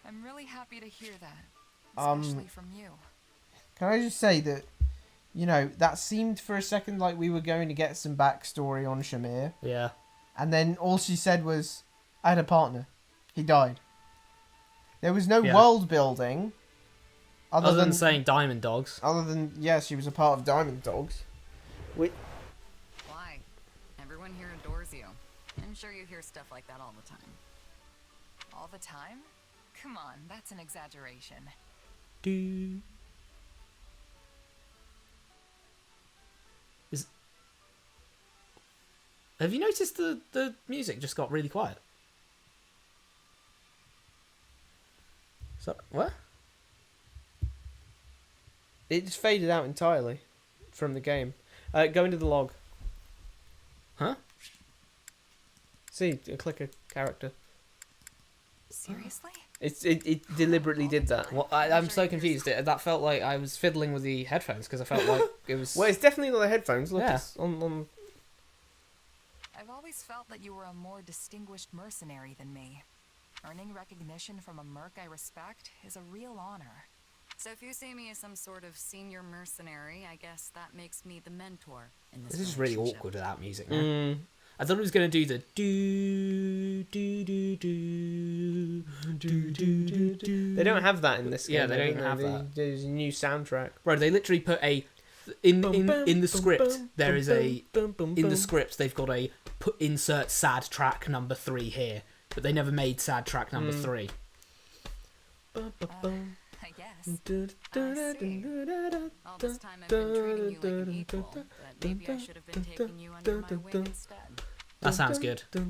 I'm really happy to hear that. Especially from you. Can I just say that, you know, that seemed for a second like we were going to get some backstory on Shamir. Yeah. And then all she said was, I had a partner. He died. There was no world building. Other than saying Diamond Dogs. Other than, yeah, she was a part of Diamond Dogs. Why? Everyone here adores you. I'm sure you hear stuff like that all the time. All the time? Come on, that's an exaggeration. Have you noticed the music just got really quiet? So what? It just faded out entirely from the game. Go into the log. Huh? See, click a character. Seriously? It deliberately did that. Well, I'm so confused. That felt like I was fiddling with the headphones because I felt like it was. Well, it's definitely not the headphones. Look, Yeah. it's on. I've always felt that you were a more distinguished mercenary than me. Earning recognition from a merc I respect is a real honor. So if you see me as some sort of senior mercenary, I guess that makes me the mentor in This is really relationship. awkward without music. Now. I thought it was going to do the do. They don't have that in this game. Yeah, they don't have that. There's a new soundtrack. Bro, they literally put a in the script. There is a in the script they've got a insert sad track number 3 here, but they never made sad track number 3. I guess. I see. All this time I've been treating you like an equal, but maybe I should have been taking you under my wing instead. That sounds good. How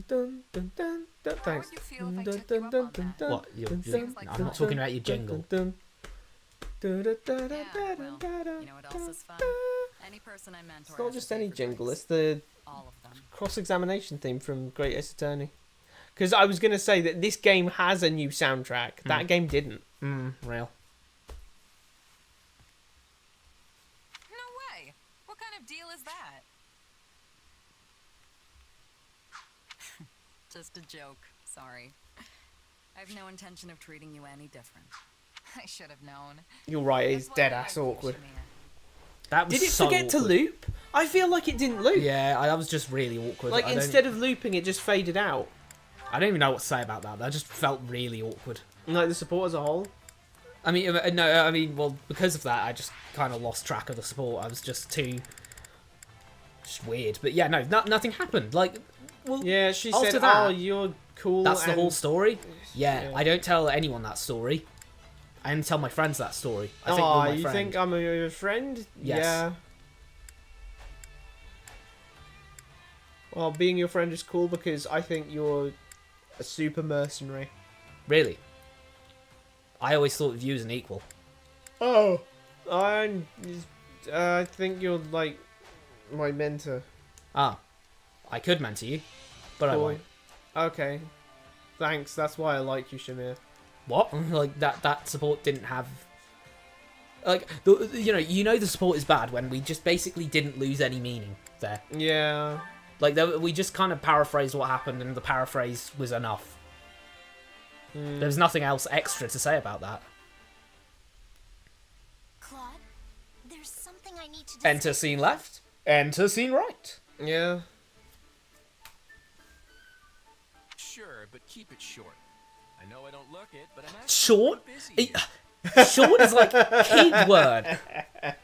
Thanks. would you feel if I took you up on that? What? Seems like I'm not talking about your jingle. Yeah, well, you know what else is fun? Any person I mentor. It's not has just a any favorite jingle, place. it's the All of them. cross-examination theme from Great Ace Attorney. Because I was going to say that this game has a new soundtrack. That game didn't. Real. No way! What kind of deal is that? Just a joke. Sorry. I have no intention of treating you any different. I should have known. You're right, it's That's why dead I ass like you, awkward. Shamir. That was Did it so forget to awkward. loop? I feel like it didn't loop. Yeah, that was just really awkward. Like, instead of looping, it just faded out. I don't even know what to say about that. That just felt really awkward. Like the support as a whole. I mean, no, I mean, well, because of that, I just kind of lost track of the support. I was just too... Just weird. But yeah, no, nothing happened. Like, well, Yeah, she after said, that, oh, you're cool. that's the and- whole story? Yeah, Yeah. I don't tell anyone that story. I only tell my friends that story. I think Oh, you're my you friend. think I'm your friend? Yes. Yeah. Well, being your friend is cool because I think you're a super mercenary. Really? I always thought of you as an equal. Oh, I think you're like my mentor. Ah, I could mentor you, but I Cool. won't. Okay, thanks. That's why I like you, Shamir. What? Like that support didn't have. Like you know the support is bad when we just basically didn't lose any meaning there. Yeah. Like we just kind of paraphrased what happened, and the paraphrase was enough. There's nothing else extra to say about that. Claude, there's something I need to discuss. Enter scene left. Enter scene right. Yeah. Sure, but keep it short. I know I don't look it, but I'm actually Short. pretty busy. Short is like kid word. Are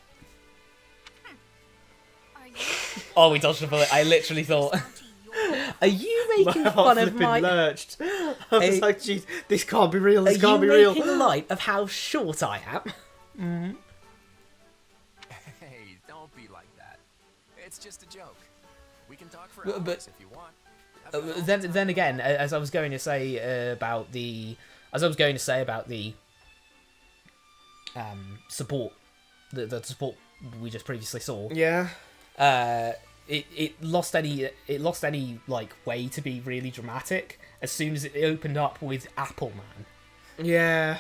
you Oh, we dodged a bullet. I literally thought. Are you making My fun heart of flipping my? lurched. I was Are- like, jeez, this can't be real. Are This can't you be real. making light of how short I am? Hey, don't be like that. It's just a joke. We can talk for But- hours if you want. Then again, as I was going to say about the support, the support we just previously saw. Yeah. It lost any like way to be really dramatic as soon as it opened up with Apple Man. Yeah.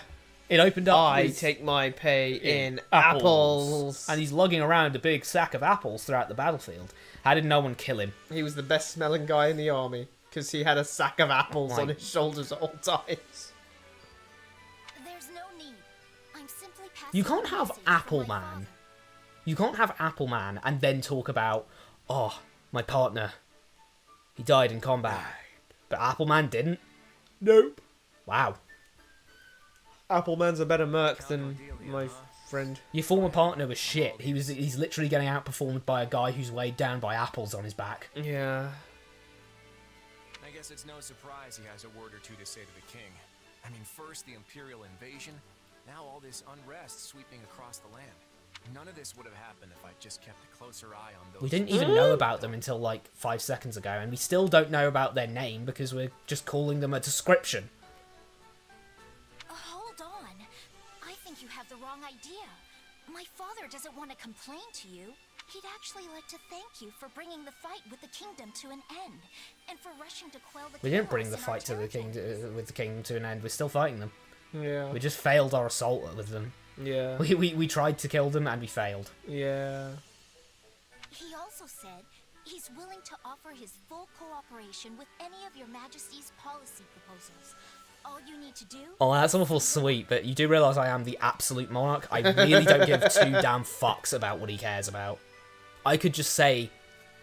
It opened up. I with take my pay in apples. And he's lugging around a big sack of apples throughout the battlefield. How did no one kill him? He was the best smelling guy in the army because he had a sack of apples on his shoulders at all times. There's no need. I'm simply passing You can't a have message Apple from my Man. father. You can't have Apple Man and then talk about, oh, my partner, he died in combat. But Apple Man didn't? Nope. Wow. Appleman's a better merc than my friend. Your former partner was shit. He's literally getting outperformed by a guy who's weighed down by apples on his back. Yeah. I guess it's no surprise he has a word or two to say to the king. I mean, first the Imperial invasion, now all this unrest sweeping across the land. None of this would have happened if I just kept a closer eye on those. We didn't even know about them until like 5 seconds ago, and we still don't know about their name because we're just calling them a description. Hold on. I think you have the wrong idea. My father doesn't want to complain to you. He'd actually like to thank you for bringing the fight with the kingdom to an end, and for rushing to quell the We didn't chaos bring the in our fight to the territories. with the kingdom to an end. We're still fighting them. Yeah. We just failed our assault with them. Yeah. We tried to kill them and we failed. Yeah. He also said he's willing to offer his full cooperation with any of your majesty's policy proposals. All you need to do... Oh, that's awful sweet, but you do realise I am the absolute monarch. I really don't give two damn fucks about what he cares about. I could just say,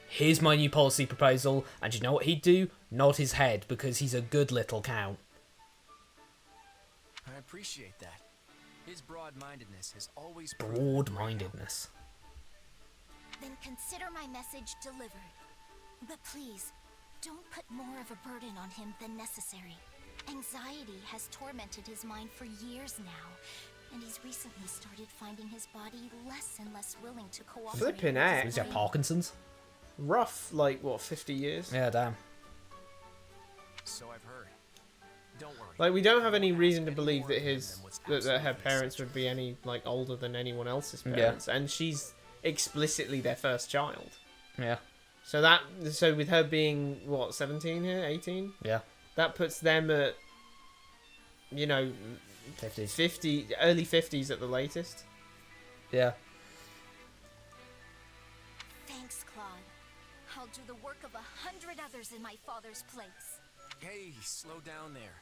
here's my new policy proposal, and you know what he'd do? Nod his head, because he's a good little count. I appreciate that. His broad-mindedness has always... Broad-mindedness. Then consider my message delivered. But please, don't put more of a burden on him than necessary. Anxiety has tormented his mind for years now, and he's recently started finding his body less and less willing to cooperate. Flippin' with his heck. He's got brain. Parkinson's? Rough, like, what, 50 years? Yeah, damn. So I've heard. Don't worry. Like, we don't have any reason to believe that that her parents would be any, like, older than anyone else's parents. And she's explicitly their first child. Yeah. So with her being, what, 17 here? 18? Yeah. That puts them at, you know, 50s. early 50s at the latest. Yeah. Thanks, Claude. I'll do the work of 100 others in my father's place. Hey, slow down there.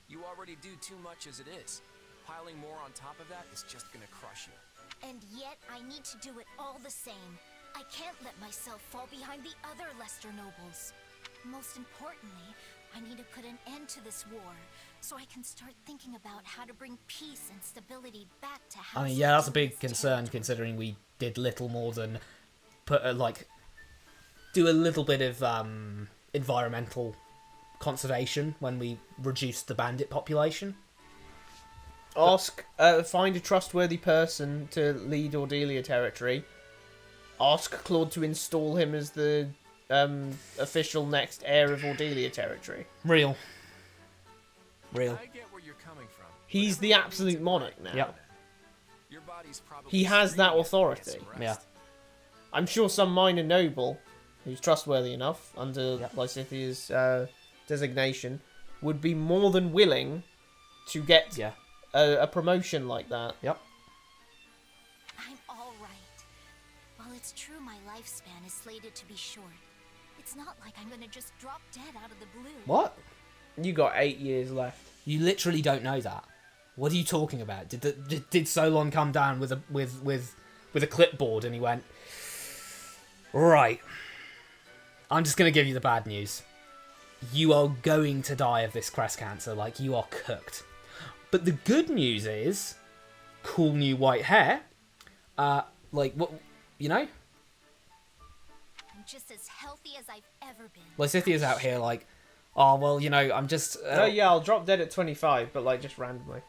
You already do too much as it is. Piling more on top of that is just gonna crush you. And yet, I need to do it all the same. I can't let myself fall behind the other Lester nobles. Most importantly, I need to put an end to this war, so I can start thinking about how to bring peace and stability back to House. I mean, yeah, that's a big concern considering we did little more than put do a little bit of environmental conservation when we reduced the bandit population. Find a trustworthy person to lead Ordelia territory. Ask Claude to install him as the official next heir of Ordelia territory. Real. I get where you're coming from. He's the absolute monarch now. Yep. Your body's probably He has that screaming authority. to get some rest. Yeah. I'm sure some minor noble, who's trustworthy enough under Lysithia's designation, would be more than willing to get a promotion like that. Yep. I'm all right. While it's true my lifespan is slated to be short, it's not like I'm gonna just drop dead out of the blue. What? You got 8 years left. You literally don't know that. What are you talking about? Did Solon come down with a clipboard and he went, right, I'm just gonna give you the bad news. You are going to die of this crest cancer, like you are cooked. But the good news is, cool new white hair. Like what, you know? I'm just as healthy as I've ever been. Lysithia's out here like, oh well, you know, I'm just. Oh yeah, I'll drop dead at 25, but like just randomly.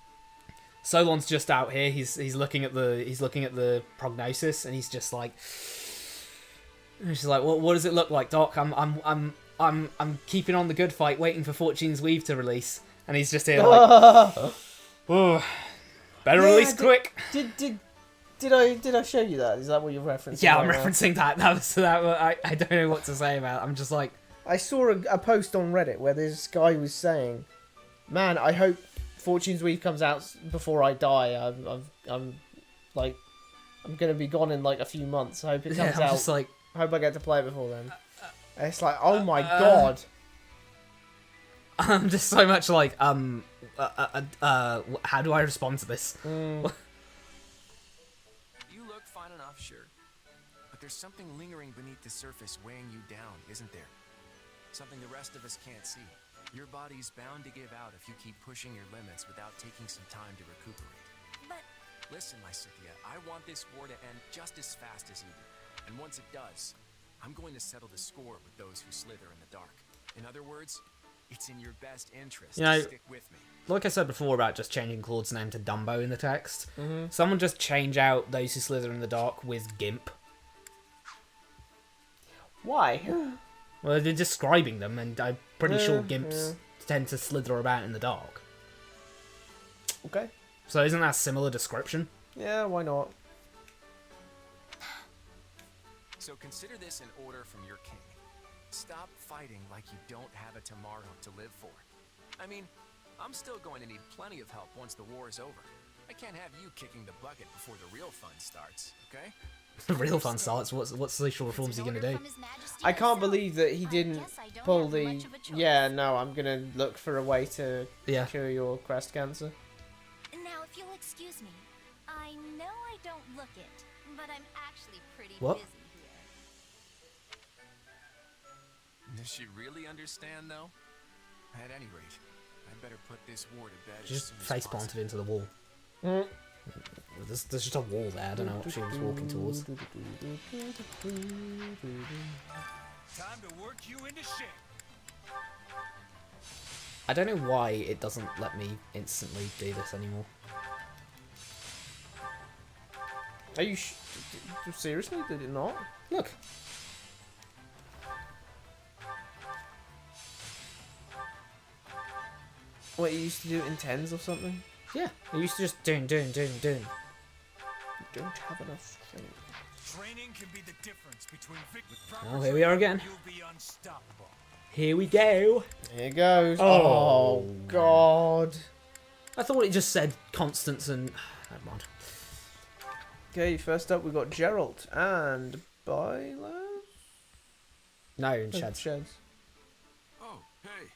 Solon's just out here. He's looking at the prognosis, and he's just like, what does it look like, Doc? I'm I'm keeping on the good fight, waiting for Fortune's Weave to release, and he's just here like, oh, better release quick. Did I show you that? Is that what you're referencing? Yeah, I'm referencing that. I don't know what to say about it. I'm just like... I saw a post on Reddit where this guy was saying, man, I hope Fortune's Weave comes out before I die. I'm going to be gone in like a few months. I hope it comes out. Just like... I hope I get to play it before then. And it's like, oh my god. I'm just so much like, how do I respond to this? Fine enough, sure. But there's something lingering beneath the surface weighing you down, isn't there? Something the rest of us can't see. Your body's bound to give out if you keep pushing your limits without taking some time to recuperate. But... Listen, my Scythia, I want this war to end just as fast as you do. And once it does, I'm going to settle the score with those who slither in the dark. In other words, it's in your best interest to stick with me. Like I said before about just changing Claude's name to Dumbo in the text, someone just change out those who slither in the dark with Gimp. Why? Well, they're describing them, and I'm pretty sure Gimps tend to slither about in the dark. Okay. So isn't that a similar description? Yeah, why not? So consider this an order from your king. Stop fighting like you don't have a tomorrow to live for. I mean, I'm still going to need plenty of help once the war is over. I can't have you kicking the bucket before the real fun starts, okay? The real fun starts? What's the social reforms he gonna do? I can't believe that he didn't pull the... Yeah, no, I'm gonna look for a way to cure your crest cancer. Now, if you'll excuse me, I know I don't look it, but I'm actually pretty What? busy here. Does she really understand, though? At any rate, I'd better put this war to bed. She just face planted into the wall. There's just a wall there. I don't know what she was walking towards. Time to work you into shape. I don't know why it doesn't let me instantly do this anymore. Are you seriously? Did it not? Look. What, you used to do it in tens or something? Yeah, I used to just doing. You don't have enough strength. Training can be the difference between Oh, here we are again. You'll be unstoppable. Here we go. Here it goes. Oh, God. I thought it just said constants and... Never mind. Okay, first up we've got Geralt and Bylas? No, in Sheds. Sheds. Oh, hey.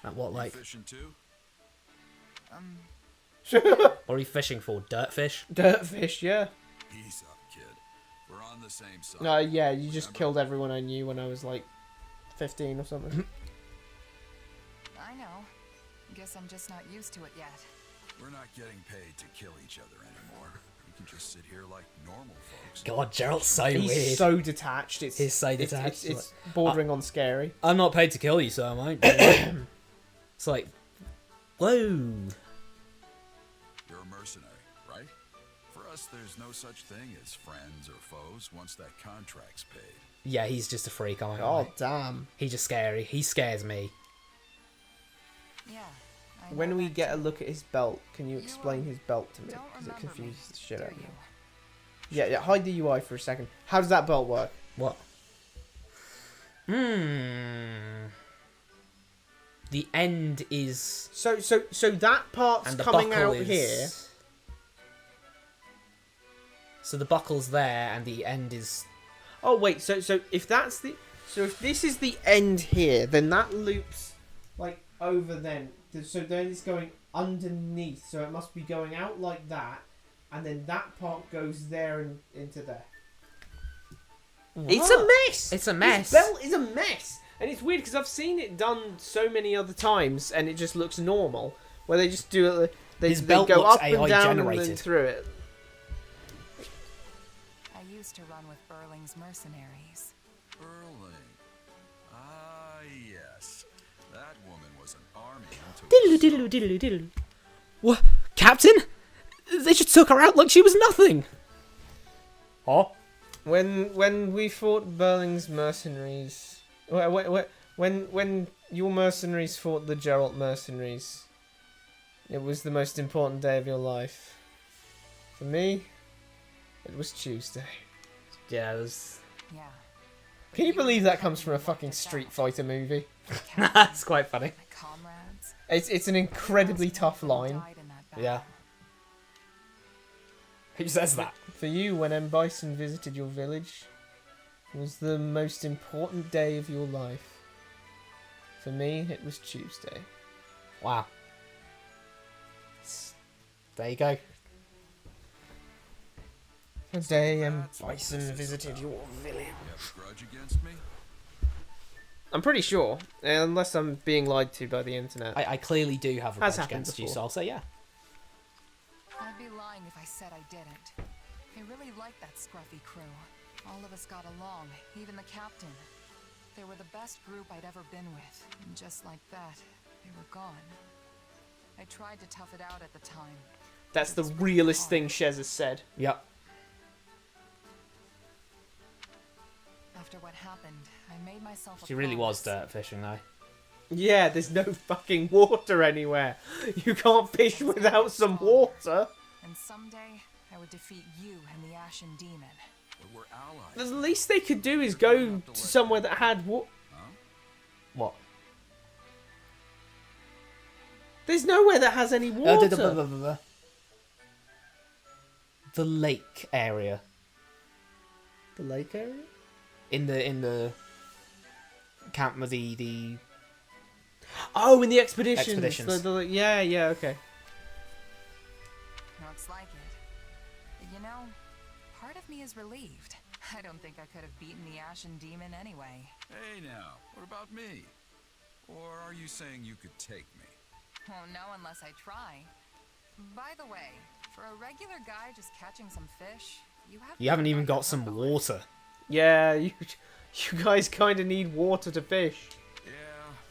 At what lake? Fishing too? What are you fishing for? Dirtfish? Dirtfish, yeah. Ease up, kid. We're on the same side. No, yeah, you just killed everyone I knew when I was like 15 or something. I know. Guess I'm just not used to it yet. We're not getting paid to kill each other anymore. We can just sit here like normal folks. God, Geralt's so He's weird. so detached. He's so detached. It's bordering on scary. I'm not paid to kill you, so I won't. It's like, whoa. You're a mercenary, right? For us, there's no such thing as friends or foes once that contract's paid. Yeah, he's just a freak, aren't Oh, damn. He's just scary. He scares me. Yeah. When we get a look at his belt, can you explain his belt to me? Because it confuses the shit out of me. Yeah, hide the UI for a second. How does that belt work? What? The end is... So that part's and the coming buckle out is... here. So the buckle's there, and the end is... Oh wait, so if that's the... So if this is the end here, then that loops like over then. So then it's going underneath, so it must be going out like that, and then that part goes there and into there. What? It's a mess! It's a mess. This belt is a mess! And it's weird because I've seen it done so many other times and it just looks normal. Where they just do it, they belt go looks up and AI down generated. and then through it. I used to run with Burling's mercenaries. Burling. Ah, yes. That woman was an army unto Diddle, diddle, diddle, diddle. What? Captain? They just took her out like she was nothing. Oh? When we fought Burling's mercenaries... When When your mercenaries fought the Geralt mercenaries, it was the most important day of your life. For me, it was Tuesday. Yeah, it was... Yeah. Can you believe that comes from a fucking Street Fighter movie? That's quite funny. My comrades. It's an incredibly tough line. Died in that battle. Yeah. Who says that? For you, when M. Bison visited your village, it was the most important day of your life. For me, it was Tuesday. Wow. There you go. The day M. Bison visited your village. You have a grudge against me? I'm pretty sure, unless I'm being lied to by the internet. I clearly do have a Has grudge happened against you, before. so I'll say yeah. I'd be lying if I said I didn't. I really liked that scruffy crew. All of us got along, even the captain. They were the best group I'd ever been with. And just like that, they were gone. I tried to tough it out at the time. That's the realest thing Shez has said. Yep. After what happened, I made myself a She really was promise. dirt fishing, though. Yeah, there's no fucking water anywhere. You can't fish without some water. And someday, I would defeat you and the Ashen Demon. But we're allies. The least they could do is go to somewhere that had water. What? There's nowhere that has any water. The lake area. The lake area? In the camp with the Oh, in the expeditions. Expeditions. Yeah, okay. Looks like it. You know, part of me is relieved. I don't think I could have beaten the Ashen Demon anyway. Hey now, what about me? Or are you saying you could take me? Oh, no, unless I try. By the way, for a regular guy just catching some fish, You haven't even got some water. Yeah, you guys kind of need water to fish. Yeah,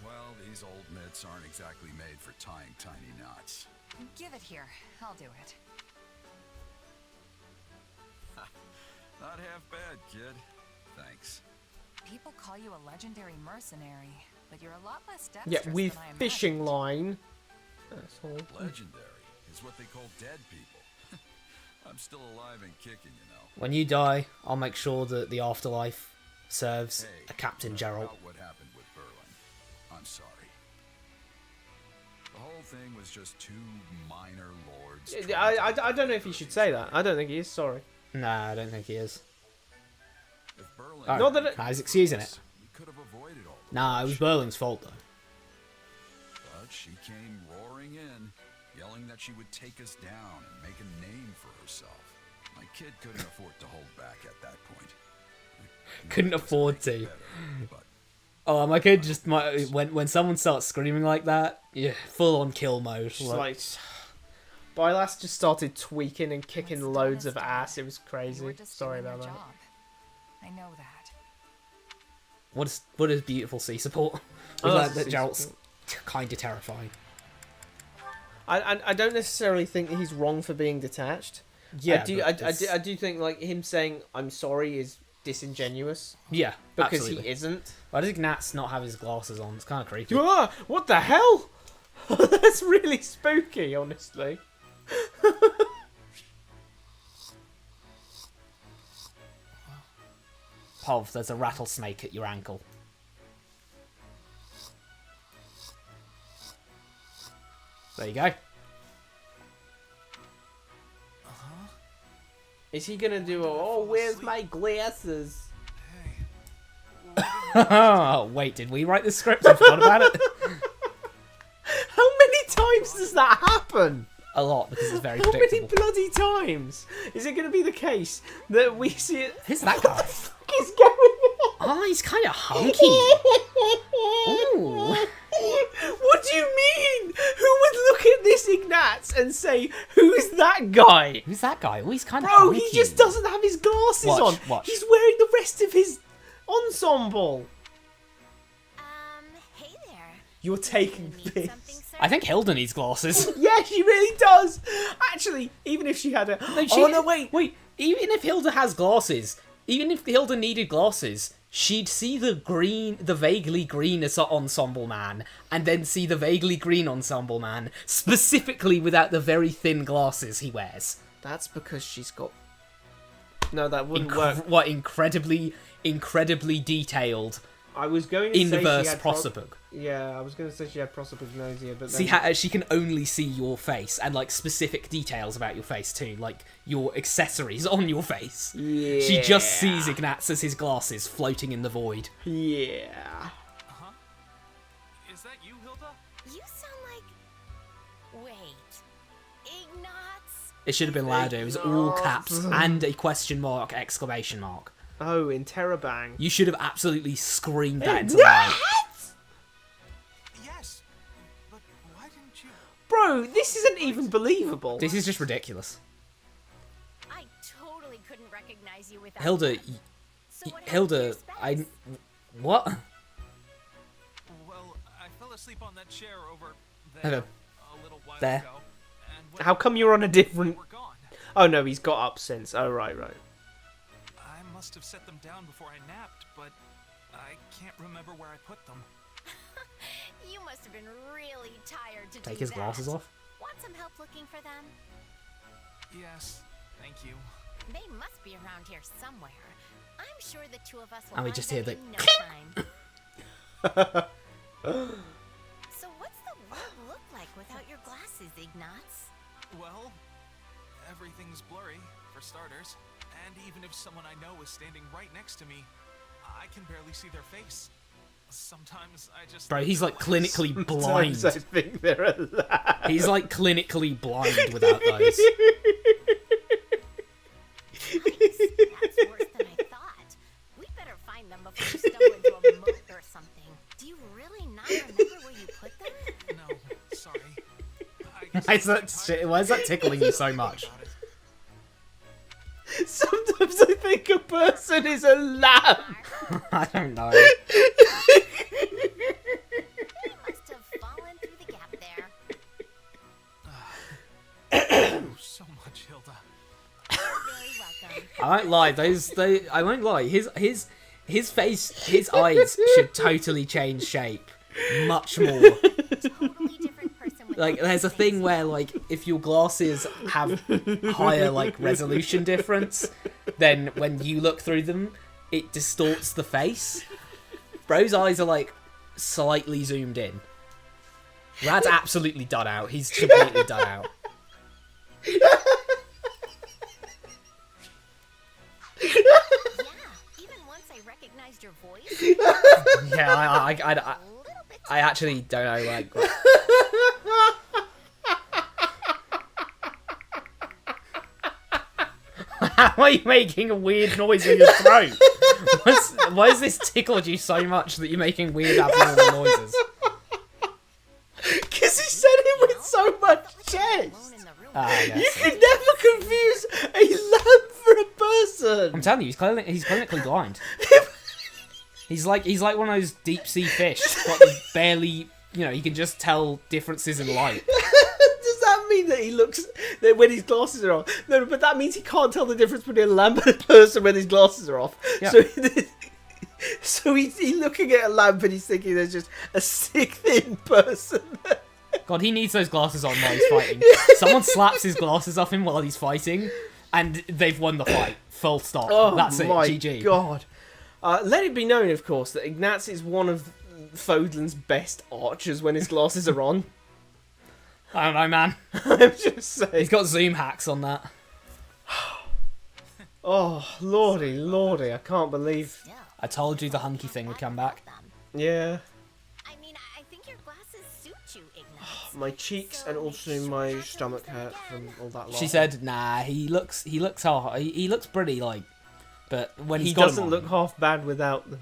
well, these old mitts aren't exactly made for tying tiny knots. Give it here. I'll do it. Not half bad, kid. Thanks. People call you a legendary mercenary, but you're a lot less Yeah, dexterous with than I imagined. fishing line. Asshole. Legendary is what they call dead people. I'm still alive and kicking, you know. When you die, I'll make sure that the afterlife serves Hey, a Captain enough Geralt. about what happened with Berlin. I'm sorry. The whole thing was just two minor lords. I don't know if you should say that. I don't think he is sorry. Nah, I don't think he is. If Berlin Oh, Not that it- he's excusing it. we could have avoided all the Nah, it was Berling's fault, though. But she came roaring in, yelling that she would take us down and make a name for herself. My kid couldn't afford to hold back at that point. Couldn't afford to. Better, but Oh, my kid just might... When someone starts screaming like that, yeah, full on kill mode. Just like, Bylass just started tweaking and kicking What's loads done of is done. ass. It was You were crazy. just Sorry doing about your that. job. I know that. What is beautiful sea support? Oh, That sea Geralt's kind of terrifying. I don't necessarily think that he's wrong for being detached. Yeah, I do think like him saying I'm sorry is disingenuous Yeah, because absolutely. he isn't. Why does Ignatz not have his glasses on? It's kind of creepy. Ah, what the hell? That's really spooky, honestly. Pov, there's a rattlesnake at your ankle. There you go. Is he gonna do a, oh, where's my glasses? Oh, wait, did we write the script? I forgot about it. How many times does that happen? A lot, because it's very How many predictable. bloody times is it gonna be the case that we see it? Who's that guy? What the fuck is going on? Oh, he's kind of hunky. Ooh. What do you mean? Who would look at this Ignatz and say, who's that guy? Who's that guy? Oh, he's kind of Bro, hunky. he just doesn't have his glasses Watch, on. watch. He's wearing the rest of his ensemble. Hey there. You're taking Need this. something, sir? I think Hilda needs glasses. Yeah, she really does. Actually, even if she had a... Wait. Even if Hilda has glasses, even if Hilda needed glasses, she'd see the vaguely green ensemble man, and then see the vaguely green ensemble man, specifically without the very thin glasses he wears. That's because she's got... No, that wouldn't work. What, incredibly detailed I was going to say inverse she had prosopag. Yeah, I was going to say she had prosopagnosia, but See how she can only see your face and like specific details about your face too, like your accessories on your face. Yeah. She just sees Ignatz as his glasses floating in the void. Yeah. Huh? Is that you, Hilda? You sound like... Wait. Ignatz? It should have been louder. It was all caps and a question mark, exclamation mark. Oh, in Terabang. You should have absolutely screamed that into the mic. Yes. But why didn't you? Bro, this isn't even believable. This is just ridiculous. I totally couldn't recognize you without Hilda, that. So what happened to Hilda, your specs? What? Well, I fell asleep on that chair over there Hello. a little while There. ago. And when How come you're on a different... they were gone, Oh, no, he's got up since. Oh, right. I must have set them down before I napped, but I can't remember where I put them. You must have been really tired to Take do his that. glasses off. Want some help looking for them? Yes, thank you. They must be around here somewhere. I'm sure the two of us will And we find just them hear the in no time. So what's the world look like without your glasses, Ignatz? Well, everything's blurry, for starters. And even if someone I know is standing right next to me, I can barely see their face. Sometimes I just... Bro, he's like clinically blind. Sometimes I think they're alive. He's like clinically blind without those. That's worse than I thought. We better find them before you stumble into a moat or something. Do you really not remember where you put them? No, sorry. I guess Why is that tickling you so much? Sometimes I think a person is a lamb. I don't know. You must have fallen through the gap there. Thank you so much, Hilda. Very welcome. I won't lie. I won't lie. His face, his eyes should totally change shape, much more. Totally different person with Like, there's a thing where, like, if your glasses have higher, like, resolution difference, then when you look through them, it distorts the face. Bro's eyes are, like, slightly zoomed in. Rad's absolutely done out. He's completely done out. Yeah, even once I recognized your voice. Yeah, a little bit I actually don't know, like... How are you making a weird noise in your throat? Why has this tickled you so much that you're making weird abnormal noises? Because he said it with so much chest. alone in the room. Yes. You can never confuse a lamb for a person. I'm telling you, he's clinically blind. He's like one of those deep sea fish, but barely, he can just tell differences in light. Does that mean that he looks that when his glasses are on? No, but that means he can't tell the difference between a lamp and a person when his glasses are off. Yeah. So he's looking at a lamp and he's thinking there's just a sick thin person. God, he needs those glasses on while he's fighting. Someone slaps his glasses off him while he's fighting, and they've won the fight. Full stop. Oh, That's it. my GG. God. Let it be known, of course, that Ignatz is one of Fodlan's best archers when his glasses are on. I don't know, man. I'm just saying. He's got zoom hacks on that. Oh, lordy, I can't believe. Still, I told you the hunky thing would come back. them. Yeah, I mean, I think your glasses suit you, Ignatz. my cheeks and also my stomach hurt from all that. She said, "Nah, he looks hard. He looks pretty, like, but when He he's got doesn't him look on, half bad without them.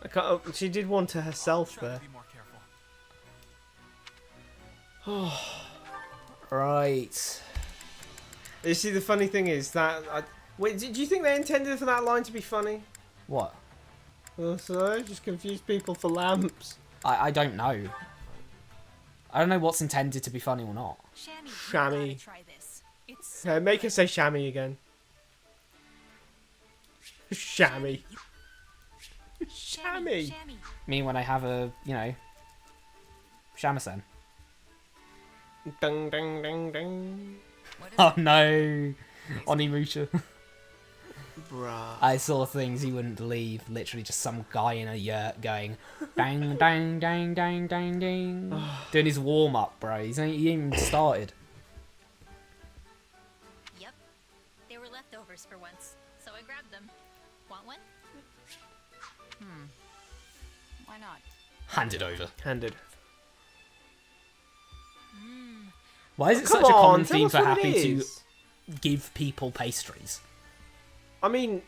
I can't. She did one to herself Try there. to be more careful. right." You see, the funny thing is that. Wait, did you think they intended for that line to be funny? What? So I just confused people for lamps. I don't know. I don't know what's intended to be funny or not. Shammy, you Shammy. gotta try this. It's so Make her good. say Shammy again. Shammy. Shammy. Shammy. Me when I have a, shamisen. Ding, ding, ding, ding. What is Oh no, Onimusha. Bruh. I saw things you wouldn't believe. Literally, just some guy in a yurt going, dang, dang, dang, dang, dang, dang, doing his warm up, bro. He ain't even started. Yep. They were leftovers for once, so I grabbed them. Want one? Why not? Hand it over. Handed. Why is it Come such a on, common tell theme us for what it Happy to is. give people pastries? I mean,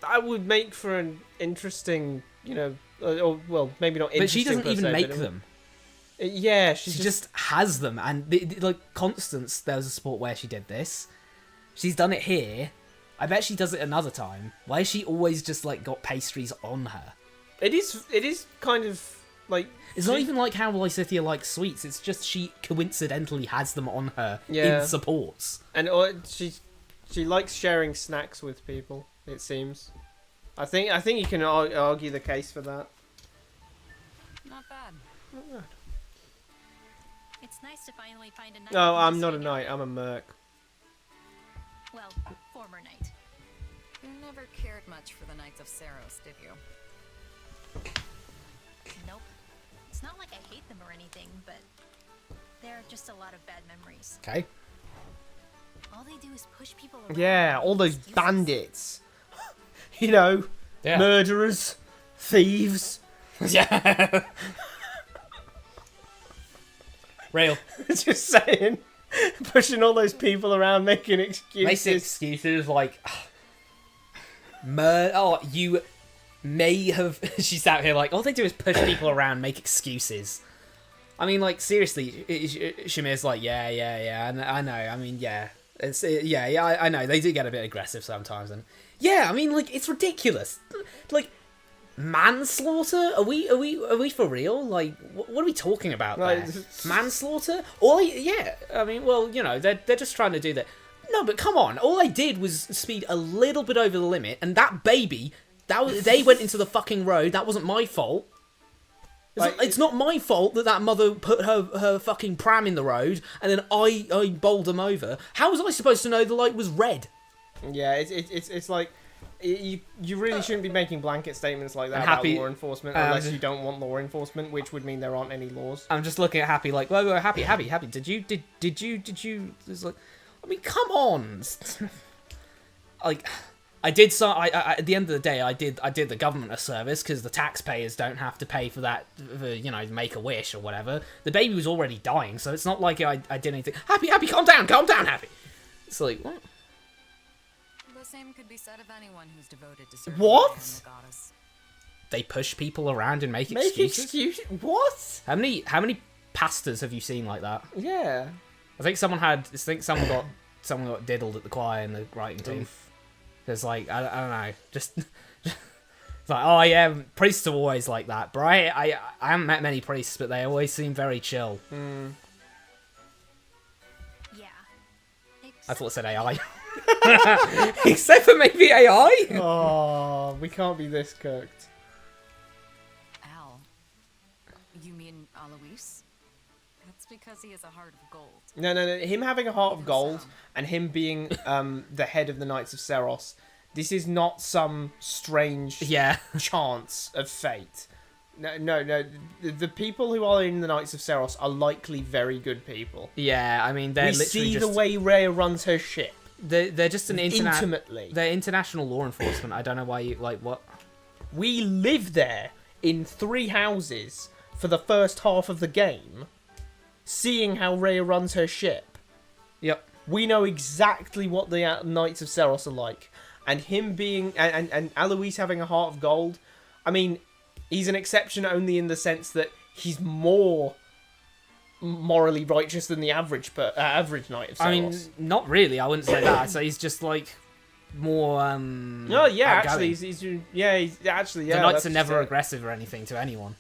that would make for an interesting, or well, maybe not interesting. But she doesn't per even se, make but them. Yeah, She just has them, and like Constance, there was a sport where she did this. She's done it here. I bet she does it another time. Why has she always just like got pastries on her? It is kind of like It's not even like how Lysithea likes sweets. It's just she coincidentally has them on her Yeah. in supports. And she likes sharing snacks with people. It seems. I think you can argue the case for that. Not bad. It's nice to finally find a knight. No, who can I'm just not a hang out knight. I'm a merc. Well, former knight. You never cared much for the Knights of Saros, did you? Nope. It's not like I hate them or anything, but there are just a lot of bad memories. Okay. All they do is push people around. Yeah, and all make those excuses. bandits. Yeah. Murderers, thieves. Yeah. Real. Just saying, pushing all those people around, making excuses. Basic excuses like, you may have. She's out here like, all they do is push people around, make excuses. I mean, like seriously, Shamir's like, yeah, I know. I mean, yeah, I know they do get a bit aggressive sometimes, and yeah, I mean, like it's ridiculous, like. Manslaughter? Are we for real? Like, what are we talking about there? Manslaughter? I mean, well, they're just trying to do that. No, but come on. All I did was speed a little bit over the limit, and that baby, they went into the fucking road. That wasn't my fault. It's not my fault that mother put her fucking pram in the road, and then I bowled them over. How was I supposed to know the light was red? Yeah, it's like. You really shouldn't be making blanket statements like that I'm about happy- law enforcement unless you don't want law enforcement, which would mean there aren't any laws. I'm just looking at Happy like, whoa, Happy. Did you? It's like, I mean, come on. Like, I did. So I at the end of the day, I did the government a service because the taxpayers don't have to pay for that. For, make a wish or whatever. The baby was already dying, so it's not like I did anything. Happy, calm down, Happy. It's like what? The same could be said of anyone who's devoted to serving What? the goddess. They push people around and make excuses. What? How many pastors have you seen like that? Yeah. I think someone got diddled at the choir in the writing team. There's like I don't know, just it's like, oh yeah, priests are always like that. But I haven't met many priests, but they always seem very chill. Yeah. I thought it said AI. Except for maybe AI. Oh, we can't be this cooked. Al. You mean Alois? That's because he has a heart of gold. No. Him having a heart of gold and him being the head of the Knights of Saros. This is not some strange chance of fate. No. The people who are in the Knights of Saros are likely very good people. Yeah, I mean they're we literally see just, the way Rhea runs her ship. They're just an intimately. They're international law enforcement. I don't know why you like what. We live there in 3 houses for the first half of the game, seeing how Rhea runs her ship. Yep. We know exactly what the Knights of Saros are like, and him being and Alois having a heart of gold. I mean, he's an exception only in the sense that he's more morally righteous than the average Knight of Saros. I mean, not really. I wouldn't say that. I'd say he's just like more. No, yeah, outgoing. actually, he's actually. The Knights are never aggressive or anything to anyone.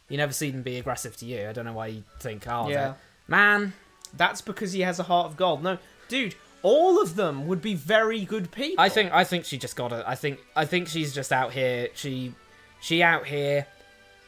You never see them be aggressive to you. I don't know why you think, oh, yeah, man. That's because he has a heart of gold. No, dude, All of them would be very good people. I think she just got it. I think she's just out here. She out here.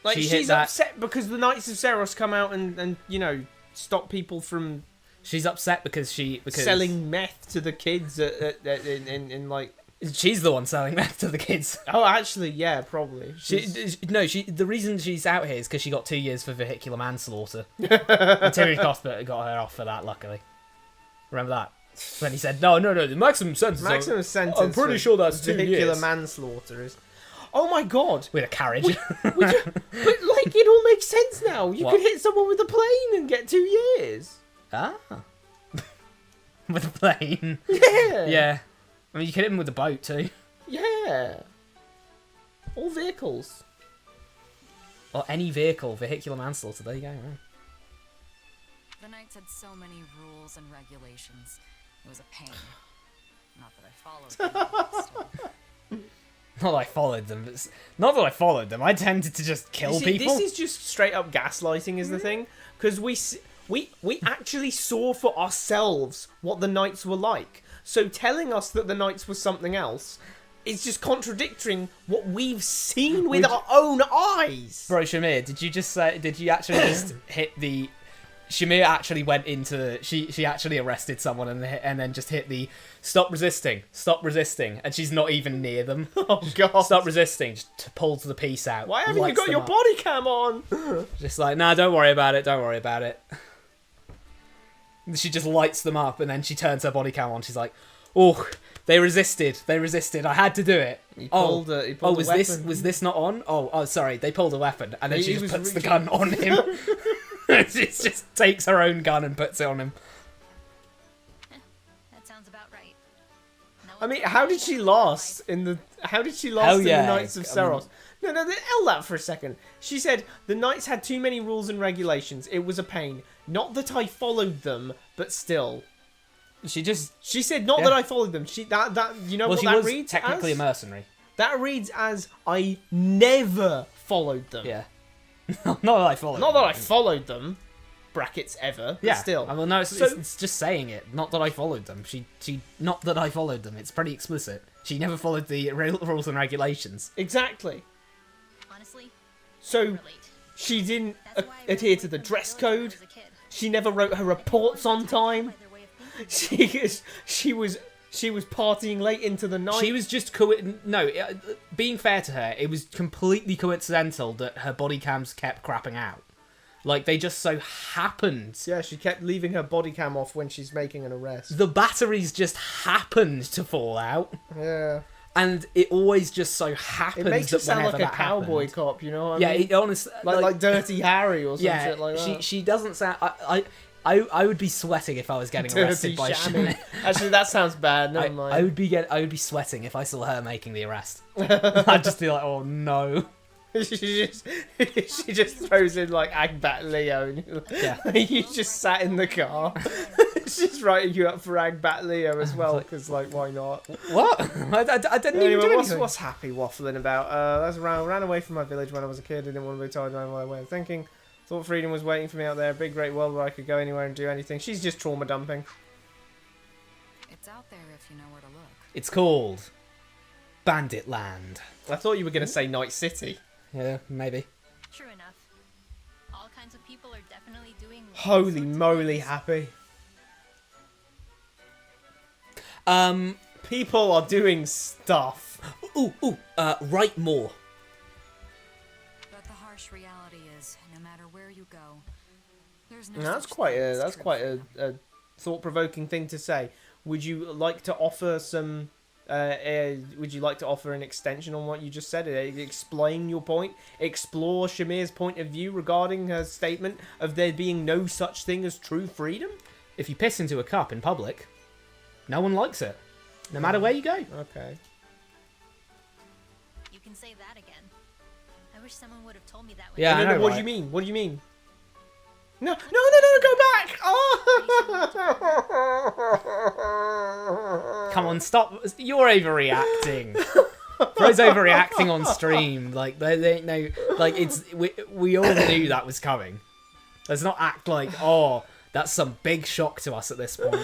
Like, she she's upset because the Knights of Seros come out and you know, stop people from. She's upset because selling meth to the kids in like. She's the one selling meth to the kids. Oh, actually, yeah, probably. The reason she's out here is because she got 2 years for vehicular manslaughter. And Terry Cuthbert got her off for that, luckily. Remember that? When he said, no, the maximum sentence. Maximum sentence. I'm pretty sure that's 2 years. Vehicular manslaughter is. Oh my god! With a carriage. But like, it all makes sense now. You could hit someone with a plane and get 2 years. Ah. With a plane. Yeah. Yeah. I mean, you could hit him with a boat too. Yeah. All vehicles. Or any vehicle, vehicular manslaughter. There you go. Right. The Knights had so many rules and regulations. It was a pain. Not that I followed them. But still. Not that I followed them. But not that I followed them. I tended to just kill people. This is just straight up gaslighting is the thing. Because we actually saw for ourselves what the Knights were like. So telling us that the Knights were something else is just contradicting what we've seen with our own eyes. Bro, Shamir, did you actually just hit the... Shamir actually went into... She actually arrested someone and then just hit the stop resisting, and she's not even near them. Oh, God. Stop resisting, just pulls the piece out. Why haven't you got your body cam on? Just like, nah, don't worry about it. She just lights them up, and then she turns her body cam on. She's like, "Oh, they resisted. I had to do it." Was this not on? Oh, sorry, they pulled a weapon, and then she just puts the gun on him. She just takes her own gun and puts it on him. That sounds about right. I mean, how did she last in the Knights of Seros? No, L that for a second. She said the Knights had too many rules and regulations. It was a pain. Not that I followed them, but still. She said not that I followed them. That you know what that reads as? She was technically a mercenary. That reads as I never followed them. Yeah. Not that I followed them. Not that I followed them. Brackets ever. But still. Well, no, it's just saying it. Not that I followed them. She not that I followed them. It's pretty explicit. She never followed the rules and regulations. Exactly. Honestly. So she didn't adhere to the dress code. She never wrote her reports on time. She was partying late into the night. She was just being fair to her, it was completely coincidental that her body cams kept crapping out. Like, they just so happened. Yeah, she kept leaving her body cam off when she's making an arrest. The batteries just happened to fall out. Yeah. And it always just so happens it makes that it sound whenever like a cowboy happened, cop, you know what I mean? Yeah, it honestly... Like Dirty Harry or some shit like that. She doesn't sound... I would be sweating if I was getting arrested by Shamir. Actually, that sounds bad. Never mind. I would be sweating if I saw her making the arrest. I'd just be like, oh no. she just throws in like Agbat Leo. And you just sat in the car. She's writing you up for Agbat Leo as well, because like, why not? What? I didn't even do anything. What's Happy waffling about? Ran away from my village when I was a kid. I didn't want to be tied by my way of thinking. Thought freedom was waiting for me out there, a big great world where I could go anywhere and do anything. She's just trauma dumping. It's out there if you know where to look. It's called Bandit Land. I thought you were going to say Night City. Yeah, maybe. True enough. All kinds of people are definitely doing... Holy moly, Happy. People are doing stuff. Write more. But the harsh reality is, no matter where you go, there's no... That's quite a thought-provoking thing to say. Would you like to offer some... would you like to offer an extension on what you just said? Explain your point? Explore Shamir's point of view regarding her statement of there being no such thing as true freedom? If you piss into a cup in public, no one likes it. No matter where you go. Okay. You can say that again. I wish someone would have told me that. Yeah, I know, what right? do you mean? What do you mean? No, go back! Oh! Come on, stop. You're overreacting. Bro's overreacting on stream. Like, they know. Like, we all knew that was coming. Let's not act like, oh, that's some big shock to us at this point.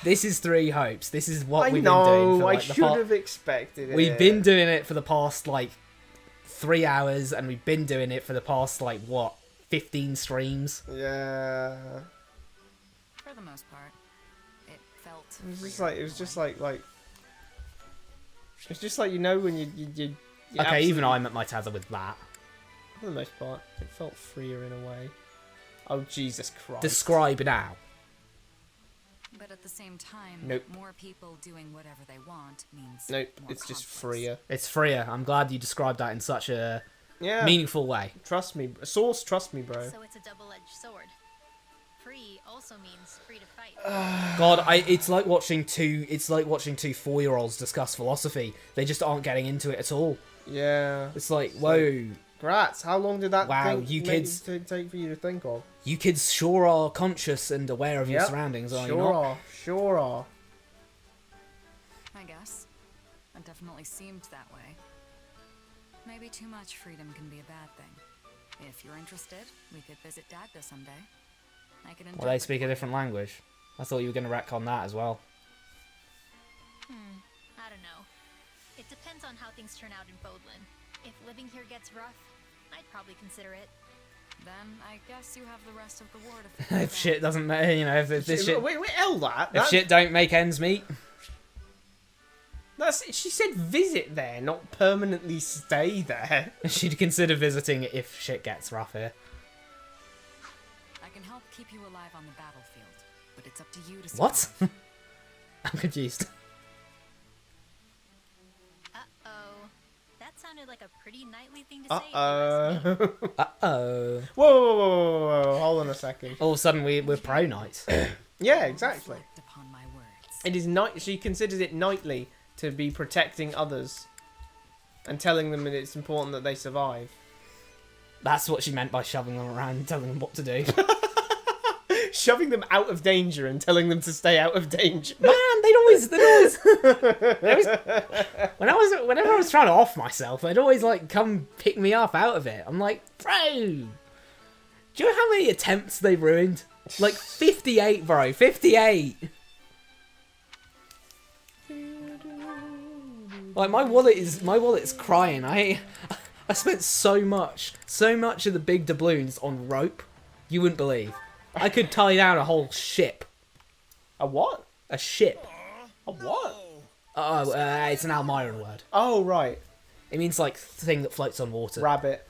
This is Three Hopes. This is what I we've know, been doing. For, like, I should have expected it. We've been doing it for the past, like, 3 hours, and we've been doing it for the past, like, what, 15 streams? Yeah. For the most part, it felt. It was just like it's just like, you know, when you Okay, even I'm at my tether with that. for the most part, it felt freer in a way. Oh, Jesus Christ. Describe now. But at the same time, Nope. more people doing whatever they want means. Nope, more it's just conflicts. freer. It's freer. I'm glad you described that in such a Yeah. meaningful way. Trust me. Source, trust me, bro. So it's a double-edged sword. Free also means free to fight. God, it's like watching two 4-year-olds discuss philosophy. They just aren't getting into it at all. Yeah. It's like, whoa. Grats, how long did that Wow, thing you kids- take for you to think of? You kids sure are conscious and aware of your Yep, surroundings, are you Sure not? are. Sure are. I guess. It definitely seemed that way. Maybe too much freedom can be a bad thing. If you're interested, we could visit Dagda someday. I could Well, they speak a different language. I thought you were going to retcon that as well. I don't know. It depends on how things turn out in Bodlin. If living here gets rough, I'd probably consider it. Then I guess you have the rest of the war to figure If shit doesn't matter, you know, if this shit... Wait, L that. If shit don't make ends meet. She said visit there, not permanently stay there. She'd consider visiting if shit gets rough here. I can help keep you alive on the battlefield, but it's up to you to What? survive. I'm confused. Uh-oh. That sounded like a pretty knightly thing to say. Uh-oh. Uh-oh. Whoa. Hold on a second. All of a sudden, we're pro-knights. Yeah, exactly. Reflect upon my words. It is night. She considers it knightly to be protecting others and telling them that it's important that they survive. That's what she meant by shoving them around and telling them what to do. Shoving them out of danger and telling them to stay out of danger. Man, they'd always whenever I was trying to off myself, they'd always like come pick me up out of it. I'm like, bro, do you know how many attempts they ruined? Like 58, bro, 58. Like my wallet's crying. I spent so much of the big doubloons on rope, you wouldn't believe. I could tie down a whole ship. A what? A ship. A what? Oh, it's an Almiran word. Oh, right. It means like thing that floats on water. Rabbit.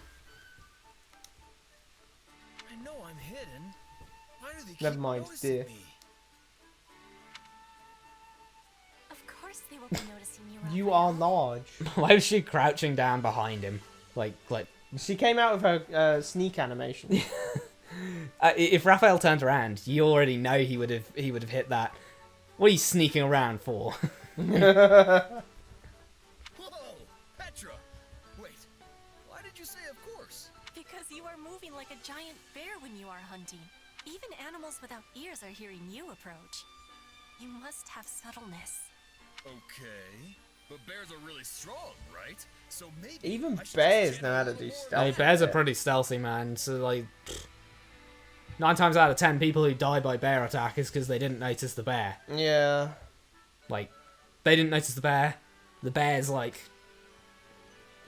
I know I'm hidden. Why do they Never keep mind, noticing dear. me? Of course they will be noticing you. You are large. Why was she crouching down behind him? Like. She came out of her sneak animation. If Raphael turned around, you already know he would have hit that. What are you sneaking around for? Whoa! Petra! Wait, why did you say of course? Because you are moving like a giant bear when you are hunting. Even animals without ears are hearing you approach. You must have subtleness. Okay, but bears are really strong, right? So maybe Even I should bears just know how to channel do more stealth. Hey, bears are pretty stealthy, man. So like, 9 times out of 10, people who die by bear attack is because they didn't notice the bear. Yeah. Like, they didn't notice the bear. The bear's like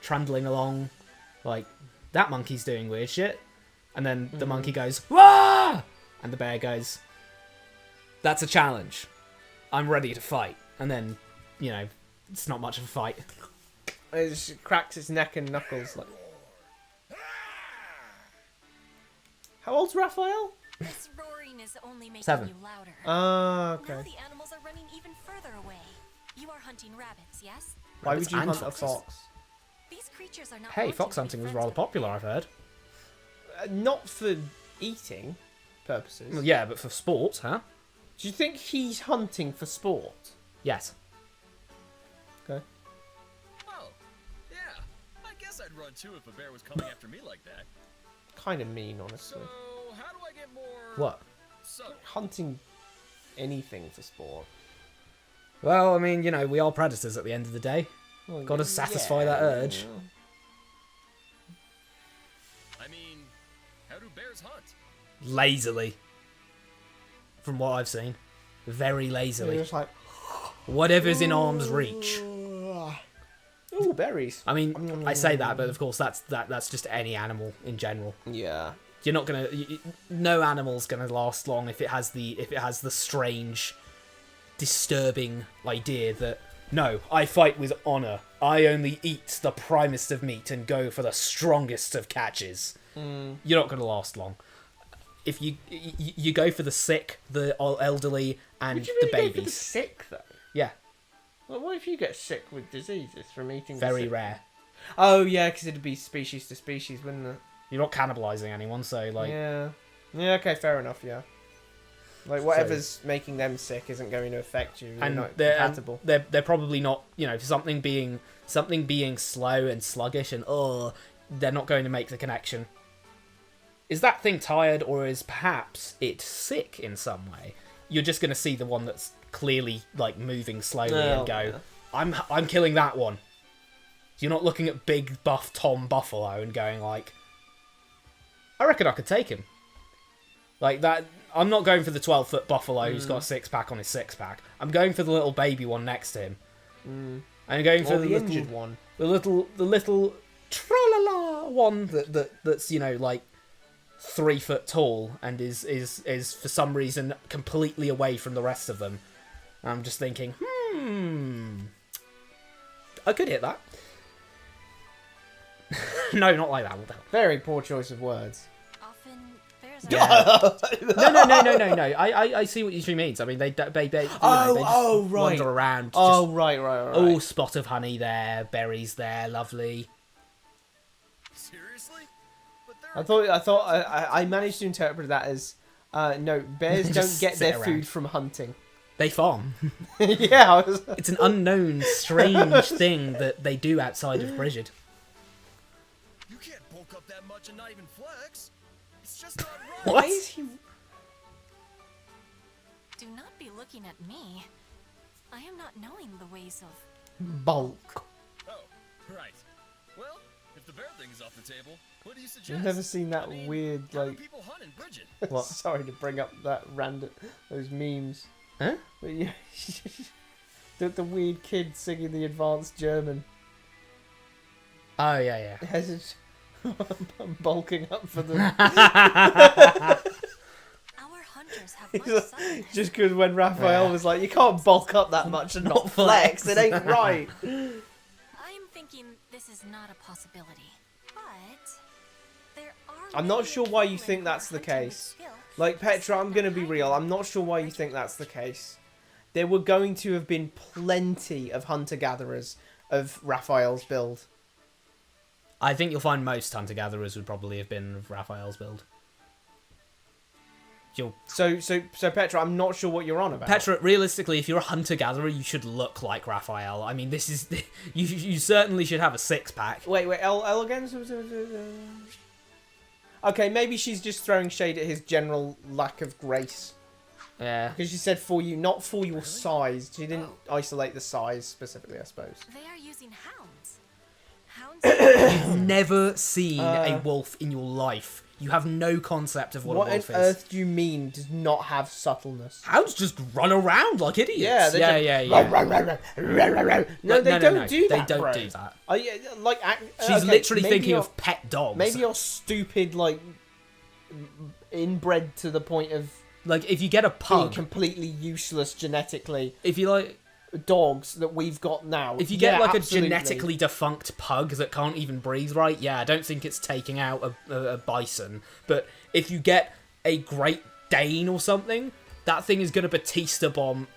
trundling along, like that monkey's doing weird shit, and then the monkey goes wah, and the bear goes, "That's a challenge. I'm ready to fight." And then, you know, it's not much of a fight. It just cracks its neck and knuckles. Like. How old's Raphael? This roaring is only making 7. you louder. Ah, okay. Now the animals are running even further away. You are hunting rabbits, yes? Why would Rabbits you and hunt a foxes. fox? These creatures are not Hey, wanted fox to be hunting was friends rather with. popular, I've heard. Not for eating purposes. Well, yeah, but for sport, huh? Do you think he's hunting for sport? Yes. Okay. Oh, yeah. I guess I'd run too if a bear was coming after me like that. Kind of mean, honestly. So, how do I get more... What? subtle? Hunting anything for sport. Well, I mean, you know, we are predators at the end of the day. Well, Gotta satisfy that urge. I mean, how do bears hunt? Lazily. From what I've seen. very You're lazily. just like, Whatever's in arm's reach. ooh, berries. I mean, I say that, but of course that's just any animal in general. Yeah. You're not gonna. No animal's gonna last long if it has the strange, disturbing idea that no, I fight with honor. I only eat the primest of meat and go for the strongest of catches. You're not gonna last long. If you go for the sick, the elderly, and Would you really the babies. go for the sick though? Yeah, Well, what if you get sick with diseases from eating? very the sick? rare. Oh yeah, because it'd be species to species, wouldn't it? You're not cannibalizing anyone, so like. Yeah. Yeah. Okay. Fair enough. Yeah. Like whatever's making them sick isn't going to affect you. They're And not they're compatible. they're probably not, something being slow and sluggish and they're not going to make the connection. Is that thing tired, or is perhaps it sick in some way? You're just going to see the one that's clearly like moving slowly and go, I'm killing that one. You're not looking at big buff Tom Buffalo and going like, I reckon I could take him. Like that. I'm not going for the 12-foot buffalo who's got a six-pack on his six-pack. I'm going for the little baby one next to him. I'm going for the injured one. The little tra-la-la one that's like 3 foot tall and is for some reason completely away from the rest of them. I'm just thinking, I could hit that. No, not like that. What the hell? Very poor choice of words. Often bears No. I see what she means. I mean, they just right. wander around. Right. Oh, spot of honey there, berries there, lovely. Seriously? But I managed to interpret that as no, bears don't Just get sit their around. food from hunting. They farm. Yeah, It's an unknown, strange thing that they do outside of Brigid. you can't bulk up that much and not even flex. It's just not right. What? why is he? Do not be looking at me. I am not knowing the ways of... Bulk. Oh, right. Well, if the bear thing is off the table, what do you suggest? You've never seen that weird how do like. people hunt in Bridget? What? Sorry to bring up that random those memes. Huh? But yeah, the weird kid singing the advanced German. Oh yeah. I'm bulking up for the. Our hunters have much subtlety. Just because when Raphael was like, you can't bulk up that much and not flex, it ain't right. I'm thinking this is not a possibility. But there are I'm not many sure why you people think who that's are the hunting with case. skill. Like, Petra, I'm going to be real. I'm not sure why you think that's the case. There were going to have been plenty of hunter-gatherers of Raphael's build. I think you'll find most hunter-gatherers would probably have been of Raphael's build. So Petra, I'm not sure what you're on about. Petra, realistically, if you're a hunter-gatherer, you should look like Raphael. I mean, this is... You certainly should have a six-pack. Wait, L again? Okay, maybe she's just throwing shade at his general lack of grace. Yeah. Because she said for you, not for your size. She didn't isolate the size specifically, I suppose. They are using hounds. Hounds. You've never seen a wolf in your life. You have no concept of what a What on wolf is. earth do you mean does not have subtleness? Hounds just run around like idiots. Yeah, they No, they don't do that. They don't bro. do that. okay, She's literally maybe thinking you're- of pet dogs. Maybe you're stupid, like inbred to the point of like if you get a being pug, completely useless genetically. if you like, Dogs that we've got now. if you get like absolutely. a genetically defunct pug that can't even breathe right, yeah, I don't think it's taking out a bison. But if you get a Great Dane or something, that thing is going to Batista bomb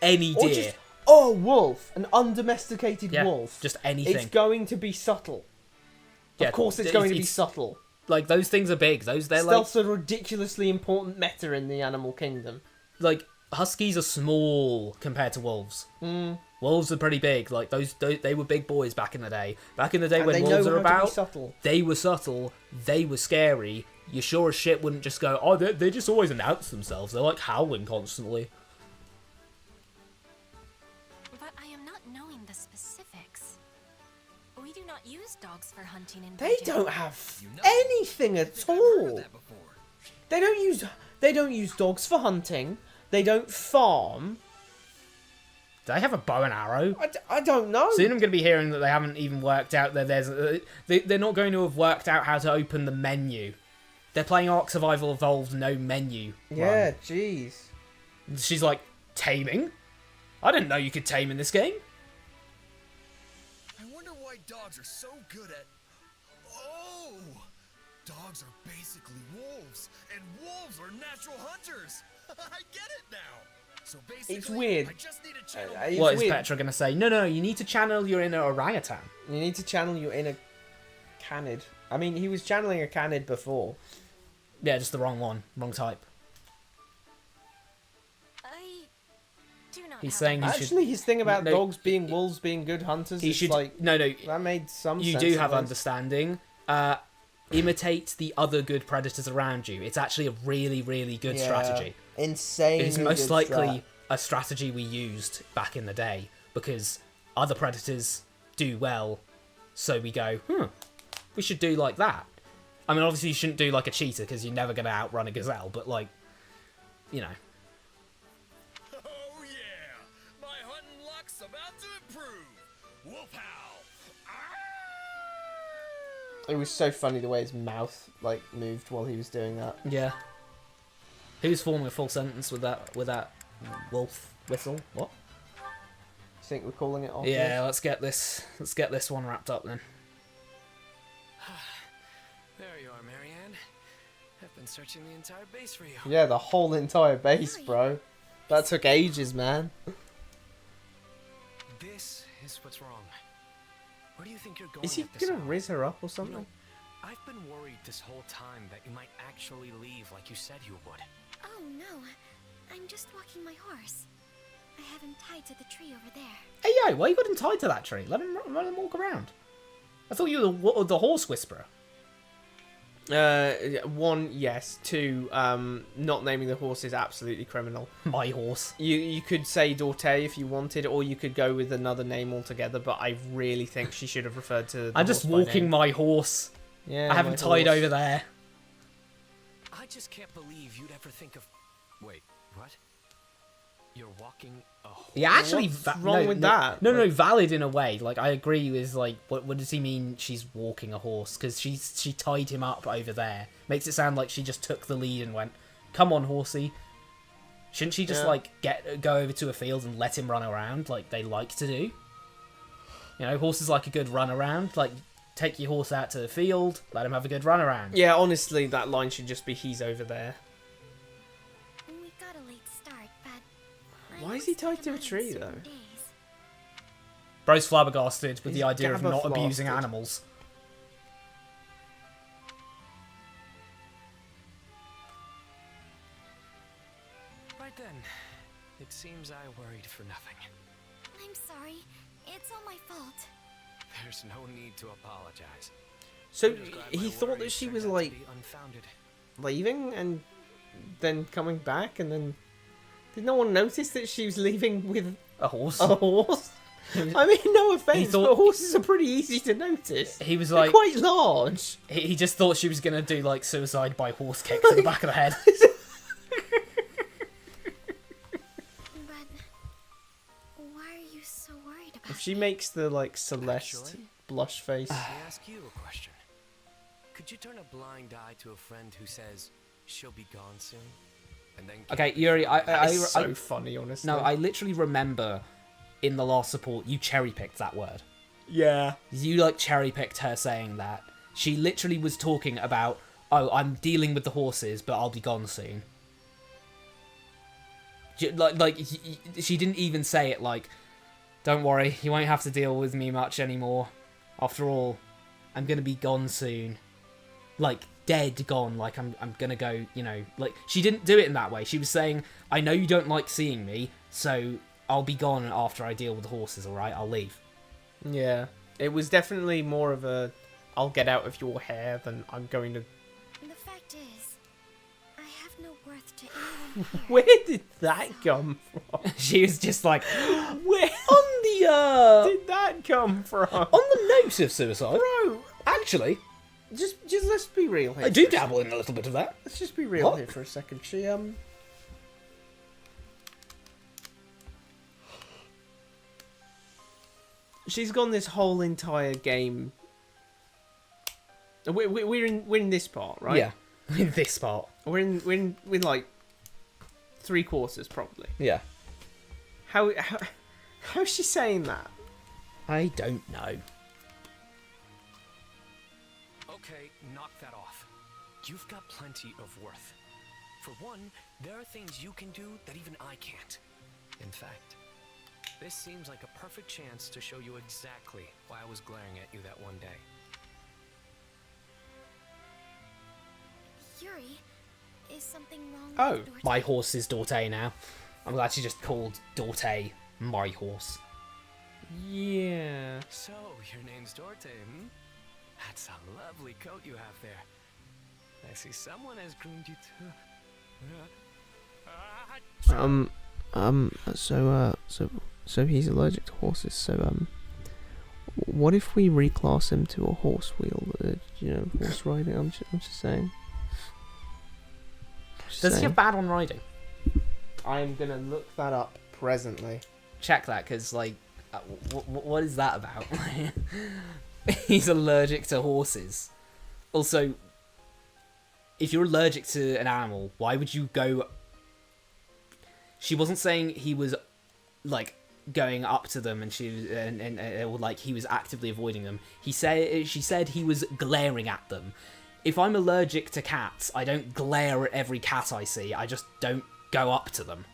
any Or deer. just wolf, an undomesticated Yeah, wolf. just anything. It's going to be subtle. Yeah, Of course, it's going to be subtle. Like those things are big. They're Stealth's a ridiculously important meta in the animal kingdom. like huskies are small compared to wolves. Wolves are pretty big. Like those they were big boys back in the day. Back in the day And when they wolves know are how to be about, subtle. they were subtle. They were scary. You sure as shit wouldn't just go, oh, they just always announce themselves. They're like howling constantly. But I am not knowing the specifics. We do not use dogs for hunting in They Bridget. don't have anything at all. They don't use dogs for hunting. They don't farm. Do they have a bow and arrow? I don't know. Soon I'm going to be hearing that they haven't even worked out that they're not going to have worked out how to open the menu. They're playing Ark Survival Evolved, no menu. Yeah, jeez. She's like, taming? I didn't know you could tame in this game. I wonder why dogs are so good at... Oh! Dogs are basically wolves, and wolves are natural hunters. I get it now. So basically, It's weird. I just need a channel. What is Petra going to say? No, you need to channel your inner orangutan. You need to channel your inner canid. I mean, he was channeling a canid before. Yeah, just the wrong one. Wrong type. I do not He's have saying a- he should... Actually, his thing about No, dogs being wolves being good hunters He is should... like... No, That made some you sense. do at have least. understanding. Imitate the other good predators around you. It's actually a really, really good strategy. Insane. It's most likely a strategy we used back in the day because other predators do well, so we go, we should do like that. I mean, obviously you shouldn't do like a cheetah because you're never going to outrun a gazelle, but like, you know. Oh yeah! My hunting luck's about to improve! Wolf howl! It was so funny the way his mouth like moved while he was doing that. Yeah. Who's forming a full sentence with that wolf whistle? What? Think we're calling it off? Yeah, let's get this one wrapped up then. There you are, Marianne. I've been searching the entire base for you. Yeah, the whole entire base, bro. That took ages, man. This is what's wrong. Where do you think you're going? Is he at this gonna hour? riz her up or something? You know, I've been worried this whole time that you might actually leave like you said you would. Oh no, I'm just walking my horse. I have him tied to the tree over there. Hey yo, why you got him tied to that tree? Let him walk around. I thought you were the horse whisperer. One, yes. Two, not naming the horse is absolutely criminal. My horse. You could say Dorte if you wanted, or you could go with another name altogether, but I really think she should have referred to the I'm just horse by walking name. my horse. Yeah, I have my him tied horse. over there. I just can't believe you'd ever think of... Wait, what? You're walking a horse? Yeah, actually, What's wrong with that? No, valid in a way. Like, I agree with, like, what does he mean she's walking a horse? Because she tied him up over there. Makes it sound like she just took the lead and went, come on, horsey. Shouldn't she just, like, go over to a field and let him run around like they like to do? You know, horses like a good run around. Like, take your horse out to the field, let him have a good run around. Yeah, honestly, that line should just be he's over there. We got a late start, but Why is he tied to a tree, though? Bro's flabbergasted with He's the idea of not abusing gabba-flasted. animals. Right then. It seems I worried for nothing. I'm sorry. It's all my fault. There's no need to apologize. So You described my he thought that worries she turned was out to like be unfounded. leaving and then coming back, and then did no one notice that she was leaving with A horse. a horse? I mean, no offense, thought- but horses are pretty easy to notice. He was They're like, quite large. he just thought she was gonna do like suicide by horse kick to the back of the head. But why are you so worried about If she makes the like Celeste Actually, blush face, Let me ask you a question. Could you turn a blind eye to a friend who says she'll be gone soon? And then Okay, Yuri, it's so funny, honestly. no, I literally remember in the last support you cherry picked that word. yeah. You like cherry picked her saying that. She literally was talking about, oh, I'm dealing with the horses, but I'll be gone soon. She didn't even say it like, don't worry, you won't have to deal with me much anymore. After all, I'm gonna be gone soon. Like, dead gone, like I'm gonna go, you know, like, she didn't do it in that way. She was saying, I know you don't like seeing me, so I'll be gone after I deal with the horses, alright? I'll leave. Yeah. It was definitely more of a I'll get out of your hair than I'm going to... The fact is, I have no worth to anyone here. Where did that come from? She was just like, Where on the, did that come from? on the note of suicide, Bro, actually, just let's be real here. I do for a dabble in a little bit of that. Let's just be real What? here for a second. she's gone this whole entire game. We're in this part, right? Yeah, in this part. We're in like 3/4 probably. Yeah. How's she saying that? I don't know. Okay, knock that off. You've got plenty of worth. For one, there are things you can do that even I can't. In fact, this seems like a perfect chance to show you exactly why I was glaring at you that one day. Yuri, is something wrong Oh, with Dorte? My horse is Dorte now. I'm glad she just called Dorte my horse. Yeah. So, your name's Dorte, hmm? That's a lovely coat you have there. I see someone has groomed you too. So he's allergic to horses. So what if we reclass him to a horse wheel? Horse riding. I'm just saying. Does he have bad on riding? I'm gonna look that up presently. Check that, because, like, what is that about? He's allergic to horses. Also, if you're allergic to an animal, why would you go... She wasn't saying he was, like, going up to them and or like he was actively avoiding them. She said he was glaring at them. If I'm allergic to cats, I don't glare at every cat I see. I just don't go up to them.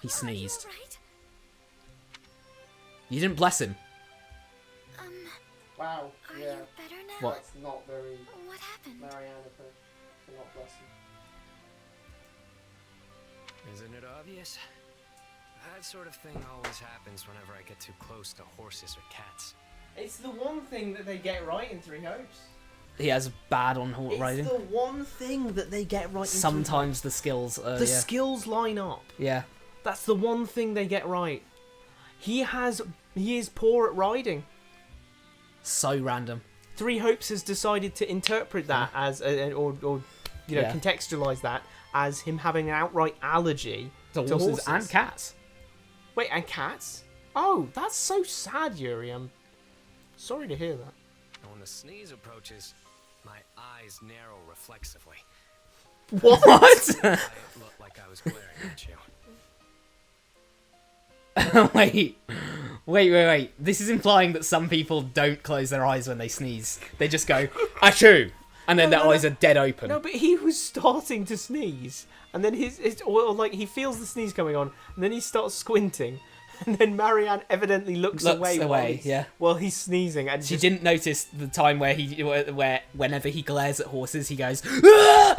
He sneezed. Are you all right? You didn't bless him. Wow. Are you better now? What? That's not very What happened? Mariana for not blessing. Isn't it obvious? That sort of thing always happens whenever I get too close to horses or cats. It's the one thing that they get right in Three Hopes. He has bad on horse riding. It's the one thing that they get right in Sometimes the skills... the skills line up. Yeah. That's the one thing they get right. He is poor at riding. So random. Three Hopes has decided to interpret that as, or contextualize that as him having an outright allergy to horses and cats. Wait, and cats? Oh, that's so sad, Yuri. I'm sorry to hear that. And when the sneeze approaches, my eyes narrow reflexively. What? It looked like I was glaring at you. Wait. This is implying that some people don't close their eyes when they sneeze. They just go, achoo! And then their eyes are dead open. No, but he was starting to sneeze. And then he feels the sneeze coming on. And then he starts squinting. And then Marianne evidently looks away while he's sneezing. And she didn't notice the time where whenever he glares at horses, he goes, ah!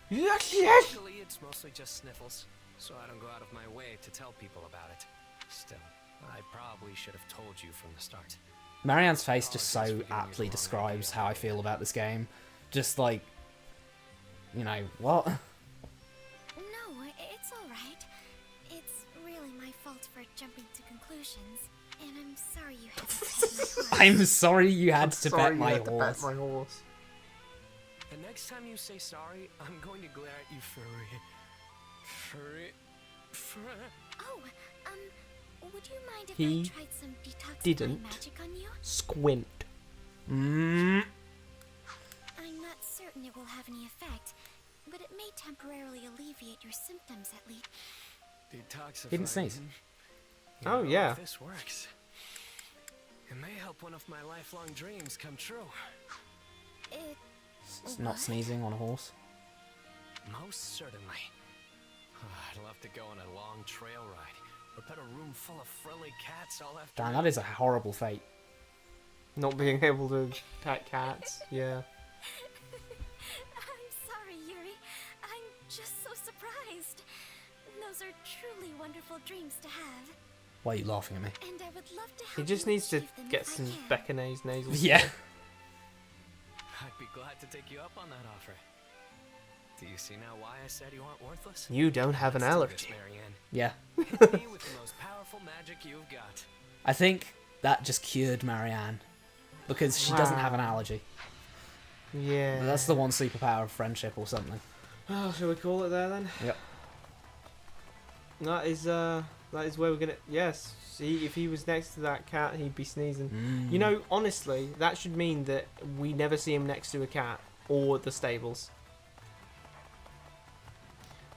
Usually it's mostly just sniffles, so I don't go out of my way to tell people about it. Still, I probably should have told you from the start. Marianne's face just so aptly describes how I feel about this game. Just like, what? No, it's alright. It's really my fault for jumping to conclusions. And I'm sorry you had to pet my horse. I'm sorry you had to pet my horse. The next time you say sorry, I'm going to glare at you for Oh, would you mind if He I tried some didn't detoxifying magic on you? squint. I'm not certain it will have any effect, but it may temporarily alleviate your symptoms at least. Detoxifying. Didn't sneeze. Oh, yeah. If this works, it may help one of my lifelong dreams come true. It's not sneezing on a horse. Most certainly. I'd love to go on a long trail ride, or pet a room full of friendly cats all after. Damn, that is a horrible fate. Not being able to pet cats, yeah. I'm sorry, Yuri. I'm just so surprised. Those are truly wonderful dreams to have. Why are you laughing at me? And I would love to help He just you needs to achieve them get if I some can. Becca's nasal. Yeah. I'd be glad to take you up on that offer. Do you see now why I said you aren't worthless? You don't have an Let's do allergy. this, Marianne. Yeah. Hit me with the most powerful magic you've got. I think that just cured Marianne. Because she doesn't have an Wow. allergy. Yeah. That's the one superpower of friendship or something. Oh, shall we call it there then? Yep. That is That is where we're gonna. Yes. See, if he was next to that cat, he'd be sneezing. You know, honestly, that should mean that we never see him next to a cat or the stables.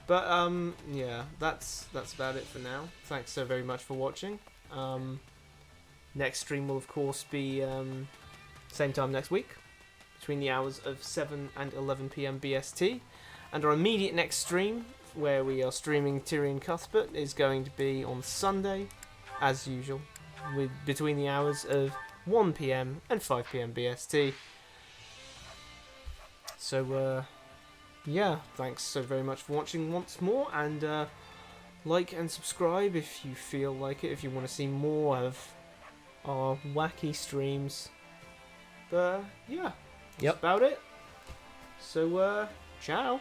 But yeah, that's about it for now. Thanks so very much for watching. Next stream will of course be same time next week, between the hours of 7 and 11 PM BST, and our immediate next stream, where we are streaming Tyrion Cuthbert, is going to be on Sunday, as usual, with between the hours of 1 PM and 5 PM BST. So yeah, thanks so very much for watching once more, and like and subscribe if you feel like it, if you want to see more of our wacky streams. But yeah, that's about it. So ciao.